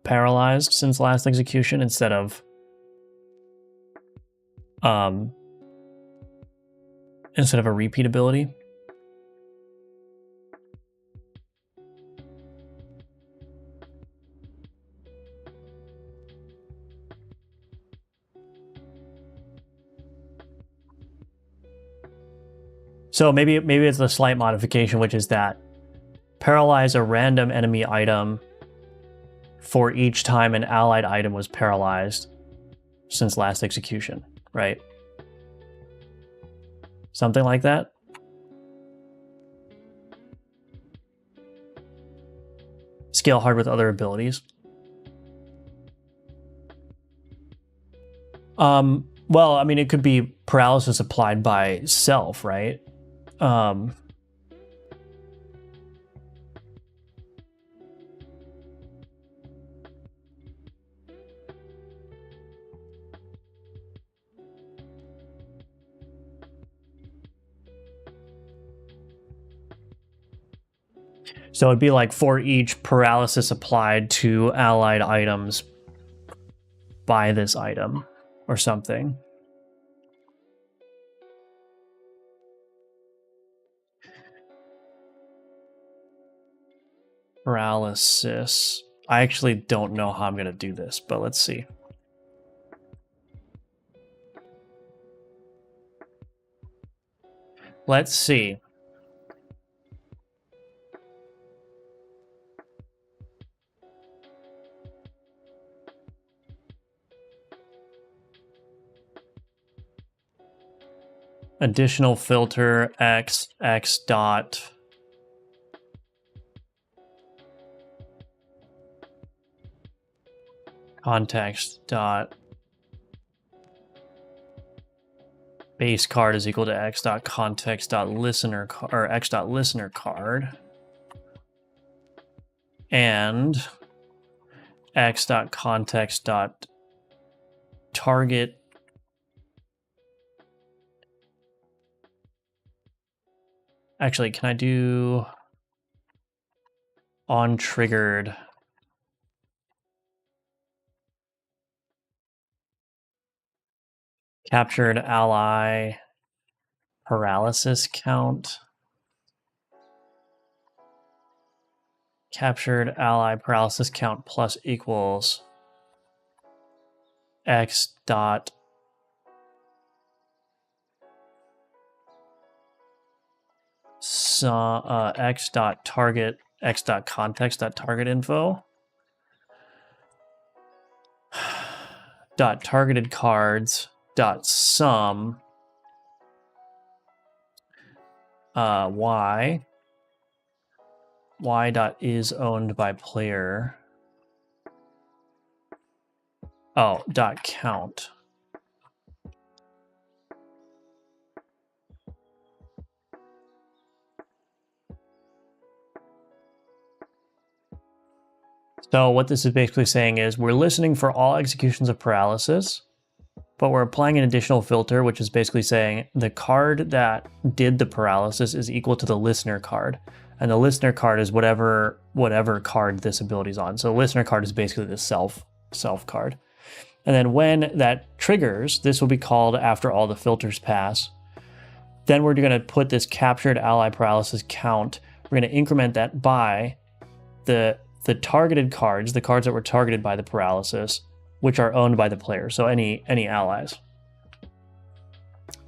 paralyzed since last execution instead of instead of a repeat ability. So maybe it's a slight modification, which is that paralyze a random enemy item for each time an allied item was paralyzed since last execution, right? Something like that. Scale hard with other abilities. Well, I mean, it could be paralysis applied by self, right? So it'd be like for each paralysis applied to allied items by this item or something. Paralysis. I actually don't know how I'm going to do this, but let's see. Let's see. Additional filter x dot context dot base card is equal to x dot context dot listener or x dot listener card and x dot context dot target Actually, can I do on triggered? Captured ally paralysis count. Captured ally paralysis count plus equals x dot x dot target x dot context dot target info dot targeted cards dot sum y dot is owned by player dot count. So what this is basically saying is we're listening for all executions of paralysis, but we're applying an additional filter, which is basically saying the card that did the paralysis is equal to the listener card. And the listener card is whatever card this ability is on. So the listener card is basically the self card. And then when that triggers, this will be called after all the filters pass. Then we're going to put this captured ally paralysis count. We're going to increment that by the targeted cards, the cards that were targeted by the paralysis, which are owned by the player. So any allies.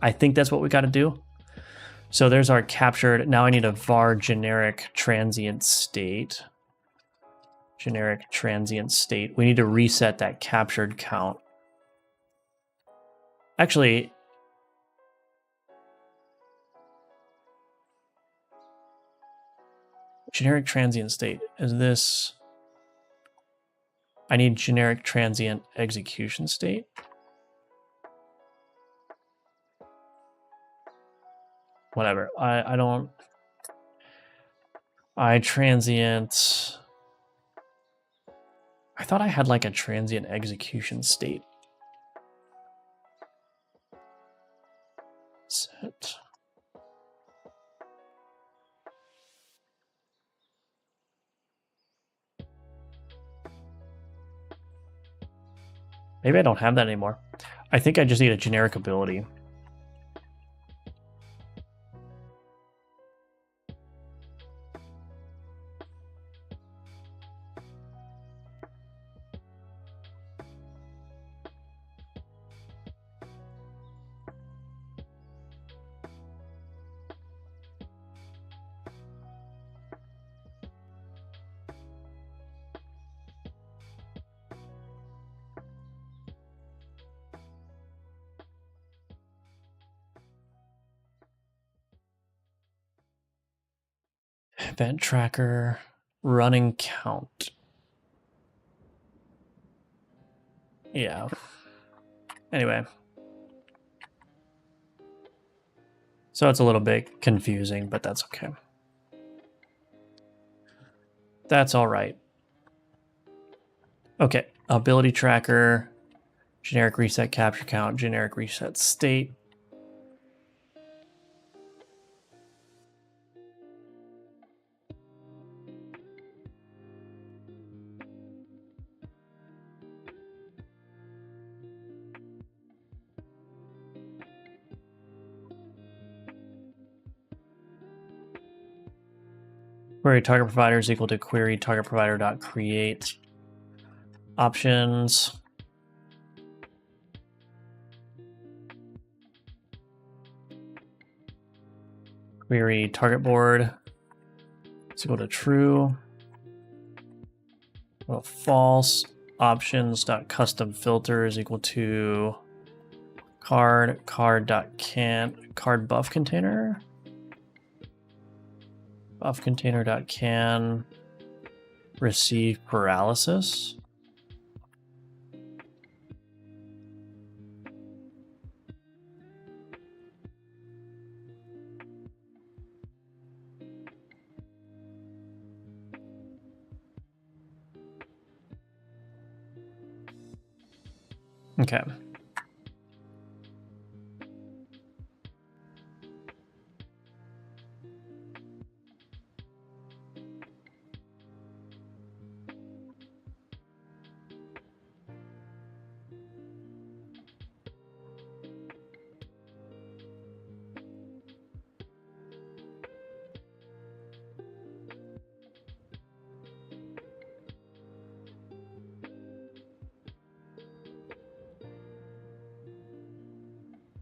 I think that's what we got to do. So there's our captured. Now I need a var generic transient state. Generic transient state. We need to reset that captured count. Actually, generic transient state is this. I need generic transient execution state. Whatever. I transient. I thought I had like a transient execution state. Set. Maybe I don't have that anymore. I think I just need a generic ability. event tracker, running count. Yeah. Anyway. So it's a little bit confusing, but that's okay. That's all right. Okay, ability tracker, generic reset capture count, generic reset state. Query target provider is equal to query target provider dot create. Options. Query target board is equal to true. Well, false. Options dot custom filter is equal to card dot can card buff container. Buff container dot can receive paralysis. Okay.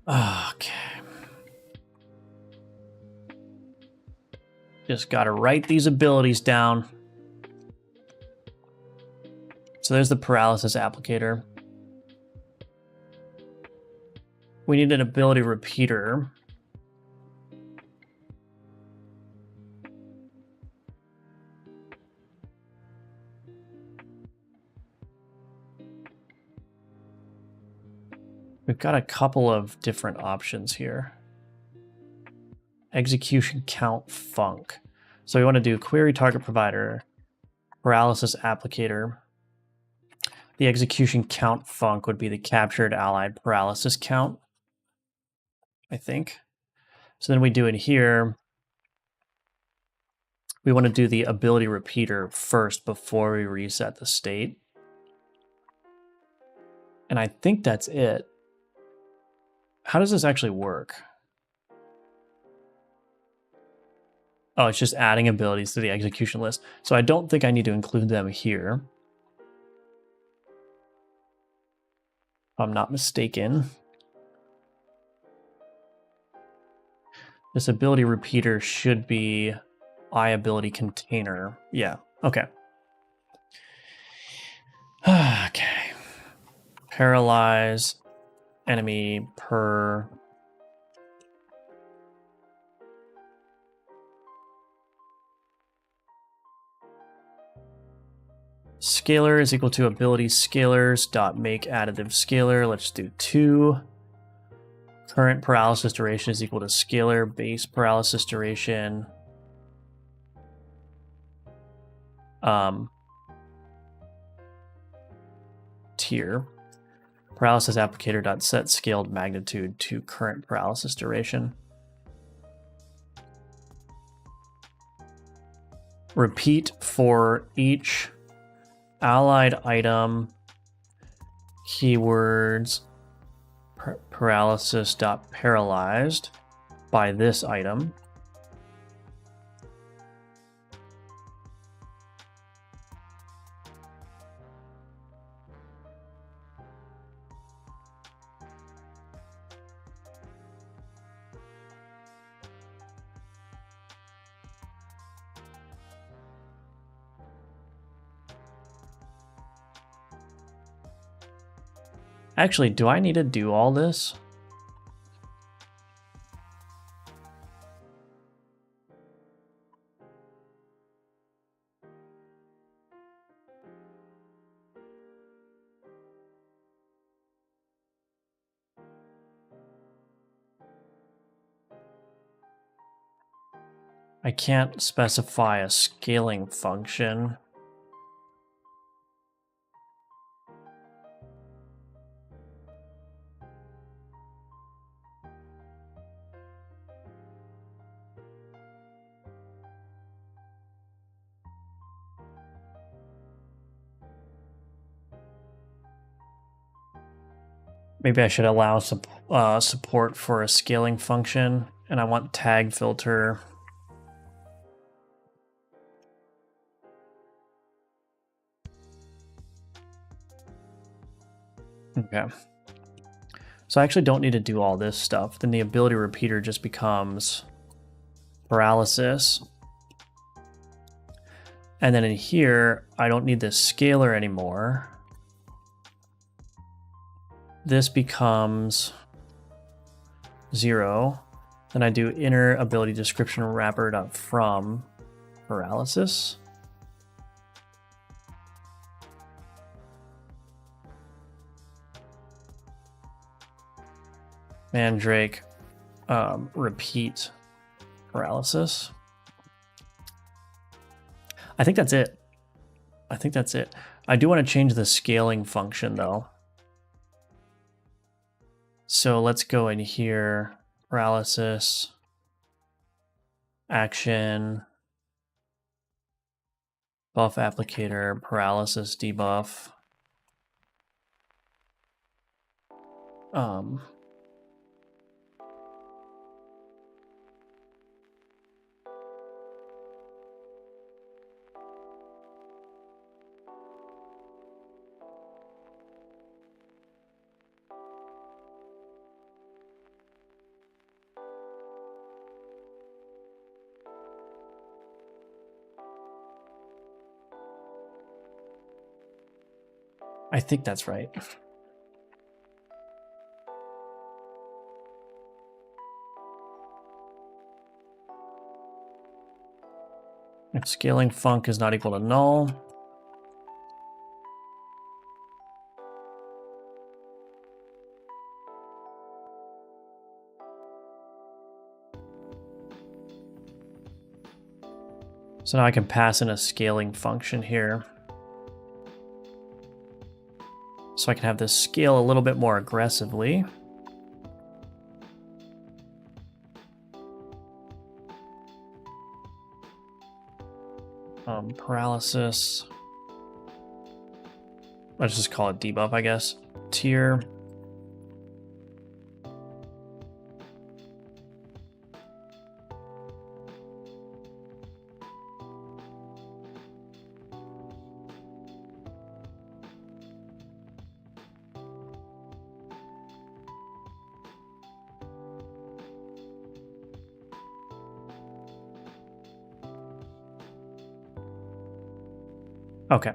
Okay. Just got to write these abilities down. So there's the paralysis applicator. We need an ability repeater. We've got a couple of different options here. Execution count func. So we want to do query target provider, paralysis applicator. The execution count func would be the captured allied paralysis count, I think. So then we do it here. We want to do the ability repeater first before we reset the state. And I think that's it. How does this actually work? Oh, it's just adding abilities to the execution list. So I don't think I need to include them here, if I'm not mistaken. This ability repeater should be ability container. Yeah, okay. Okay. Paralyze enemy per scalar is equal to ability scalars dot make additive scalar. Let's do 2. Current paralysis duration is equal to scalar base paralysis duration. Tier. Paralysis applicator dot set scaled magnitude to current paralysis duration. Repeat for each allied item keywords paralysis dot paralyzed by this item. Actually, do I need to do all this? I can't specify a scaling function. Maybe I should allow support for a scaling function, and I want tag filter. Okay. So I actually don't need to do all this stuff. Then the ability repeater just becomes paralysis. And then in here, I don't need this scalar anymore. This becomes 0. Then I do inner ability description wrapper from paralysis. Mandrake repeat paralysis. I think that's it. I think that's it. I do want to change the scaling function though. So let's go in here, paralysis, action, buff applicator, paralysis debuff. I think that's right. If scaling func is not equal to null, so now I can pass in a scaling function here. So I can have this scale a little bit more aggressively. Paralysis. Let's just call it debuff, I guess. Tier. Okay.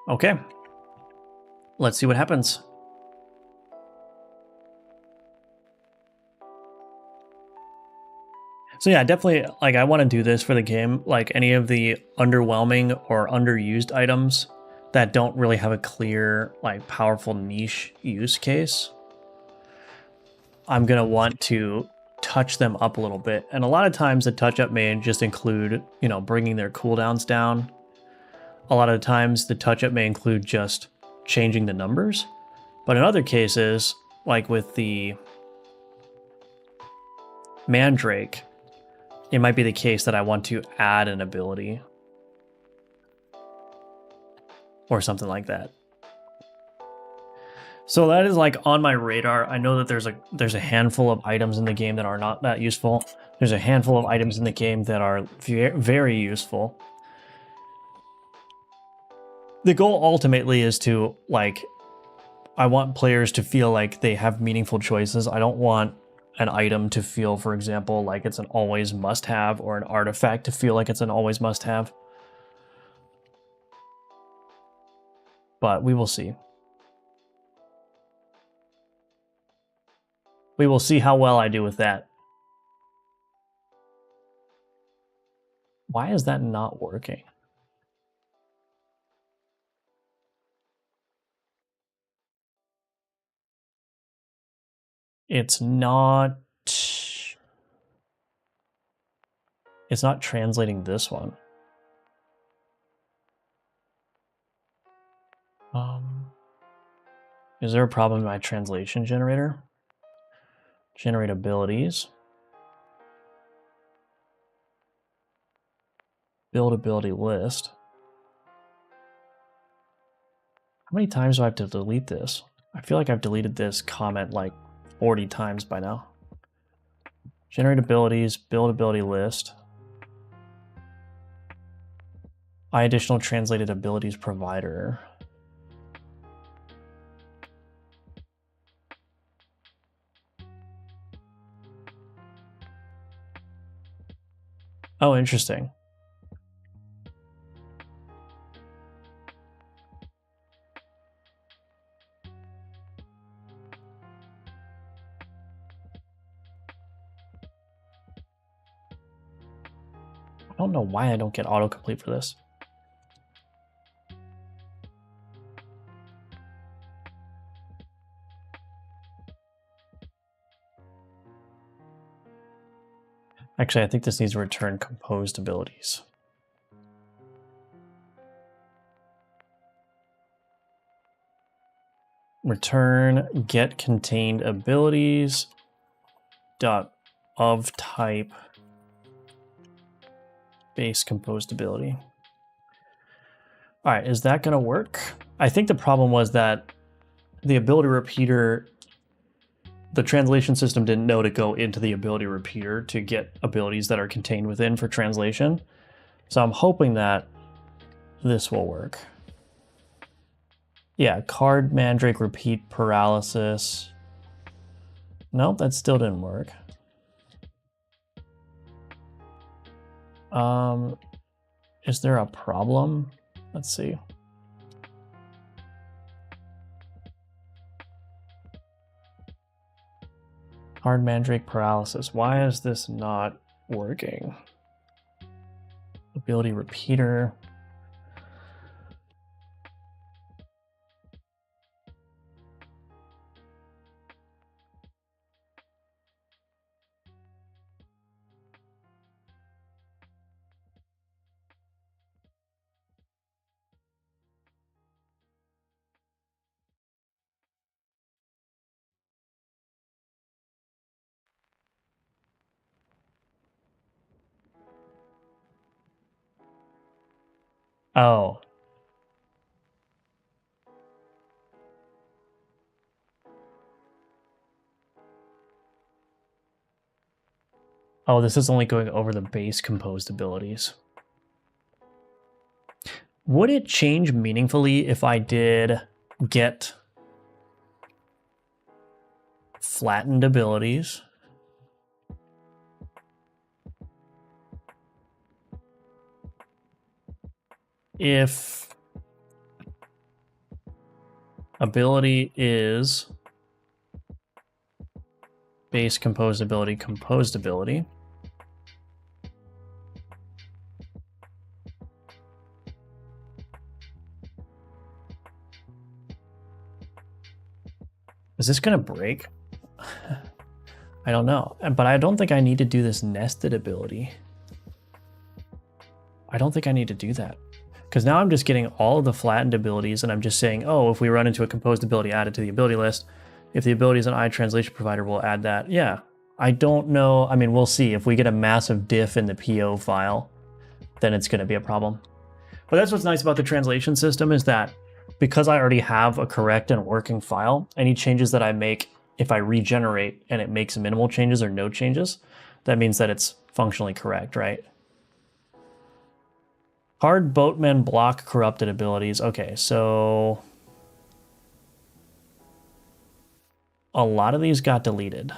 Okay. Let's see what happens. So yeah, definitely, like, I want to do this for the game. Like, any of the underwhelming or underused items that don't really have a clear, like, powerful niche use case, I'm going to want to touch them up a little bit. And a lot of times the touch up may just include, you know, bringing their cooldowns down. A lot of times the touch up may include just changing the numbers. But in other cases, like with the Mandrake, it might be the case that I want to add an ability or something like that. So that is like on my radar. I know that there's a handful of items in the game that are not that useful. There's a handful of items in the game that are very useful. The goal ultimately is to, like, I want players to feel like they have meaningful choices. I don't want an item to feel, for example, like it's an always must-have, or an artifact to feel like it's an always must-have. But we will see. We will see how well I do with that. Why is that not working? It's not translating this one. Is there a problem in my translation generator? Generate abilities. Build ability list. How many times do I have to delete this? I feel like I've deleted this comment like 40 times by now. Generate abilities, build ability list. Additional translated abilities provider. Oh, interesting. I don't know why I don't get autocomplete for this. Actually, I think this needs to return composed abilities. Return get contained abilities dot of type base composed ability. All right, is that going to work? I think the problem was that the ability repeater, the translation system didn't know to go into the ability repeater to get abilities that are contained within for translation. So I'm hoping that this will work. Yeah, card mandrake repeat paralysis. Nope, that still didn't work. Is there a problem? Let's see. Card mandrake paralysis. Why is this not working? Ability repeater. Oh. Oh, this is only going over the base composed abilities. Would it change meaningfully if I did get flattened abilities? If ability is base composed ability, composed ability. Is this going to break? I don't know, but I don't think I need to do this nested ability. I don't think I need to do that. Because now I'm just getting all of the flattened abilities and I'm just saying, oh, if we run into a composed ability, add it to the ability list. If the ability is an translation provider, we'll add that. Yeah, I don't know. I mean, we'll see. If we get a massive diff in the PO file, then it's going to be a problem. But that's what's nice about the translation system is that because I already have a correct and working file, any changes that I make, if I regenerate and it makes minimal changes or no changes, that means that it's functionally correct, right? Hard boatmen block corrupted abilities. Okay, so a lot of these got deleted.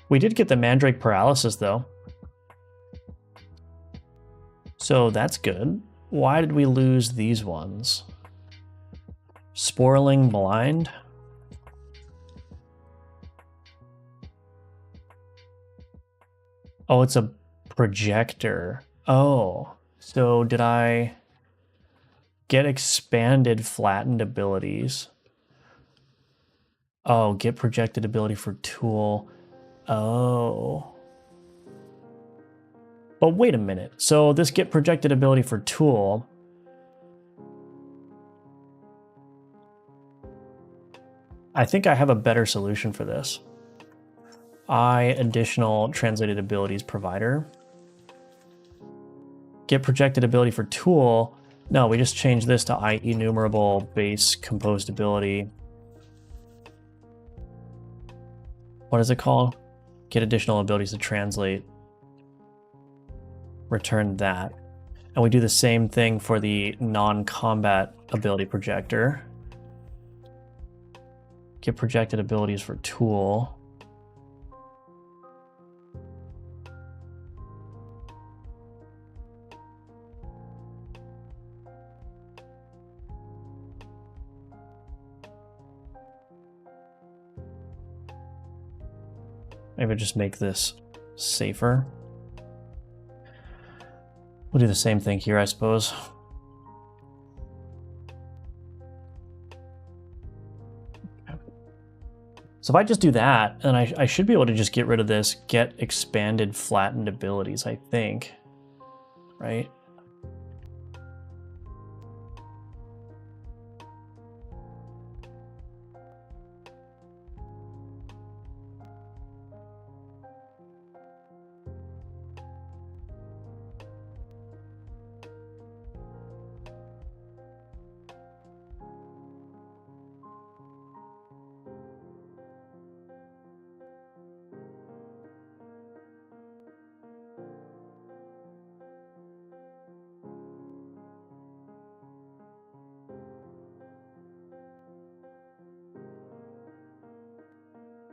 We did get the Mandrake Paralysis, though. So that's good. Why did we lose these ones? Sporling Blind? Oh, it's a projector. Oh, so did I get expanded flattened abilities? Oh, get projected ability for tool. Oh. But wait a minute. So this get projected ability for tool. I think I have a better solution for this. Additional translated abilities provider. Get projected ability for tool. No, we just changed this to enumerable base composed ability. What is it called? Get additional abilities to translate. Return that. And we do the same thing for the non-combat ability projector. Get projected abilities for tool. Maybe just make this safer. We'll do the same thing here, I suppose. So if I just do that, then I should be able to just get rid of this get expanded flattened abilities, I think. Right?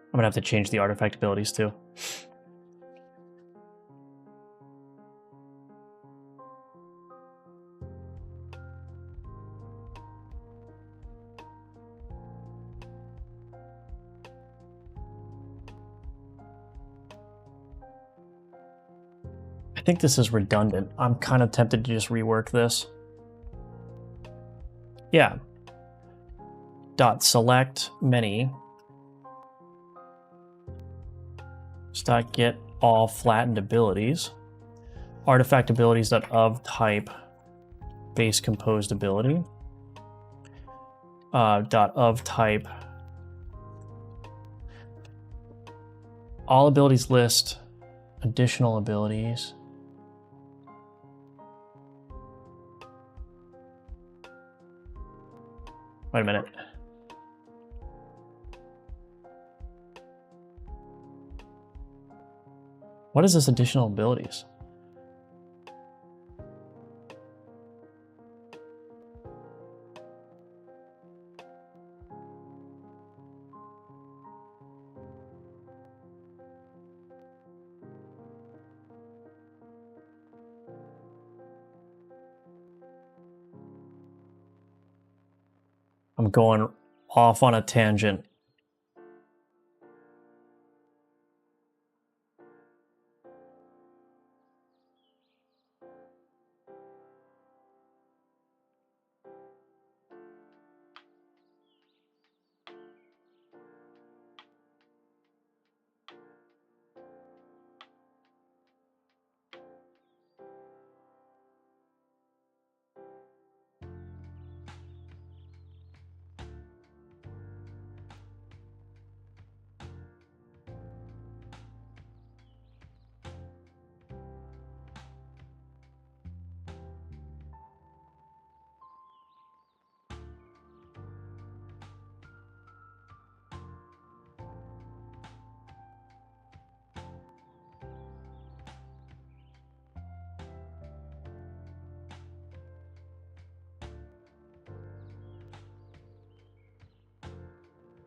I'm gonna have to change the artifact abilities too. I think this is redundant. I'm kind of tempted to just rework this. Yeah. Dot select many. Dot get all flattened abilities. Artifact abilities dot of type base composed ability. Dot of type all abilities list additional abilities. Wait a minute. What is this additional abilities? I'm going off on a tangent.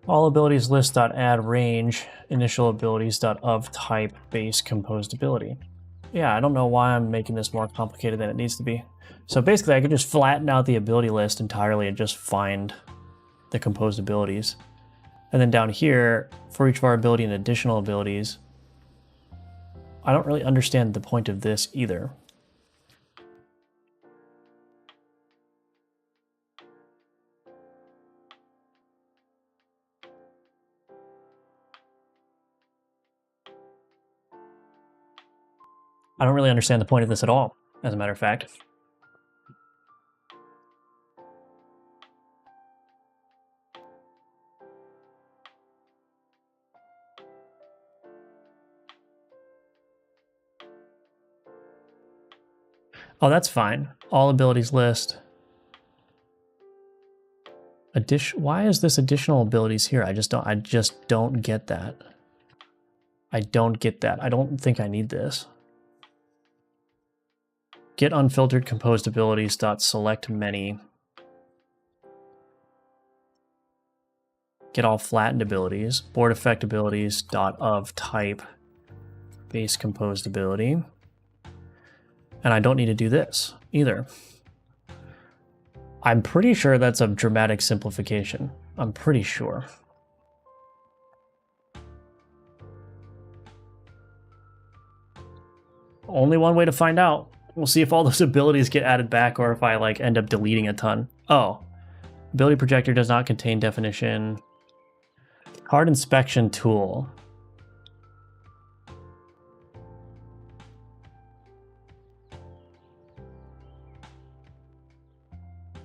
All abilities list.add range initial abilities.of type base composed ability. Yeah, I don't know why I'm making this more complicated than it needs to be. So basically I could just flatten out the ability list entirely and just find the composed abilities. And then down here, for each of our ability and additional abilities, I don't really understand the point of this either. I don't really understand the point of this at all, as a matter of fact. Oh, that's fine. All abilities list. Why is this additional abilities here? I just don't get that. I don't get that. I don't think I need this. Get unfiltered composed abilities dot select many. Get all flattened abilities. Board effect abilities dot of type base composed ability. And I don't need to do this either. I'm pretty sure that's a dramatic simplification. I'm pretty sure. Only one way to find out. We'll see if all those abilities get added back or if I like end up deleting a ton. Oh, ability projector does not contain definition. Card inspection tool.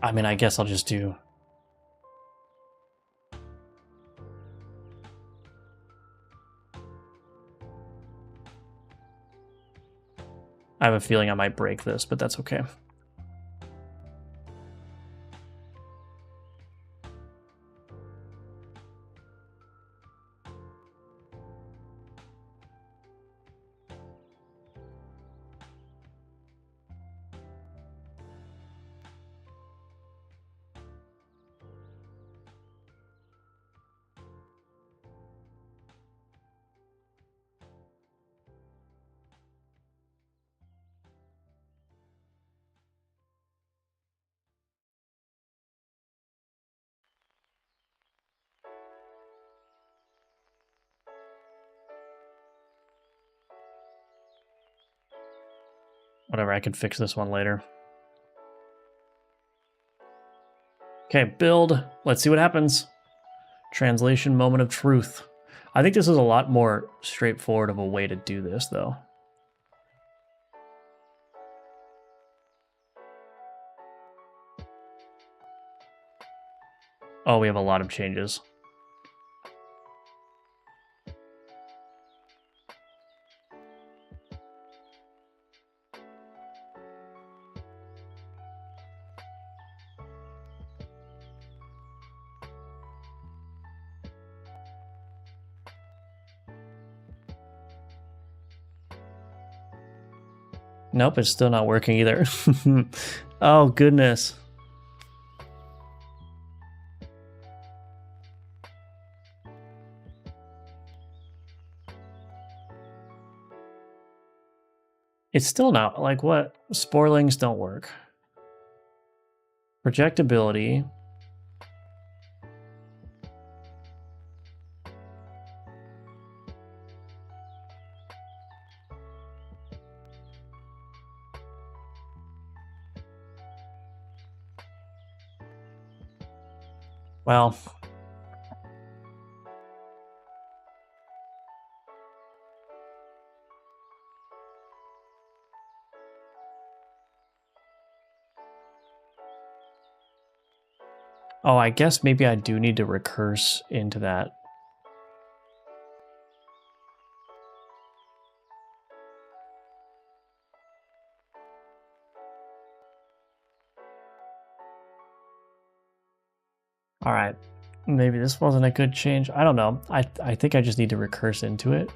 I mean, I guess I'll just do. I have a feeling I might break this, but that's okay. Whatever, I can fix this one later. Okay, build. Let's see what happens. Translation moment of truth. I think this is a lot more straightforward of a way to do this, though. Oh, we have a lot of changes. Nope, it's still not working either. Oh, goodness. It's still not, like what? Sporlings don't work. Projectability. Well. Oh, I guess maybe I do need to recurse into that. All right, maybe this wasn't a good change. I don't know. I think I just need to recurse into it.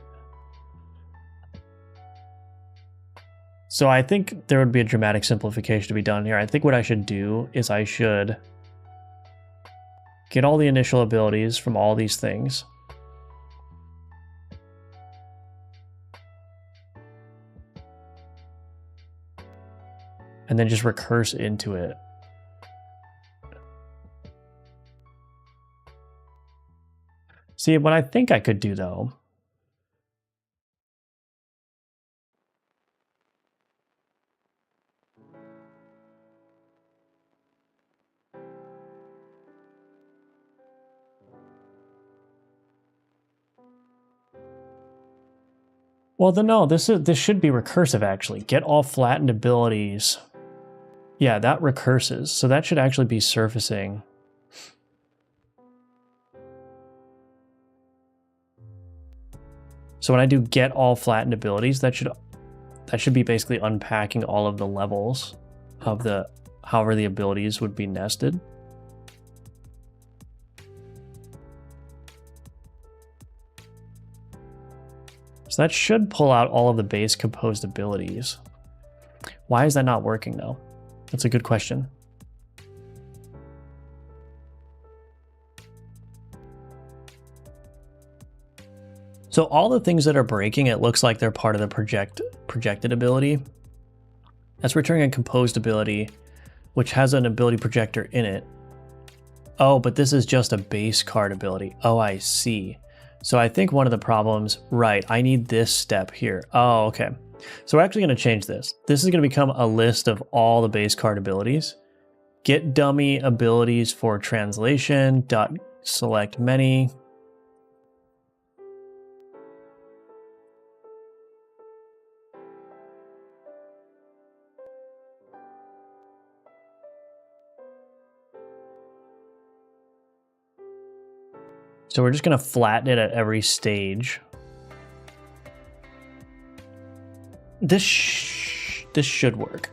So I think there would be a dramatic simplification to be done here. I think what I should do is I should get all the initial abilities from all these things. And then just recurse into it. See, what I think I could do though, well, then no, this should be recursive actually. Get all flattened abilities. Yeah, that recurses. So that should actually be surfacing. So when I do get all flattened abilities, that should be basically unpacking all of the levels of the however the abilities would be nested. So that should pull out all of the base composed abilities. Why is that not working though? That's a good question. So all the things that are breaking, it looks like they're part of the projected ability. That's returning a composed ability, which has an ability projector in it. Oh, but this is just a base card ability. Oh, I see. So I think one of the problems, right, I need this step here. Oh, okay. So we're actually going to change this. This is going to become a list of all the base card abilities. Get dummy abilities for translation, dot select many. So we're just going to flatten it at every stage. This should work.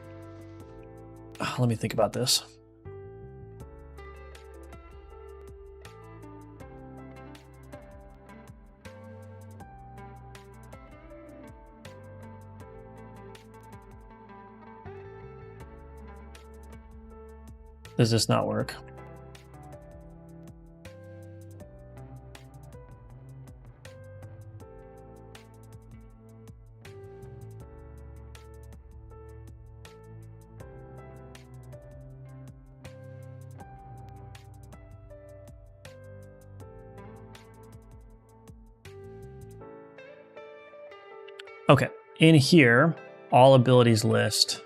Let me think about this. Does this not work? Okay, in here, all abilities list,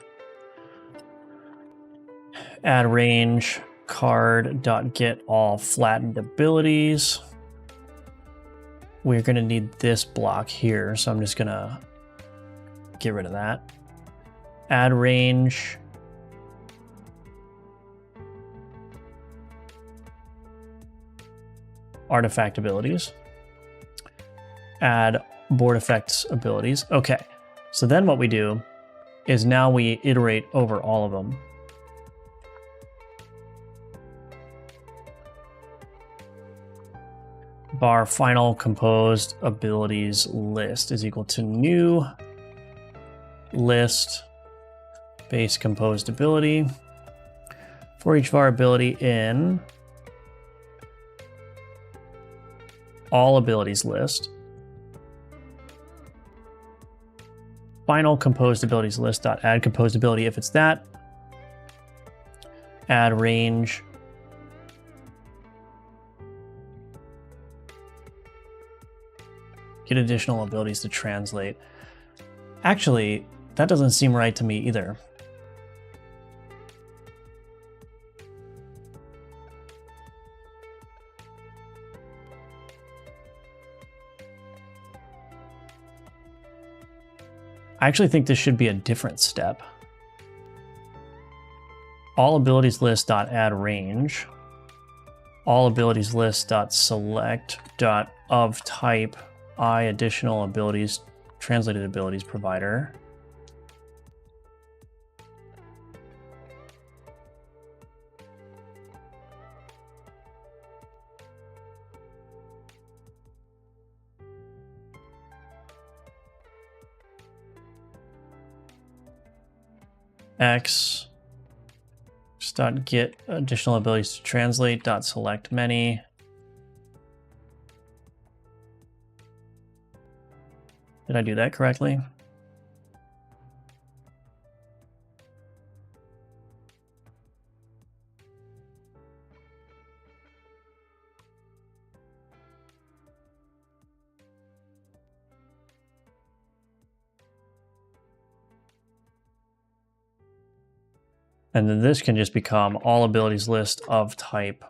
add range, card.get all flattened abilities. We're gonna need this block here, so I'm just gonna get rid of that. Add range. Artifact abilities. Add board effects abilities. Okay, so then what we do is now we iterate over all of them. Bar final composed abilities list is equal to new list base composed ability for each var ability in all abilities list. Final composed abilities list dot add composed ability if it's that. Add range. Get additional abilities to translate. Actually, that doesn't seem right to me either. I actually think this should be a different step. All abilities list dot add range. All abilities list dot select dot of type I additional abilities translated abilities provider. X Get additional abilities to translate. Select many. Did I do that correctly? And then this can just become all abilities list of type.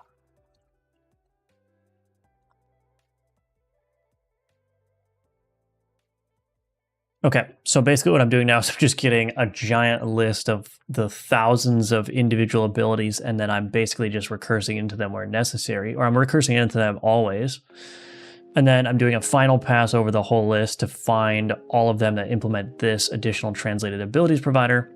Okay, so basically what I'm doing now is I'm just getting a giant list of the thousands of individual abilities, and then I'm basically just recursing into them where necessary, or I'm recursing into them always. And then I'm doing a final pass over the whole list to find all of them that implement this additional translated abilities provider.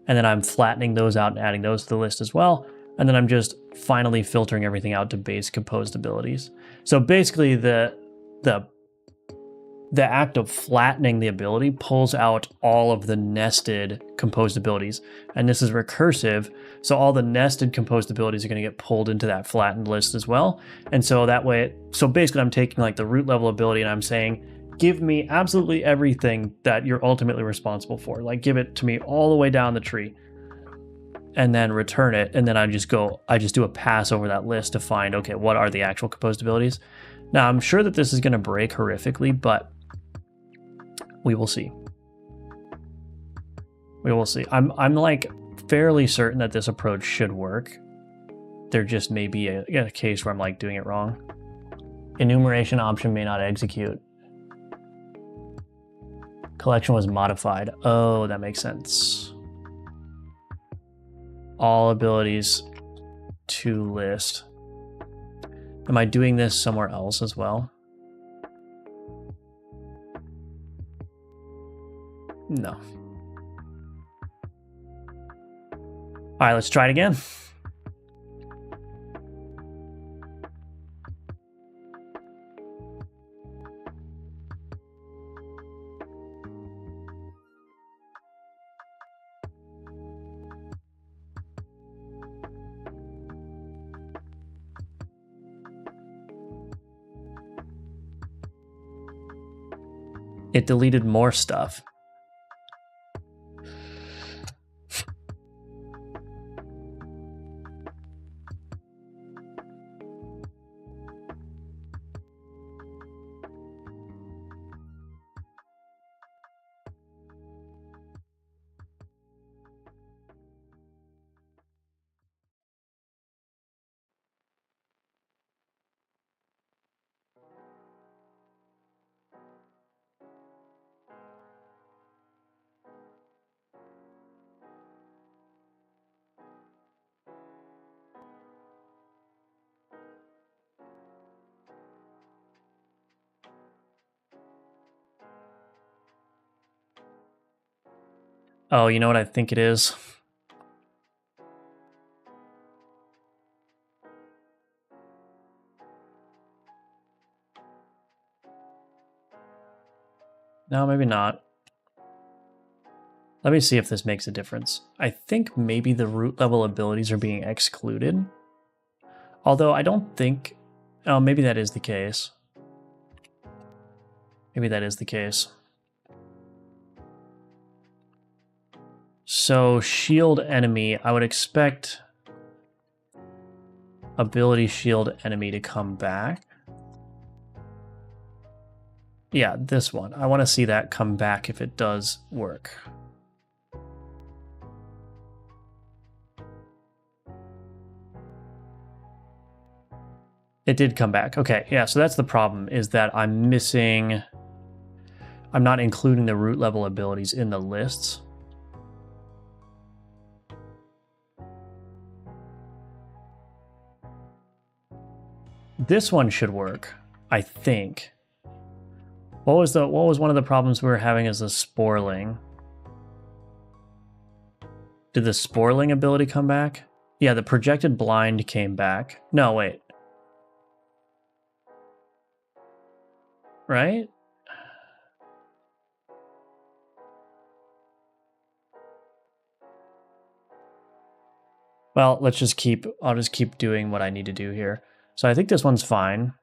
And then I'm flattening those out and adding those to the list as well. And then I'm just finally filtering everything out to base composed abilities. So basically the act of flattening the ability pulls out all of the nested composed abilities. And this is recursive, so all the nested composed abilities are going to get pulled into that flattened list as well. And so that way, so basically I'm taking like the root level ability and I'm saying, give me absolutely everything that you're ultimately responsible for. Like give it to me all the way down the tree and then return it. And then I just do a pass over that list to find, okay, what are the actual composed abilities? Now I'm sure that this is going to break horrifically, but we will see. We will see. I'm like fairly certain that this approach should work. There just may be a case where I'm like doing it wrong. Enumeration option may not execute. Collection was modified. Oh, that makes sense. All abilities to list. Am I doing this somewhere else as well? No. All right, let's try it again. It deleted more stuff. Oh, you know what I think it is? No, maybe not. Let me see if this makes a difference. I think maybe the root level abilities are being excluded. Although I don't think... Oh, maybe that is the case. Maybe that is the case. So shield enemy, I would expect ability shield enemy to come back. Yeah, this one. I want to see that come back if it does work. It did come back. Okay, yeah, so that's the problem, is that I'm missing... I'm not including the root level abilities in the lists. This one should work, I think. What was one of the problems we were having as the Sporling? Did the Sporling ability come back? Yeah, the projected blind came back. No, wait. Right? Well, I'll just keep doing what I need to do here. So I think this one's fine.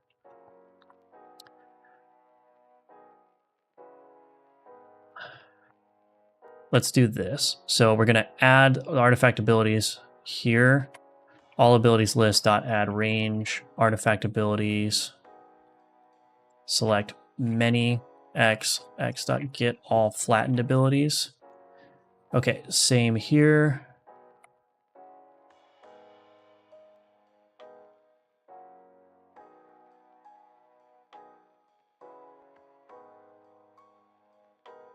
Let's do this. So we're gonna add artifact abilities here. All abilities list dot add range, artifact abilities, select many x dot get all flattened abilities. Okay, same here.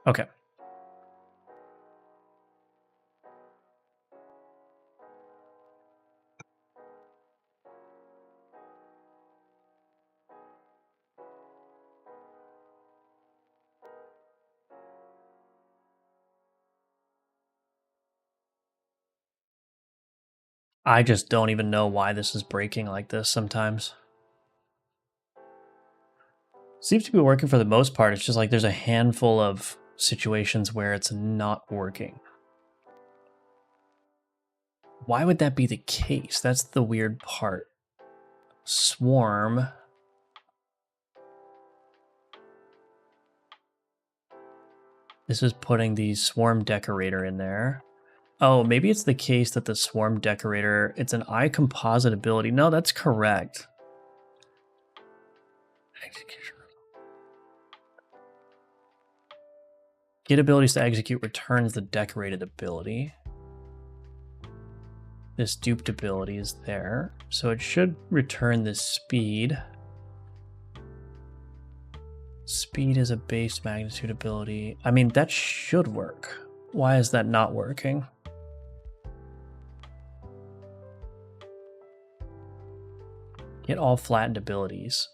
Okay. I just don't even know why this is breaking like this sometimes. Seems to be working for the most part. It's just like there's a handful of situations where it's not working. Why would that be the case? That's the weird part. Swarm. This is putting the swarm decorator in there. Oh, maybe it's the case that the swarm decorator, it's an eye composite ability. No, that's correct. Execution. Get abilities to execute returns the decorated ability. This duped ability is there, so it should return this speed. Speed is a base magnitude ability. I mean, that should work. Why is that not working? Get all flattened abilities.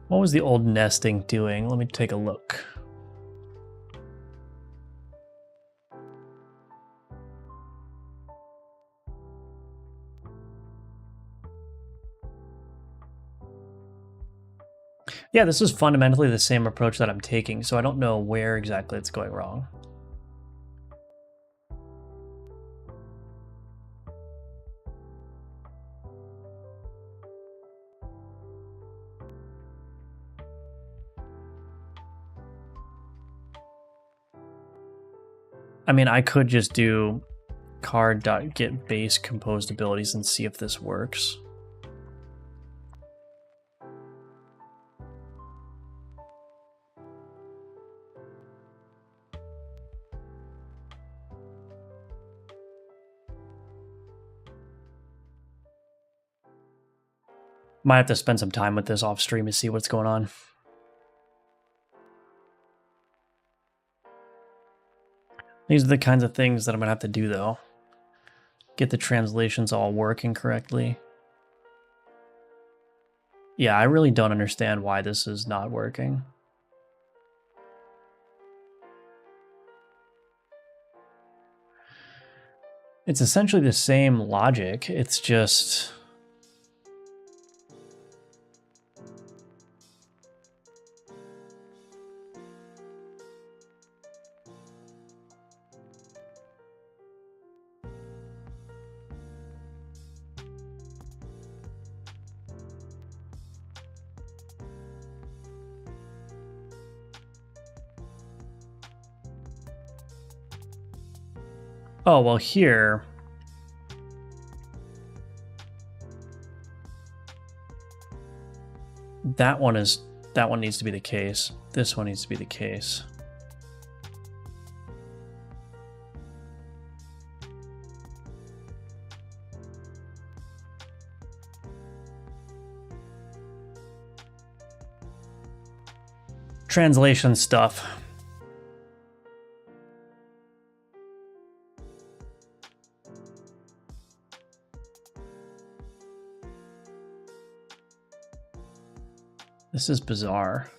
What was the old nesting doing? Let me take a look. Yeah, this is fundamentally the same approach that I'm taking, so I don't know where exactly it's going wrong. I mean, I could just do card.get base composed abilities and see if this works. Might have to spend some time with this off stream to see what's going on. These are the kinds of things that I'm gonna have to do though. Get the translations all working correctly. Yeah, I really don't understand why this is not working. It's essentially the same logic, it's just... Oh, well here... That one needs to be the case. This one needs to be the case. Translation stuff. This is bizarre.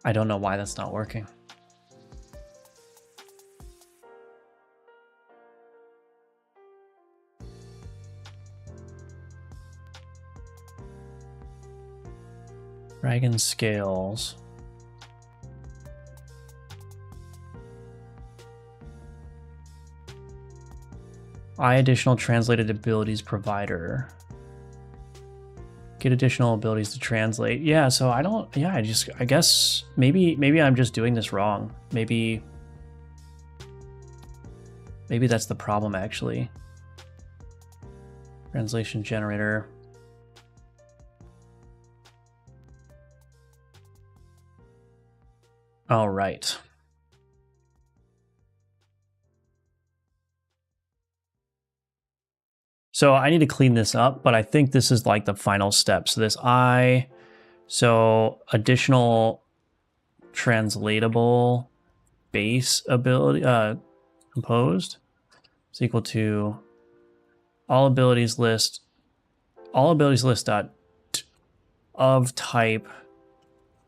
I don't know why that's not working. Dragon scales. Additional translated abilities provider. Get additional abilities to translate. Yeah, so I don't, yeah, I guess maybe I'm just doing this wrong. Maybe that's the problem actually. Translation generator. All right. So I need to clean this up, but I think this is like the final step. So this additional translatable base ability, composed is equal to all abilities list dot of type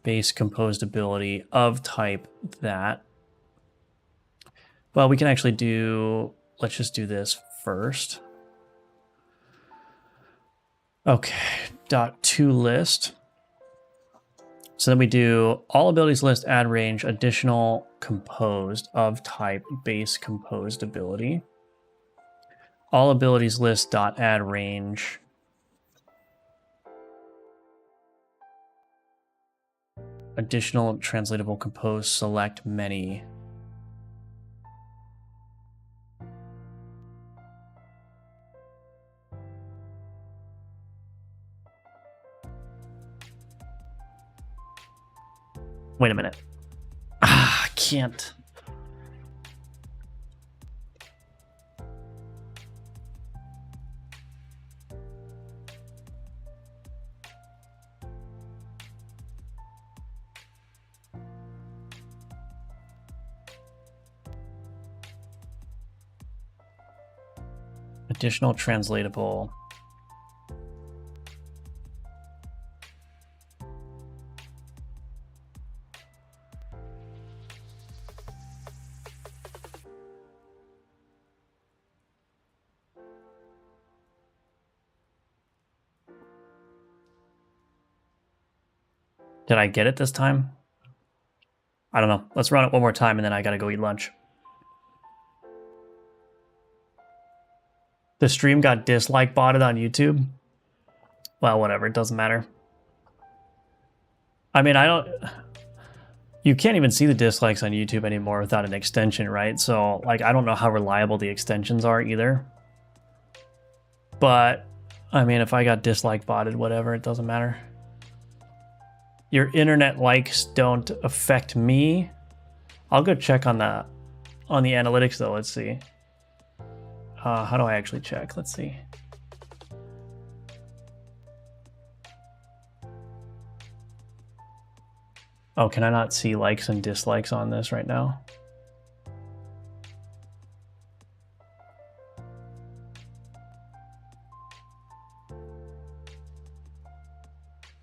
base composed ability of type that. Well, we can actually do, let's just do this first. Okay, .toList. So then we do all abilities list add range additional composed of type base composed ability. All abilities list dot add range additional translatable composed select many. Wait a minute. I can't. Additional translatable. Did I get it this time? I don't know. Let's run it one more time and then I gotta go eat lunch. The stream got dislike botted on YouTube. Well, whatever. It doesn't matter. I mean, you can't even see the dislikes on YouTube anymore without an extension, right? So, like, I don't know how reliable the extensions are either. But, I mean, if I got dislike botted, whatever, it doesn't matter. Your internet likes don't affect me. I'll go check on the analytics though. Let's see. How do I actually check? Let's see. Oh, can I not see likes and dislikes on this right now?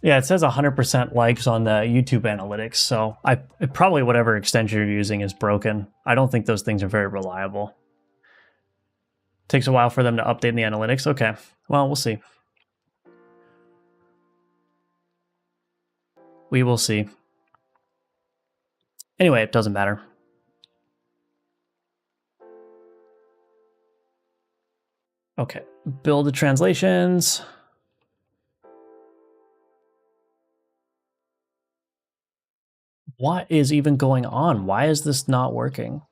Yeah, it says 100% likes on the YouTube analytics, so probably whatever extension you're using is broken. I don't think those things are very reliable. Takes a while for them to update the analytics. Okay, well, we'll see. We will see. Anyway, it doesn't matter. Okay, build the translations. What is even going on? Why is this not working?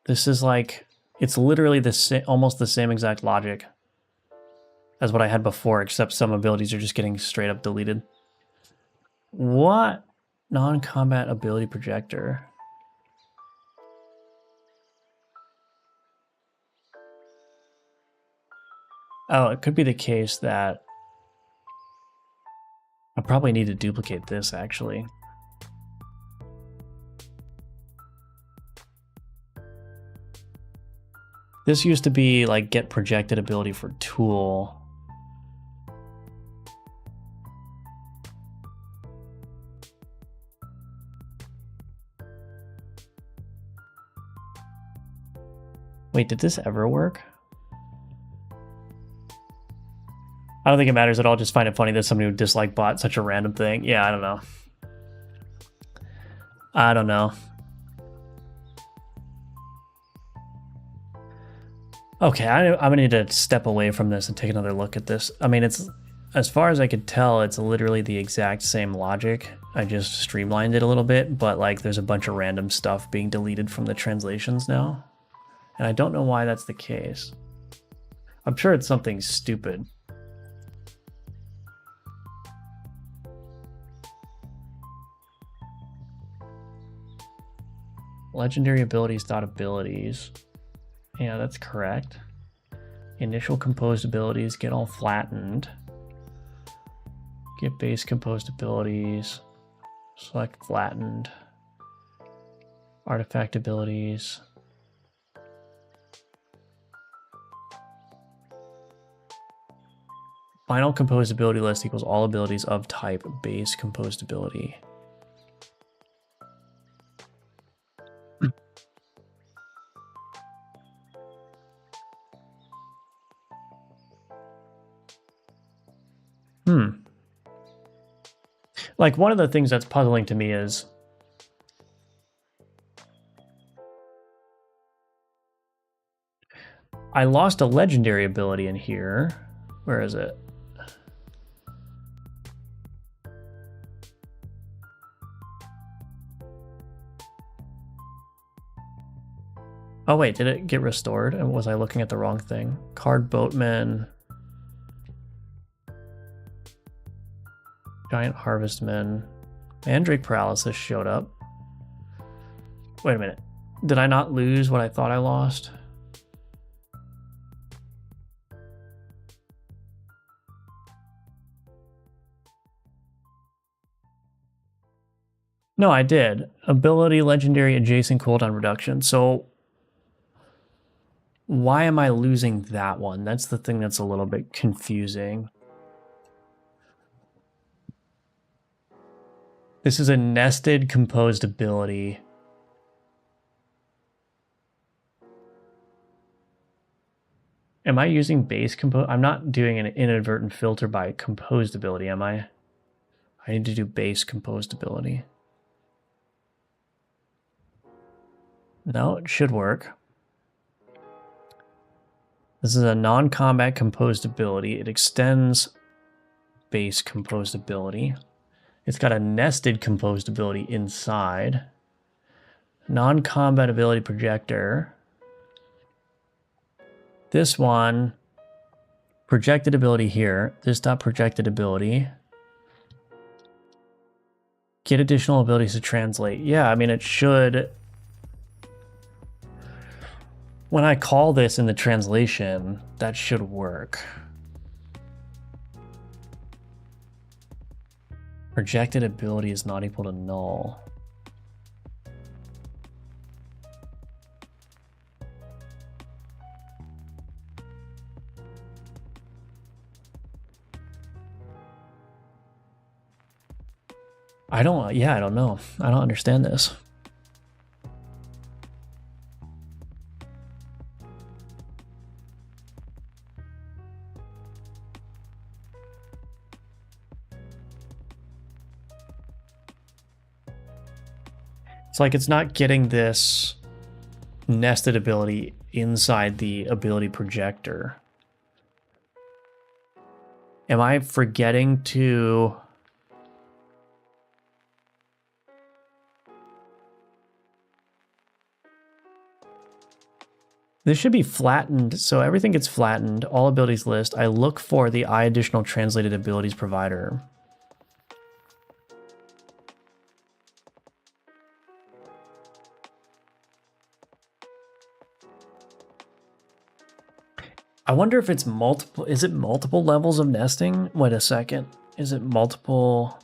This is like, it's literally almost the same exact logic as what I had before, except some abilities are just getting straight up deleted. What? Non-combat ability projector. Oh, it could be the case that I probably need to duplicate this actually. This used to be like get projected ability for tool. Wait, did this ever work? I don't think it matters at all. Just find it funny that somebody would dislike bot such a random thing. Yeah, I don't know. I don't know. Okay, I'm gonna need to step away from this and take another look at this. I mean, it's, as far as I could tell, it's literally the exact same logic. I just streamlined it a little bit, but like there's a bunch of random stuff being deleted from the translations now. And I don't know why that's the case. I'm sure it's something stupid. Legendary abilities dot abilities. Yeah, that's correct. Initial composed abilities get all flattened. Get base composed abilities. Select flattened. Artifact abilities. Final composed ability list equals all abilities of type base composed ability. Like, one of the things that's puzzling to me is I lost a legendary ability in here. Where is it? Oh wait, did it get restored? And was I looking at the wrong thing? Card Boatman. Giant Harvestman. Mandrake Paralysis showed up. Wait a minute. Did I not lose what I thought I lost? No, I did. Ability Legendary Adjacent Cooldown Reduction. So why am I losing that one? That's the thing that's a little bit confusing. This is a nested composed ability. Am I using base compose? I'm not doing an inadvertent filter by composed ability, am I? I need to do base composed ability. No, it should work. This is a non-combat composed ability. It extends base composed ability. It's got a nested composed ability inside. Non-combat ability projector. This one, projected ability here. This dot projected ability. Get additional abilities to translate. Yeah, I mean, it should. When I call this in the translation, that should work. Projected ability is not equal to null. I don't know. I don't understand this. It's like it's not getting this nested ability inside the ability projector. Am I forgetting to... This should be flattened, so everything gets flattened. All abilities list. I look for the I additional translated abilities provider. I wonder if it's multiple. Is it multiple levels of nesting? Wait a second. Is it multiple?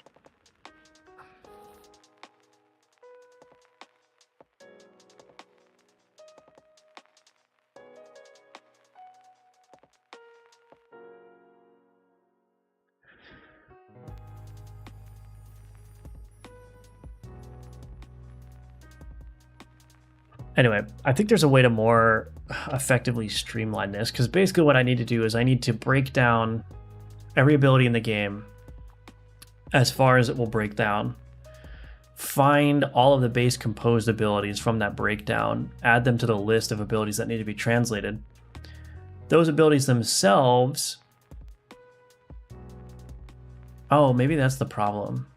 Anyway, I think there's a way to more effectively streamline this, because basically what I need to do is I need to break down every ability in the game as far as it will break down, find all of the base composed abilities from that breakdown, add them to the list of abilities that need to be translated. Those abilities themselves... Oh, maybe that's the problem.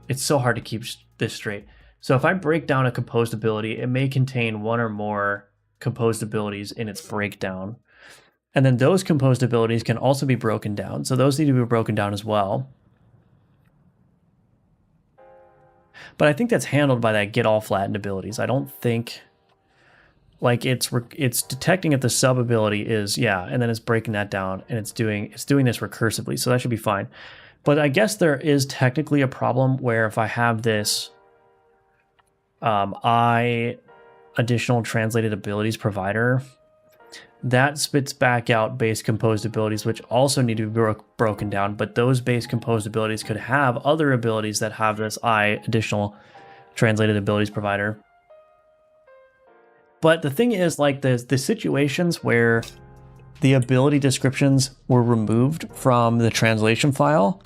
It's so hard to keep this straight. So if I break down a composed ability, it may contain one or more composed abilities in its breakdown. And then those composed abilities can also be broken down. So those need to be broken down as well. But I think that's handled by that get all flattened abilities. I don't think, like, it's detecting if the sub ability is, yeah, and then it's breaking that down, and it's doing this recursively. So that should be fine. But I guess there is technically a problem where if I have this I additional translated abilities provider, that spits back out base composed abilities, which also need to be broken down. But those base composed abilities could have other abilities that have this I additional translated abilities provider. But the thing is, like, the situations where the ability descriptions were removed from the translation file,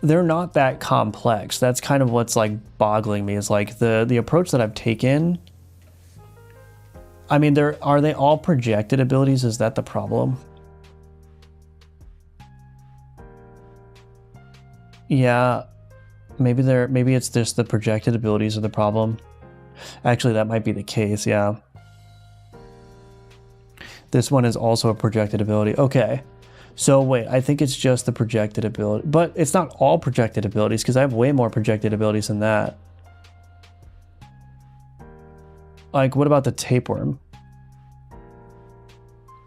they're not that complex. That's kind of what's like boggling me, is like the approach that I've taken. I mean, are they all projected abilities? Is that the problem? Yeah, maybe it's just the projected abilities are the problem. Actually, that might be the case, yeah. This one is also a projected ability. Okay. So wait, I think it's just the projected ability, but it's not all projected abilities, because I have way more projected abilities than that. Like, what about the tapeworm?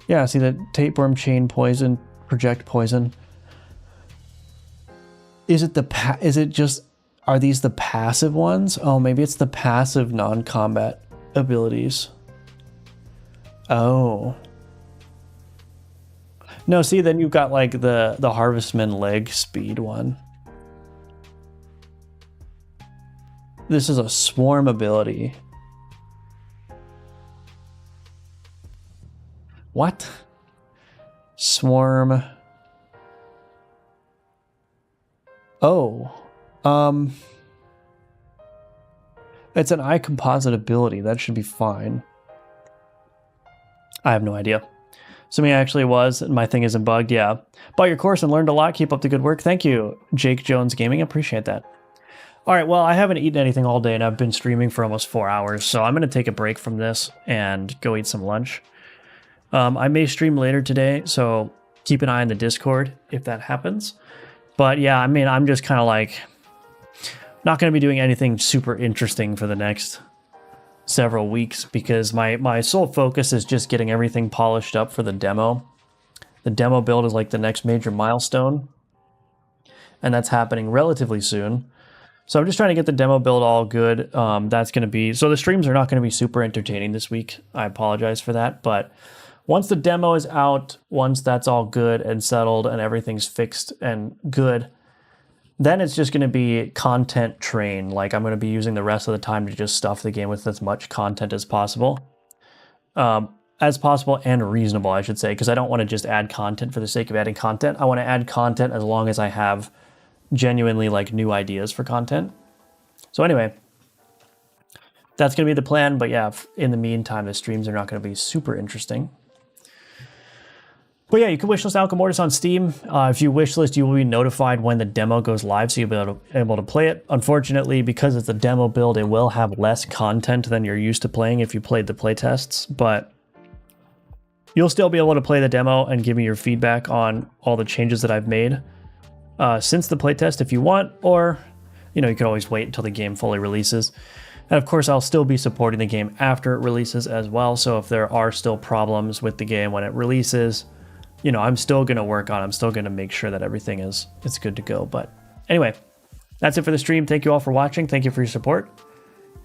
Yeah, see the tapeworm, chain poison, project poison. Is it just, are these the passive ones? Oh, maybe it's the passive non-combat abilities. Oh. No, see, then you've got like the Harvestman leg speed one. This is a swarm ability. What? Swarm. Oh. It's an eye composite ability. That should be fine. I have no idea. So me actually was, and my thing isn't bugged, yeah. Bought your course and learned a lot. Keep up the good work. Thank you, Jake Jones Gaming. Appreciate that. All right, well, I haven't eaten anything all day, and I've been streaming for almost 4 hours, so I'm going to take a break from this and go eat some lunch. I may stream later today, so keep an eye on the Discord if that happens. But yeah, I mean, I'm just kind of like not going to be doing anything super interesting for the next several weeks, because my sole focus is just getting everything polished up for the demo. The demo build is like the next major milestone, and that's happening relatively soon. So I'm just trying to get the demo build all good. That's going to be, so the streams are not going to be super entertaining this week. I apologize for that, but once the demo is out, once that's all good and settled and everything's fixed and good, then it's just going to be content train. Like, I'm going to be using the rest of the time to just stuff the game with as much content as possible. And reasonable, I should say, because I don't want to just add content for the sake of adding content. I want to add content as long as I have genuinely like new ideas for content. So anyway, that's going to be the plan. But yeah, in the meantime, the streams are not going to be super interesting. But yeah, you can wishlist Alchemy Mortis on Steam. If you wishlist, you will be notified when the demo goes live, so you'll be able to play it. Unfortunately, because it's a demo build, it will have less content than you're used to playing if you played the playtests, but you'll still be able to play the demo and give me your feedback on all the changes that I've made since the playtest if you want, or you can always wait until the game fully releases. And of course, I'll still be supporting the game after it releases as well, so if there are still problems with the game when it releases, I'm still going to work on it. I'm still going to make sure that everything is good to go. But anyway, that's it for the stream. Thank you all for watching. Thank you for your support.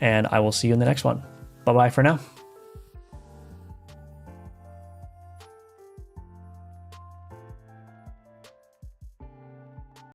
And I will see you in the next one. Bye-bye for now.